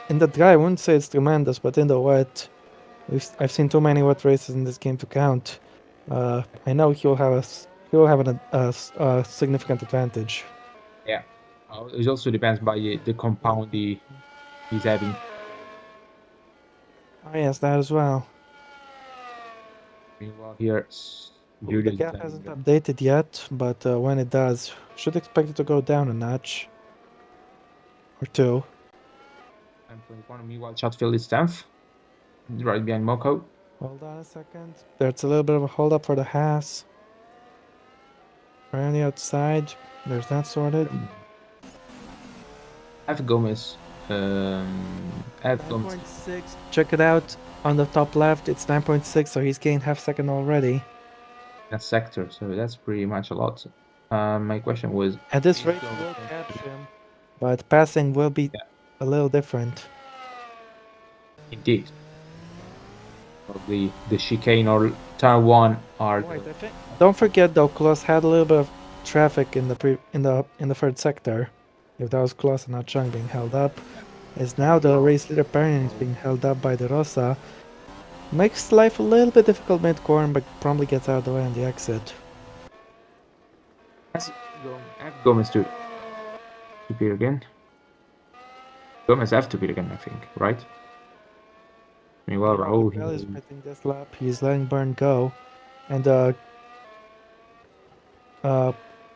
In the dry, I wouldn't say it's tremendous, but in the wet, I've seen too many wet races in this game to count. I know he'll have a significant advantage. Yeah, it also depends by the compound he's having. Oh yes, that as well. Meanwhile, here, The Julius gap is hasn't having updated yet, but when it does, should expect it to go down a notch or two. 9.1. Meanwhile, Chatfield is 10th, right behind Moko. Hold on a second. There's a little bit of a hold up for the Haas. Right on the outside. There's that sorted. F Gomez. F Gomez. 9.6. Check it out on the top left. It's 9.6, so he's gained half second already. That sector, so that's pretty much a lot. My question was, At this He's rate, going we'll to- catch him. But passing will be Yeah. a little different. indeed. Probably the chicane or turn 1 are. Wait, I think. Don't forget though, Klaus had a little bit of traffic in the third sector. If that was Klaus and not Chung being held up, is now the race leader Perrin is being held up by the Rosa. Makes life a little bit difficult mid-corner, but promptly gets out of the way on the exit. Gomez to pit again. Gomez have to pit again, I think, right? Meanwhile, Raul. Bell is pitting this lap. He's letting Byrne go, and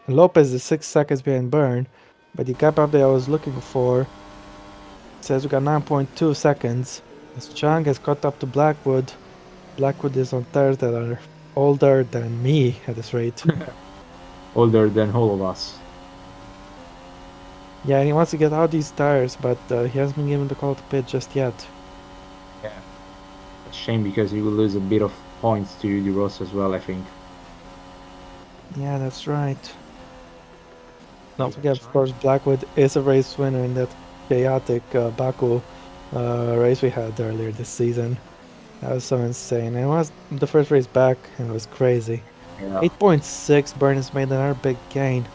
Lopez is 6 seconds behind Byrne, but the gap update I was looking for says we got 9.2 seconds. As Chang has caught up to Blackwood. Blackwood is on tires that are older than me at this rate. Older than all of us. Yeah, and he wants to get out these tires, but he hasn't been given the call to pit just yet. Yeah. A shame because he will lose a bit of points to the Ross as well, I think. Yeah, that's right. Don't forget, of course, Blackwood is a race winner in that chaotic Baku race we had earlier this season. That was so insane. And it was the first race back, and it was crazy. Yeah. 8.6, Byrne has made another big gain.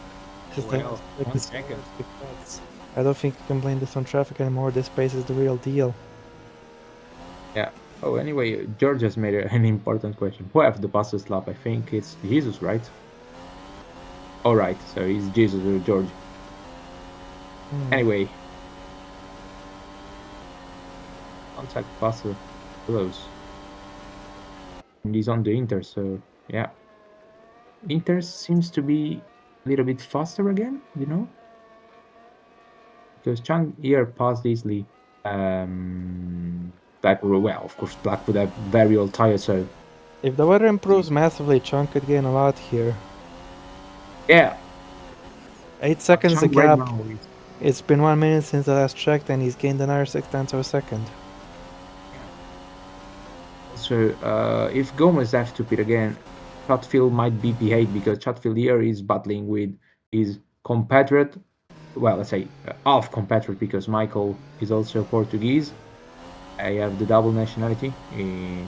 His thing Well, is like 1 this second. because I don't think you can blame this on traffic anymore. This pace is the real deal. Yeah. Oh, anyway, George has made an important question. Who have the fastest lap? I think it's Jesus, right? All right, so it's Jesus or George. Anyway, contact faster, close. And he's on the Inter, so yeah. Inter seems to be a little bit faster again, you know? Because Chang here passed easily. Blackwood, well, of course, Blackwood have very old tires, so If the weather improves massively, Chunk could gain a lot here. yeah. 8 seconds a Chang right gap. now is- It's been 1 minute since I last checked, and he's gained another 6/10 of a second. So if Gomez have to pit again, Chatfield might be P8 because Chatfield here is battling with his compatriot. Well, let's say half compatriot because Michael is also Portuguese. I have the double nationality.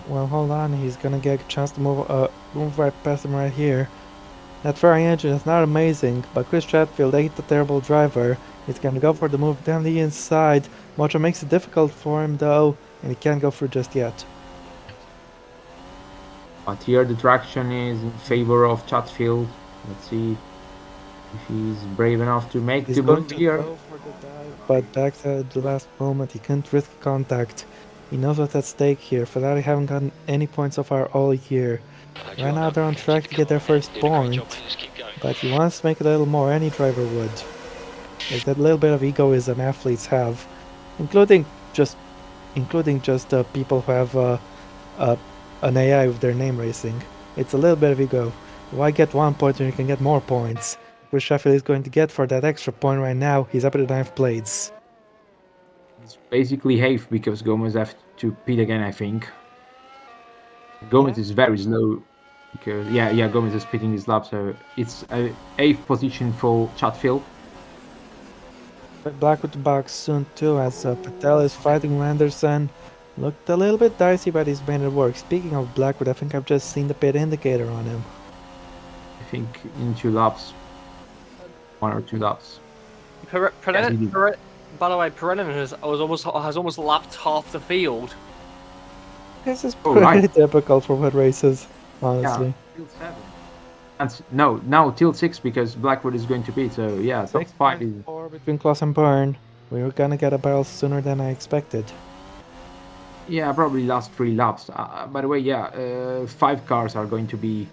Well, hold on, he's gonna get a chance to move right past him right here. That Ferrari engine is not amazing, but Chris Chatfield ain't a terrible driver. He's gonna go for the move down the inside. Mocho makes it difficult for him though, and he can't go through just yet. But here the traction is in favor of Chatfield. Let's see if he's brave enough to make He's the going move to here. go for the dive, but back at the last moment, he couldn't risk contact. He knows what's at stake here. Ferrari haven't gotten any points so far all year. Right now they're on track to get their first point, but he wants to make it a little more. Any driver would. There's that little bit of egoism athletes have, including just people who have an AI with their name racing. It's a little bit of ego. Why get 1 point when you can get more points? Which Sheffield is going to get for that extra point right now. He's up at the 9th place. It's basically half because Gomez have to pit again, I think. Gomez is very slow because Gomez is pitting his lap, so it's a 8th position for Chatfield. But Blackwood to box soon too, as Patel is fighting Anderson. Looked a little bit dicey, but he's made it work. Speaking of Blackwood, I think I've just seen the pit indicator on him. I think in 2 laps. 1 or 2 laps. By the way, Perenin has almost lapped half the field. This is Oh, pretty right. typical for wet races, honestly. Till 7. And now till 6 because Blackwood is going to pit, so yeah, top 5 is... 6.4 between Klaus and Byrne. We were gonna get a barrel sooner than I expected. Yeah, probably last 3 laps. By the way, 5 cars are going to be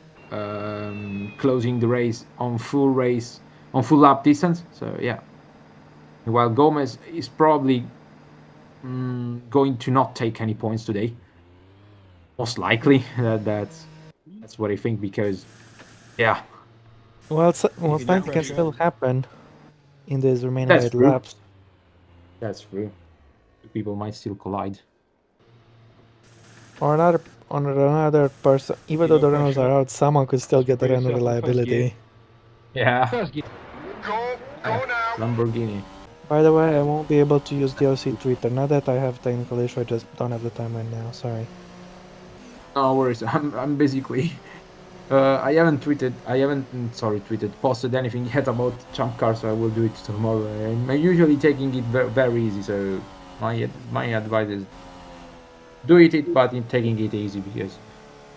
closing the race on full lap distance. So yeah, while Gomez is probably going to not take any points today. Most likely, that's what I think because yeah. Well, something can still happen in these remaining That's 8 true. laps. That's true. People might still collide. Or another person, even though the runners are out, someone could still get the run reliability. Yeah. First gear. Go now. Lamborghini. By the way, I won't be able to use DLC Twitter. Not that I have technical issue, I just don't have the time right now, sorry. No worries. I'm basically. I haven't posted anything yet about jump car, so I will do it tomorrow. I'm usually taking it very easy, so my advice is do it, but in taking it easy because,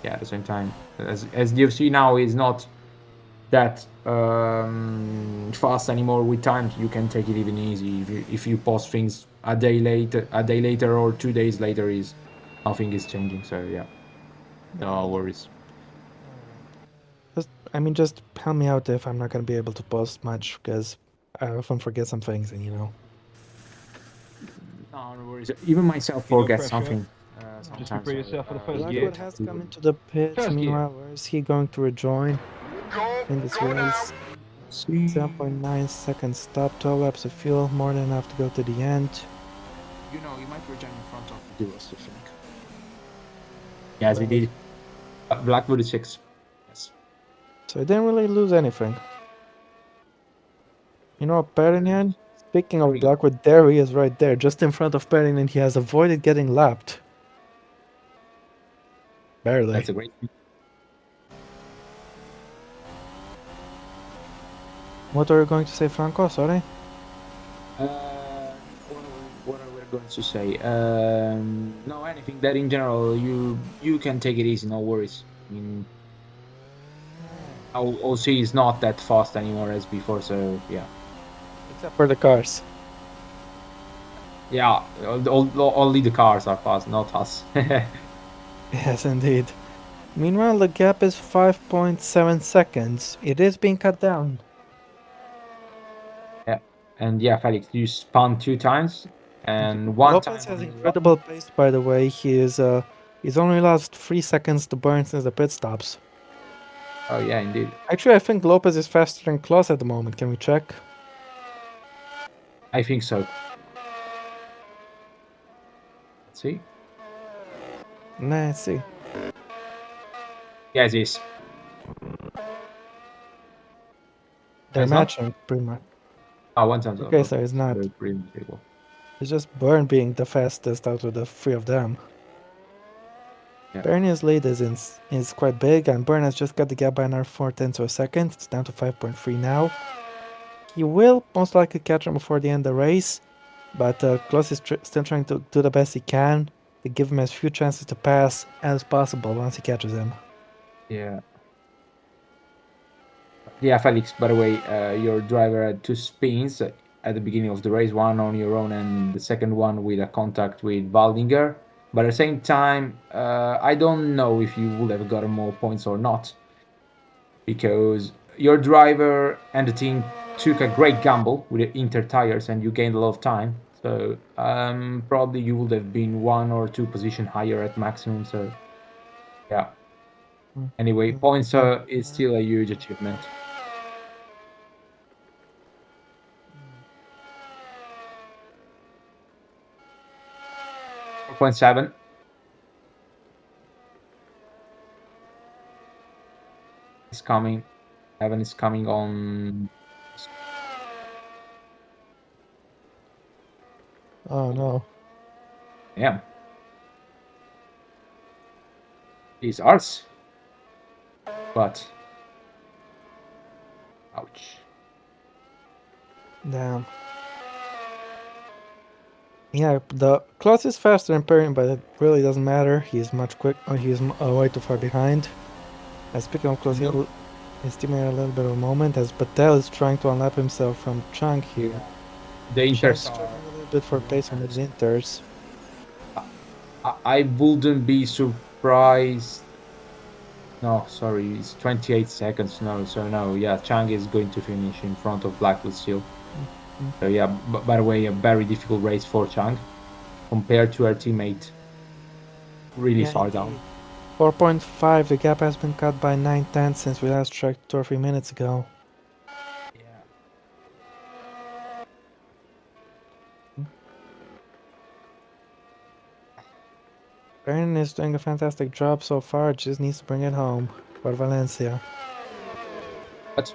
yeah, at the same time, as you've seen now, is not that fast anymore. With time, you can take it even easy. If you post things a day later or 2 days later, is nothing is changing. So yeah, no worries. Just help me out if I'm not gonna be able to post much because I often forget some things, and No worries. Even myself Okay, no forget pressure. something Just sometimes. prepare yourself for the first gear. Blackwood has come into the pits. First gear. Meanwhile, where is he going to rejoin in this race? 0.9 seconds stop, 12 laps of fuel, more than enough to go to the end. You might return in front of Duos, I think. Yes, we did. Blackwood is 6. Yes. So he didn't really lose anything. Perignon, speaking of Blackwood, there he is right there, just in front of Perignon. He has avoided getting lapped. Barely. That's a great. What are you going to say, Franco? Sorry? What are we going to say? No, anything that in general you can take it easy, no worries. I mean, OC is not that fast anymore as before, so yeah. Except for the cars. Yeah, only the cars are fast, not us. Yes, indeed. Meanwhile, the gap is 5.7 seconds. It is being cut down. Yeah, and yeah, Felix, you spun 2 times, and one Lopez time has on incredible pace, by the way. He's only lost 3 seconds to burn since the pit stops. Oh yeah, indeed. Actually, I think Lopez is faster than Klaus at the moment. Can we check? I think so. Let's see. Let's see. Yes, it is. They're It's not? matching, pretty much. Oh, one time. Okay, so it's not. It's just Burn being the fastest out of the 3 of them. Yeah. Bernier's lead is quite big, and Burn has just got the gap by another 4/10 of a second. It's down to 5.3 now. He will most likely catch him before the end of the race, but Klaus is still trying to do the best he can to give him as few chances to pass as possible once he catches him. Yeah. Yeah, Felix, by the way, your driver had 2 spins at the beginning of the race, one on your own and the second one with a contact with Waldinger. But at the same time, I don't know if you would have gotten more points or not, because your driver and the team took a great gamble with the Inter tires and you gained a lot of time. So probably you would have been 1 or 2 positions higher at maximum. So yeah. Anyway, points is still a huge achievement. 4.7. Is coming. Evan is coming on. Oh no. Yeah. He's ours. But. Ouch. Damn. Yeah, the Klaus is faster than Perrin, but it really doesn't matter. He's much quick. He's way too far behind. And speaking of Klaus, his teammate had a little bit of a moment as Patel is trying to unlap himself from Chunk here. The Inters struggling a little bit for pace on the Inters. I wouldn't be surprised. No, sorry, it's 28 seconds. No, so no, yeah, Chang is going to finish in front of Blackwood still. So yeah, by the way, a very difficult race for Chang compared to her teammate. Really far down. 4.5, the gap has been cut by 9/10 since we last checked 2 or 3 minutes ago. Yeah. Brandon is doing a fantastic job so far, just needs to bring it home for Valencia. What?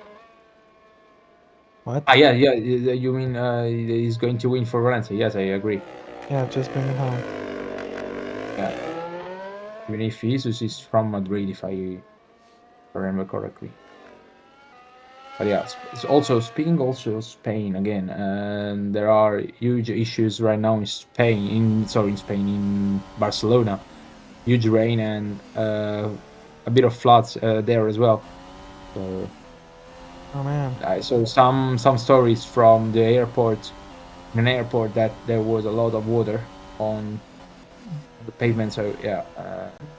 What? Yeah, you mean he's going to win for Valencia? Yes, I agree. Yeah, just bring it home. Yeah. Even if Jesus is from Madrid, if I remember correctly. But yeah, it's also speaking also Spain again, and there are huge issues right now in Spain. In Barcelona, huge rain and a bit of floods there as well. So Oh man. I saw some stories from the airport, an airport, that there was a lot of water on the pavement. So yeah,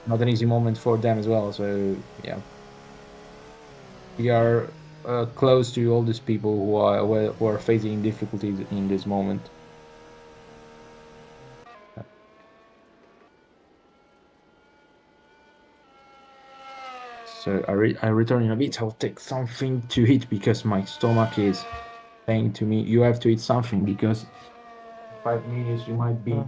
not an easy moment for them as well. So yeah, we are close to all these people who are facing difficulties in this moment. So I return in a bit. I'll take something to eat because my stomach is saying to me, "You have to eat something because in 5 minutes you might be." Uh,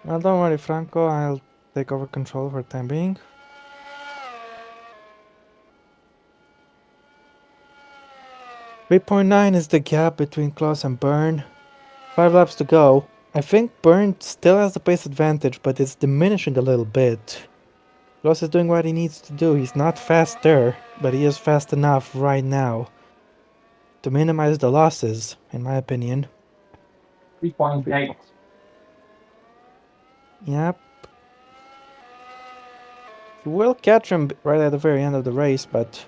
Well, don't worry, Franco. I'll take over control for the time being. .9 is the gap between Klaus and Byrne. 5 laps to go. I think Byrne still has the pace advantage, but it's diminishing a little bit. Klaus is doing what he needs to do. He's not faster, but he is fast enough right now to minimize the losses, in my opinion. 3.8. Yep. He will catch him right at the very end of the race, but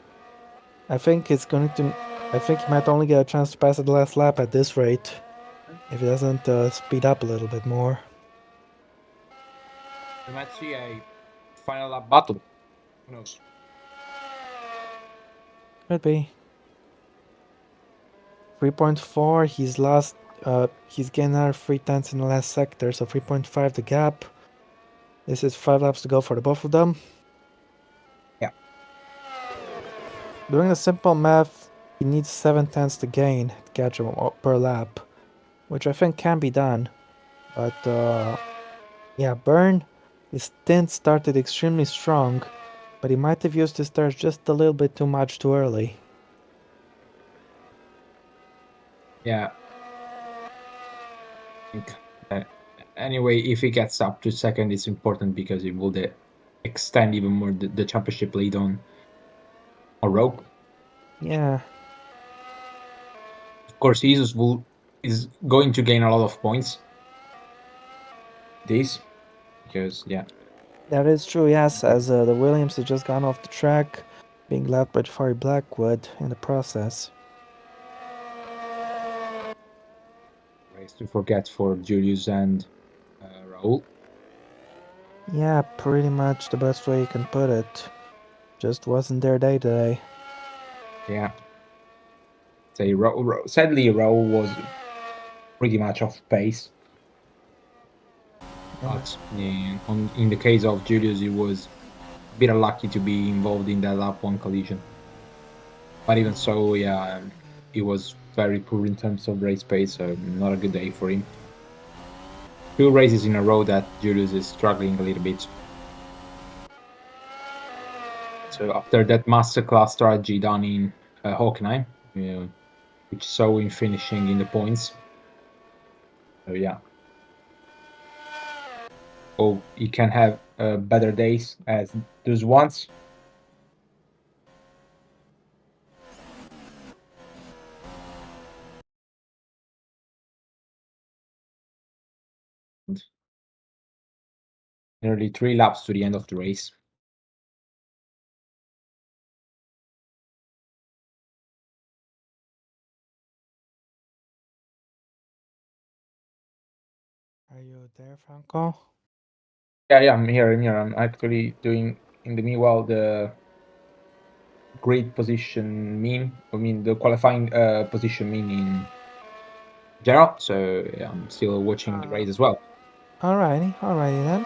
I think it's going to. I think he might only get a chance to pass at the last lap at this rate if he doesn't speed up a little bit more. We might see a final lap battle. Who knows? Could be. 3.4. He's lost. He's gained another 3 tenths in the last sector, so 3.5 the gap. This is 5 laps to go for the both of them. Yeah. Doing the simple math, he needs 7 tenths to gain to catch him per lap, which I think can be done. But yeah, Byrne, his stint started extremely strong, but he might have used his tires just a little bit too much too early. Yeah. Anyway, if he gets up to second, it's important because it will extend even more the championship lead on Rogue. Yeah. Of course, Jesus is going to gain a lot of points. Because yeah. That is true, yes, as the Williams has just gone off the track, being left by Jafari Blackwood in the process. Race to forget for Julius and Raul. Yeah, pretty much the best way you can put it. Just wasn't their day today. Yeah. Say sadly, Raul was pretty much off pace. But in the case of Julius, he was a bit unlucky to be involved in that lap 1 collision. But even so, yeah, he was very poor in terms of race pace, so not a good day for him. 2 races in a row that Julius is struggling a little bit. So after that masterclass strategy done in Hockenheim, which saw him finishing in the points. So yeah. Oh, he can have better days as those ones. Nearly 3 laps to the end of the race. Are you there, Franco? Yeah, I'm here. I'm actually doing in the meanwhile the grid position mean. I mean the qualifying position mean in general. So yeah, I'm still watching the race as well. Alrighty then.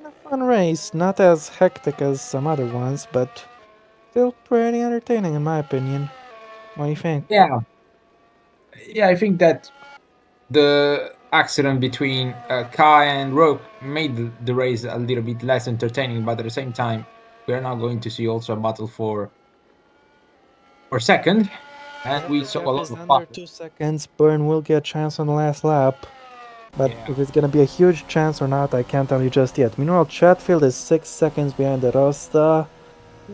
A fun race, not as hectic as some other ones, but still pretty entertaining in my opinion. What do you think? Yeah, I think that the accident between Kai and Roke made the race a little bit less entertaining, but at the same time, we are now going to see also a battle for or second, and we The saw gap a lot is of under passes. 2 seconds. Burn will get a chance on the last lap. But Yeah. if it's gonna be a huge chance or not, I can't tell you just yet. Meanwhile, Chatfield is 6 seconds behind the Rosta.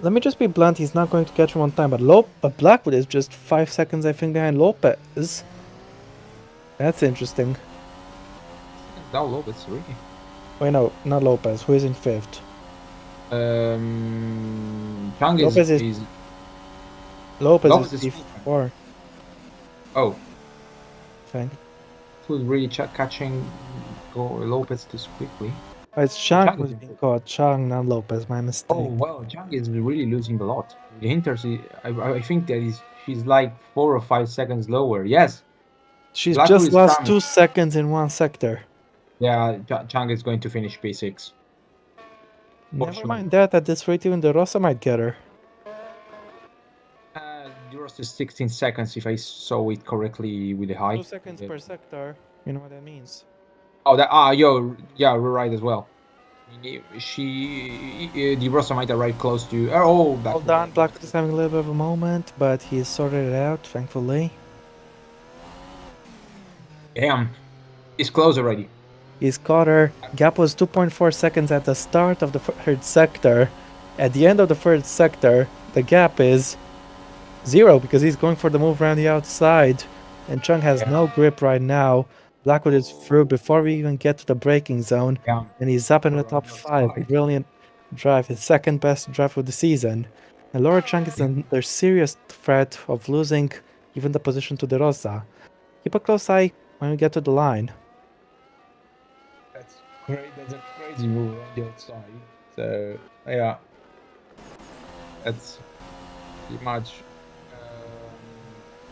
Let me just be blunt, he's not going to catch him on time, but Blackwood is just 5 seconds, I think, behind Lopez. That's interesting. Down Lopez, really. Wait, no, not Lopez. Who is in 5th? Chang Lopez is Lopez Lopez is is P4, oh, I think. who's really catching Lopez this quickly? Oh, it's Chang Chang who's is being caught. Chang, not Lopez, my mistake. Oh well, Chang is really losing a lot. The Hinters, I think she's like 4 or 5 seconds lower. Yes, She's Blackwood just is lost coming. 2 seconds in one sector. Yeah, Chang is going to finish P6. Never sure. mind that, at this rate even the Rosa might get her. Yours is 16 seconds if I saw it correctly with the high. 2 seconds per sector. You know what that means. Oh, yeah, we're right as well. The Rosa might arrive close to. Oh, Hold on, Blackwood is having a little bit of a moment, but he's sorted it out, thankfully. Damn, he's close already. He's caught her. Gap was 2.4 seconds at the start of the third sector. At the end of the third sector, the gap is 0 because he's going for the move around the outside. And Chung has no grip right now. Blackwood is through before we even get to the braking zone. Yeah. And he's up in the top 5. Brilliant drive. His second best drive of the season. And Laura Chung is under serious threat of losing even the position to De Rosa. Keep a close eye when we get to the line. That's great. That's a crazy move on the outside. So yeah, that's pretty much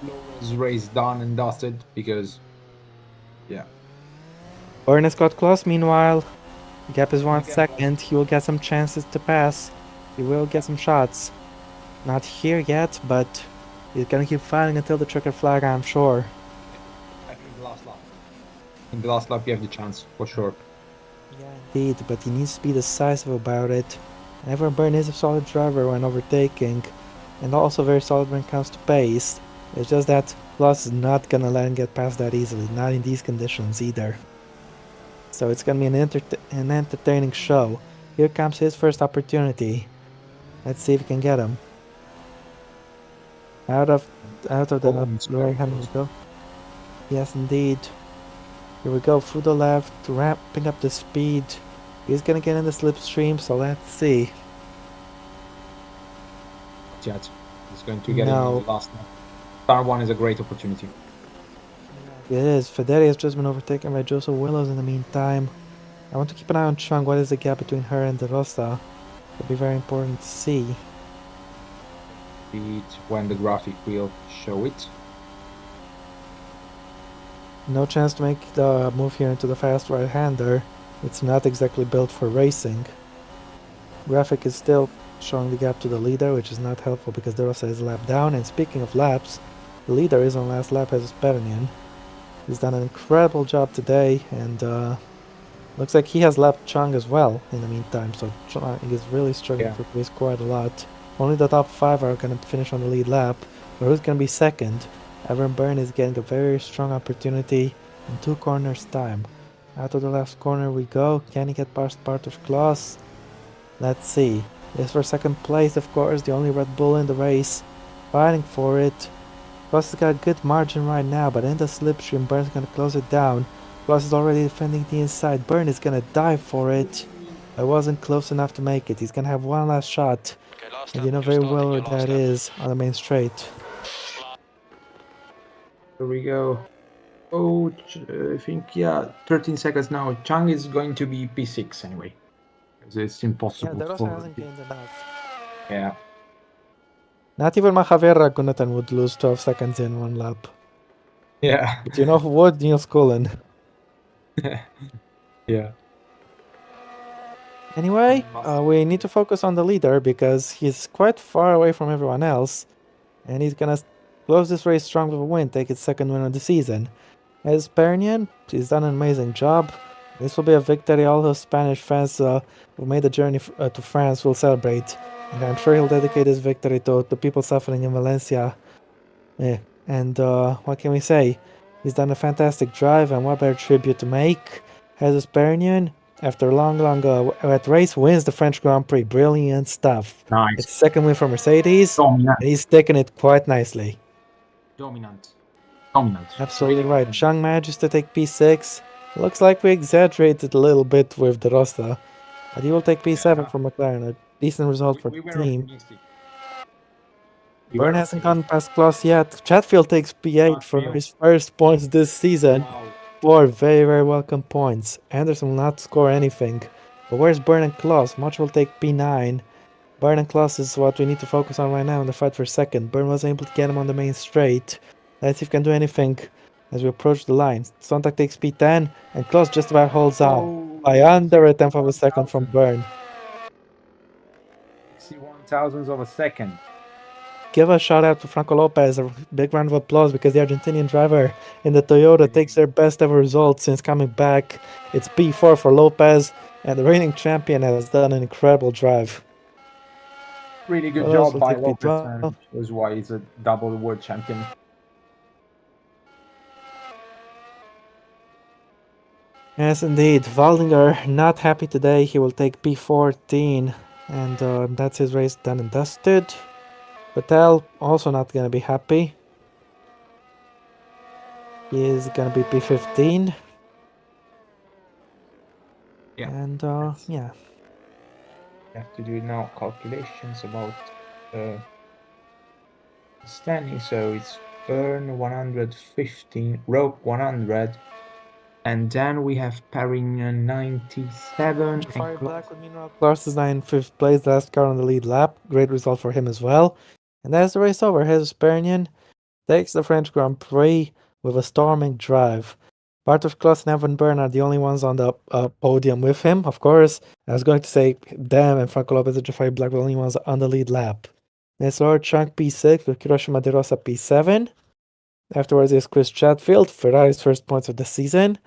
Laura's race done and dusted because yeah. Ernest got close. Meanwhile, gap is 1 second. He will get some chances to pass. He will get some shots. Not here yet, but he's gonna keep fighting until the checkered flag, I'm sure. I think the last lap. In the last lap, you have the chance for sure. Yeah, indeed, but he needs to be decisive about it. Everett Byrne is a solid driver when overtaking, and also very solid when it comes to pace. It's just that Loss is not gonna let him get past that easily, not in these conditions either. So it's gonna be an entertaining show. Here comes his first opportunity. Let's see if we can get him. Out of the right hand we go. Yes, indeed. Here we go through the left, ramping up the speed. He's gonna get in the slipstream, so let's see. Yet. He's going to get in the last lap. Star 1 is a great opportunity. It is. Federi has just been overtaken by Joseph Willows in the meantime. I want to keep an eye on Chung. What is the gap between her and De Rosa? It'll be very important to see. When the graphic will show it. No chance to make the move here into the fast right-hander. It's not exactly built for racing. Graphic is still showing the gap to the leader, which is not helpful because De Rosa is a lap down. And speaking of laps, the leader is on last lap as Pernian. He's done an incredible job today, and looks like he has lapped Chung as well in the meantime. So Chung is really struggling for pace quite a lot. Only the top 5 are going to finish on the lead lap. But who's going to be second? Everett Byrne is getting a very strong opportunity in 2 corners time. Out of the last corner we go. Can he get past Bartosz Klos? Let's see. This for second place, of course, the only Red Bull in the race. Fighting for it. Klos has got a good margin right now, but in the slipstream, Byrne's going to close it down. Klos is already defending the inside. Byrne is going to dive for it. I wasn't close enough to make it. He's going to have one last shot. And you know very well where that is on the main straight. Here we go. Oh, I think, 13 seconds now. Chung is going to be P6 anyway. It's impossible. Yeah, De Rosa hasn't gained enough. Yeah. Not even Javier Ragunetan would lose 12 seconds in one lap. Yeah. But you know who would? Niels Cullen. Yeah. Anyway, we need to focus on the leader because he's quite far away from everyone else. And he's gonna close this race strong with a win, take his second win of the season. As Pernian, he's done an amazing job. This will be a victory all those Spanish fans who made the journey to France will celebrate. And I'm sure he'll dedicate this victory to people suffering in Valencia. And what can we say? He's done a fantastic drive, and what better tribute to make? Jesus Perignon, after a long wet race, wins the French Grand Prix. Brilliant stuff. Nice. It's second win for Mercedes, Dominant. and he's taken it quite nicely. Dominant. Absolutely Really right. Chang manages to take P6. Looks like we exaggerated a little bit with the Rosta, but he will take P7 from McLaren. A decent result for the team. optimistic. Byrne hasn't gone past Kloss yet. Chatfield takes P8 for his first points this season. Wow. 4 very, very welcome points. Anderson will not score anything. But where's Byrne and Kloss? Much will take P9. Byrne and Kloss is what we need to focus on right now in the fight for second. Byrne was able to get him on the main straight. Let's see if he can do anything as we approach the line. Sontag takes P10, and Kloss just about holds on by under a tenth of a second from Byrne. 61,000 of a second. Give a shout out to Franco Lopez, a big round of applause, because the Argentinian driver in the Toyota takes their best ever result since coming back. It's P4 for Lopez, and the reigning champion has done an incredible drive. Really good What else job will by take Lopez, P12? man. Shows why he's a double world champion. Yes, indeed. Waldinger not happy today. He will take P14, and that's his race done and dusted. Patel also not gonna be happy. He is gonna be P15. Yeah. And yeah. We have to do now calculations about standing. So it's Byrne 115, Roke 100, and then we have Perignon 97. Fire Black with meanwhile Clark is in 5th place, last car on the lead lap. Great result for him as well. And that's the race over. Jesus Perignon takes the French Grand Prix with a storming drive. Bartosz Kloss and Evan Byrne are the only ones on the podium with him, of course. I was going to say them and Franco Lopez and Jafari Black were the only ones on the lead lap. Next Lord Chunk P6 with Hiroshima De Rosa P7. Afterwards is Chris Chatfield, Ferrari's first points of the season.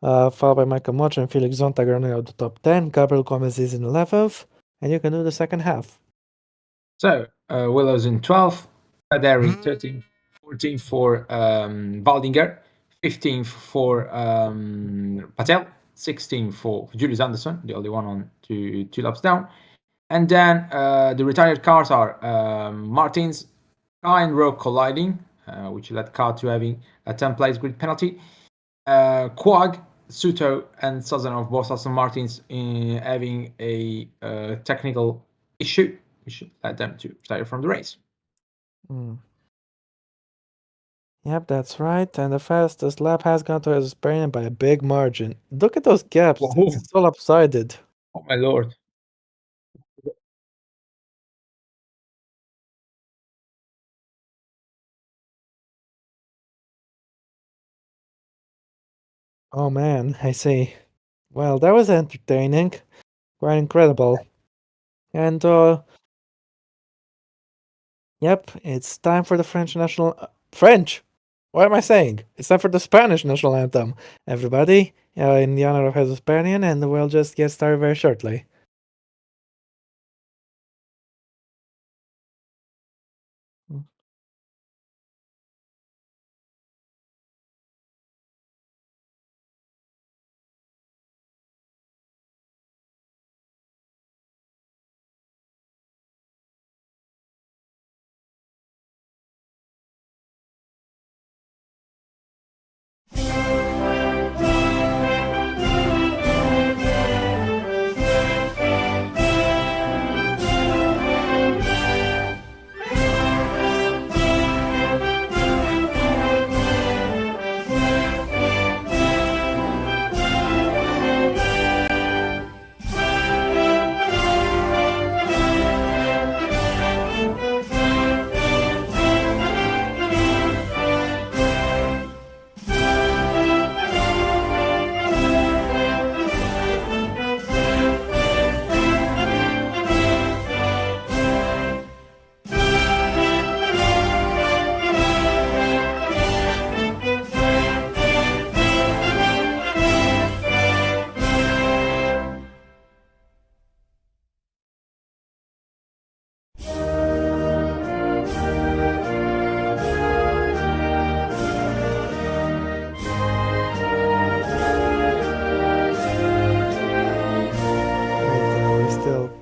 Followed by Michael Moch and Felix Zontag running out the top 10. Gabriel Gomez is in 11th. And you can do the second half. So, Willows in 12th, Aderi 13th, 14th for Waldinger, 15th for Patel, 16th for Julius Anderson, the only one on two laps down. And then the retired cars are Martins, Kai and Rowe colliding, which led Car to having a 10th place grid penalty. Quag, Suto, and Sazanov, both Aston Martins, having a technical issue, which led them to retire from the race. Yep, that's right. And the fastest lap has gone to Jesus Perignon by a big margin. Look at those gaps. Whoa. It's all lopsided. Oh my lord. Oh man, I see. Well, that was entertaining. Quite incredible. And yep, it's time for the French national French. What am I saying? It's time for the Spanish national anthem. Everybody, in the honor of Jesus Perignon, and we'll just get started very shortly.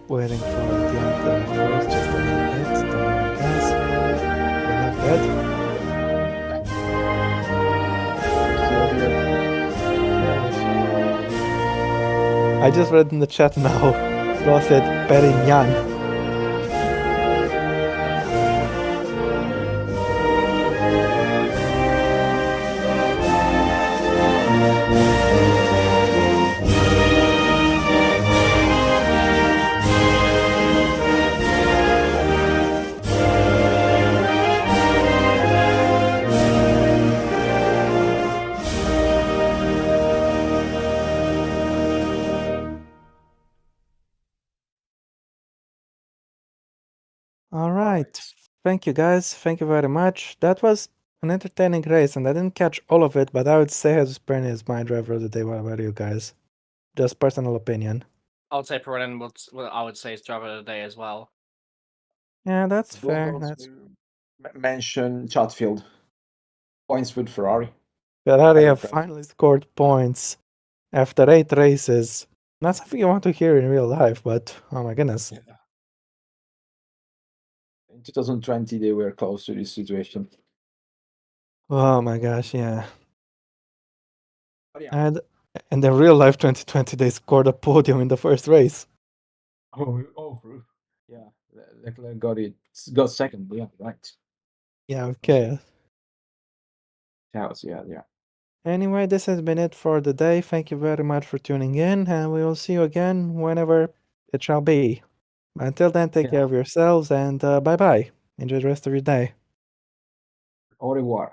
Waiting for the end of the race just a little bit. Don't worry, guys. We're not dead. Still here. I just read in the chat now. Flo said Perignan. All right. Thank you, guys. Thank you very much. That was an entertaining race, and I didn't catch all of it, but I would say Jesus Perrin is my driver of the day. What about you guys? Just personal opinion. I would say Perrin I would say is driver of the day as well. Yeah, that's fair. Bulldogs That's mention Chatfield. Points with Ferrari. Ferrari Very have impressive. finally scored points after 8 races. Not something you want to hear in real life, but oh my goodness. In 2020, they were close to this situation. Oh my gosh, yeah. But yeah. And in real life 2020 they scored a podium in the first race. Oh, yeah. Leclerc got second. Yeah, right. Yeah, okay. Yeah. Anyway, this has been it for the day. Thank you very much for tuning in, and we will see you again whenever it shall be. Until then, take care of yourselves, and bye-bye. Enjoy the rest of your day. Au revoir.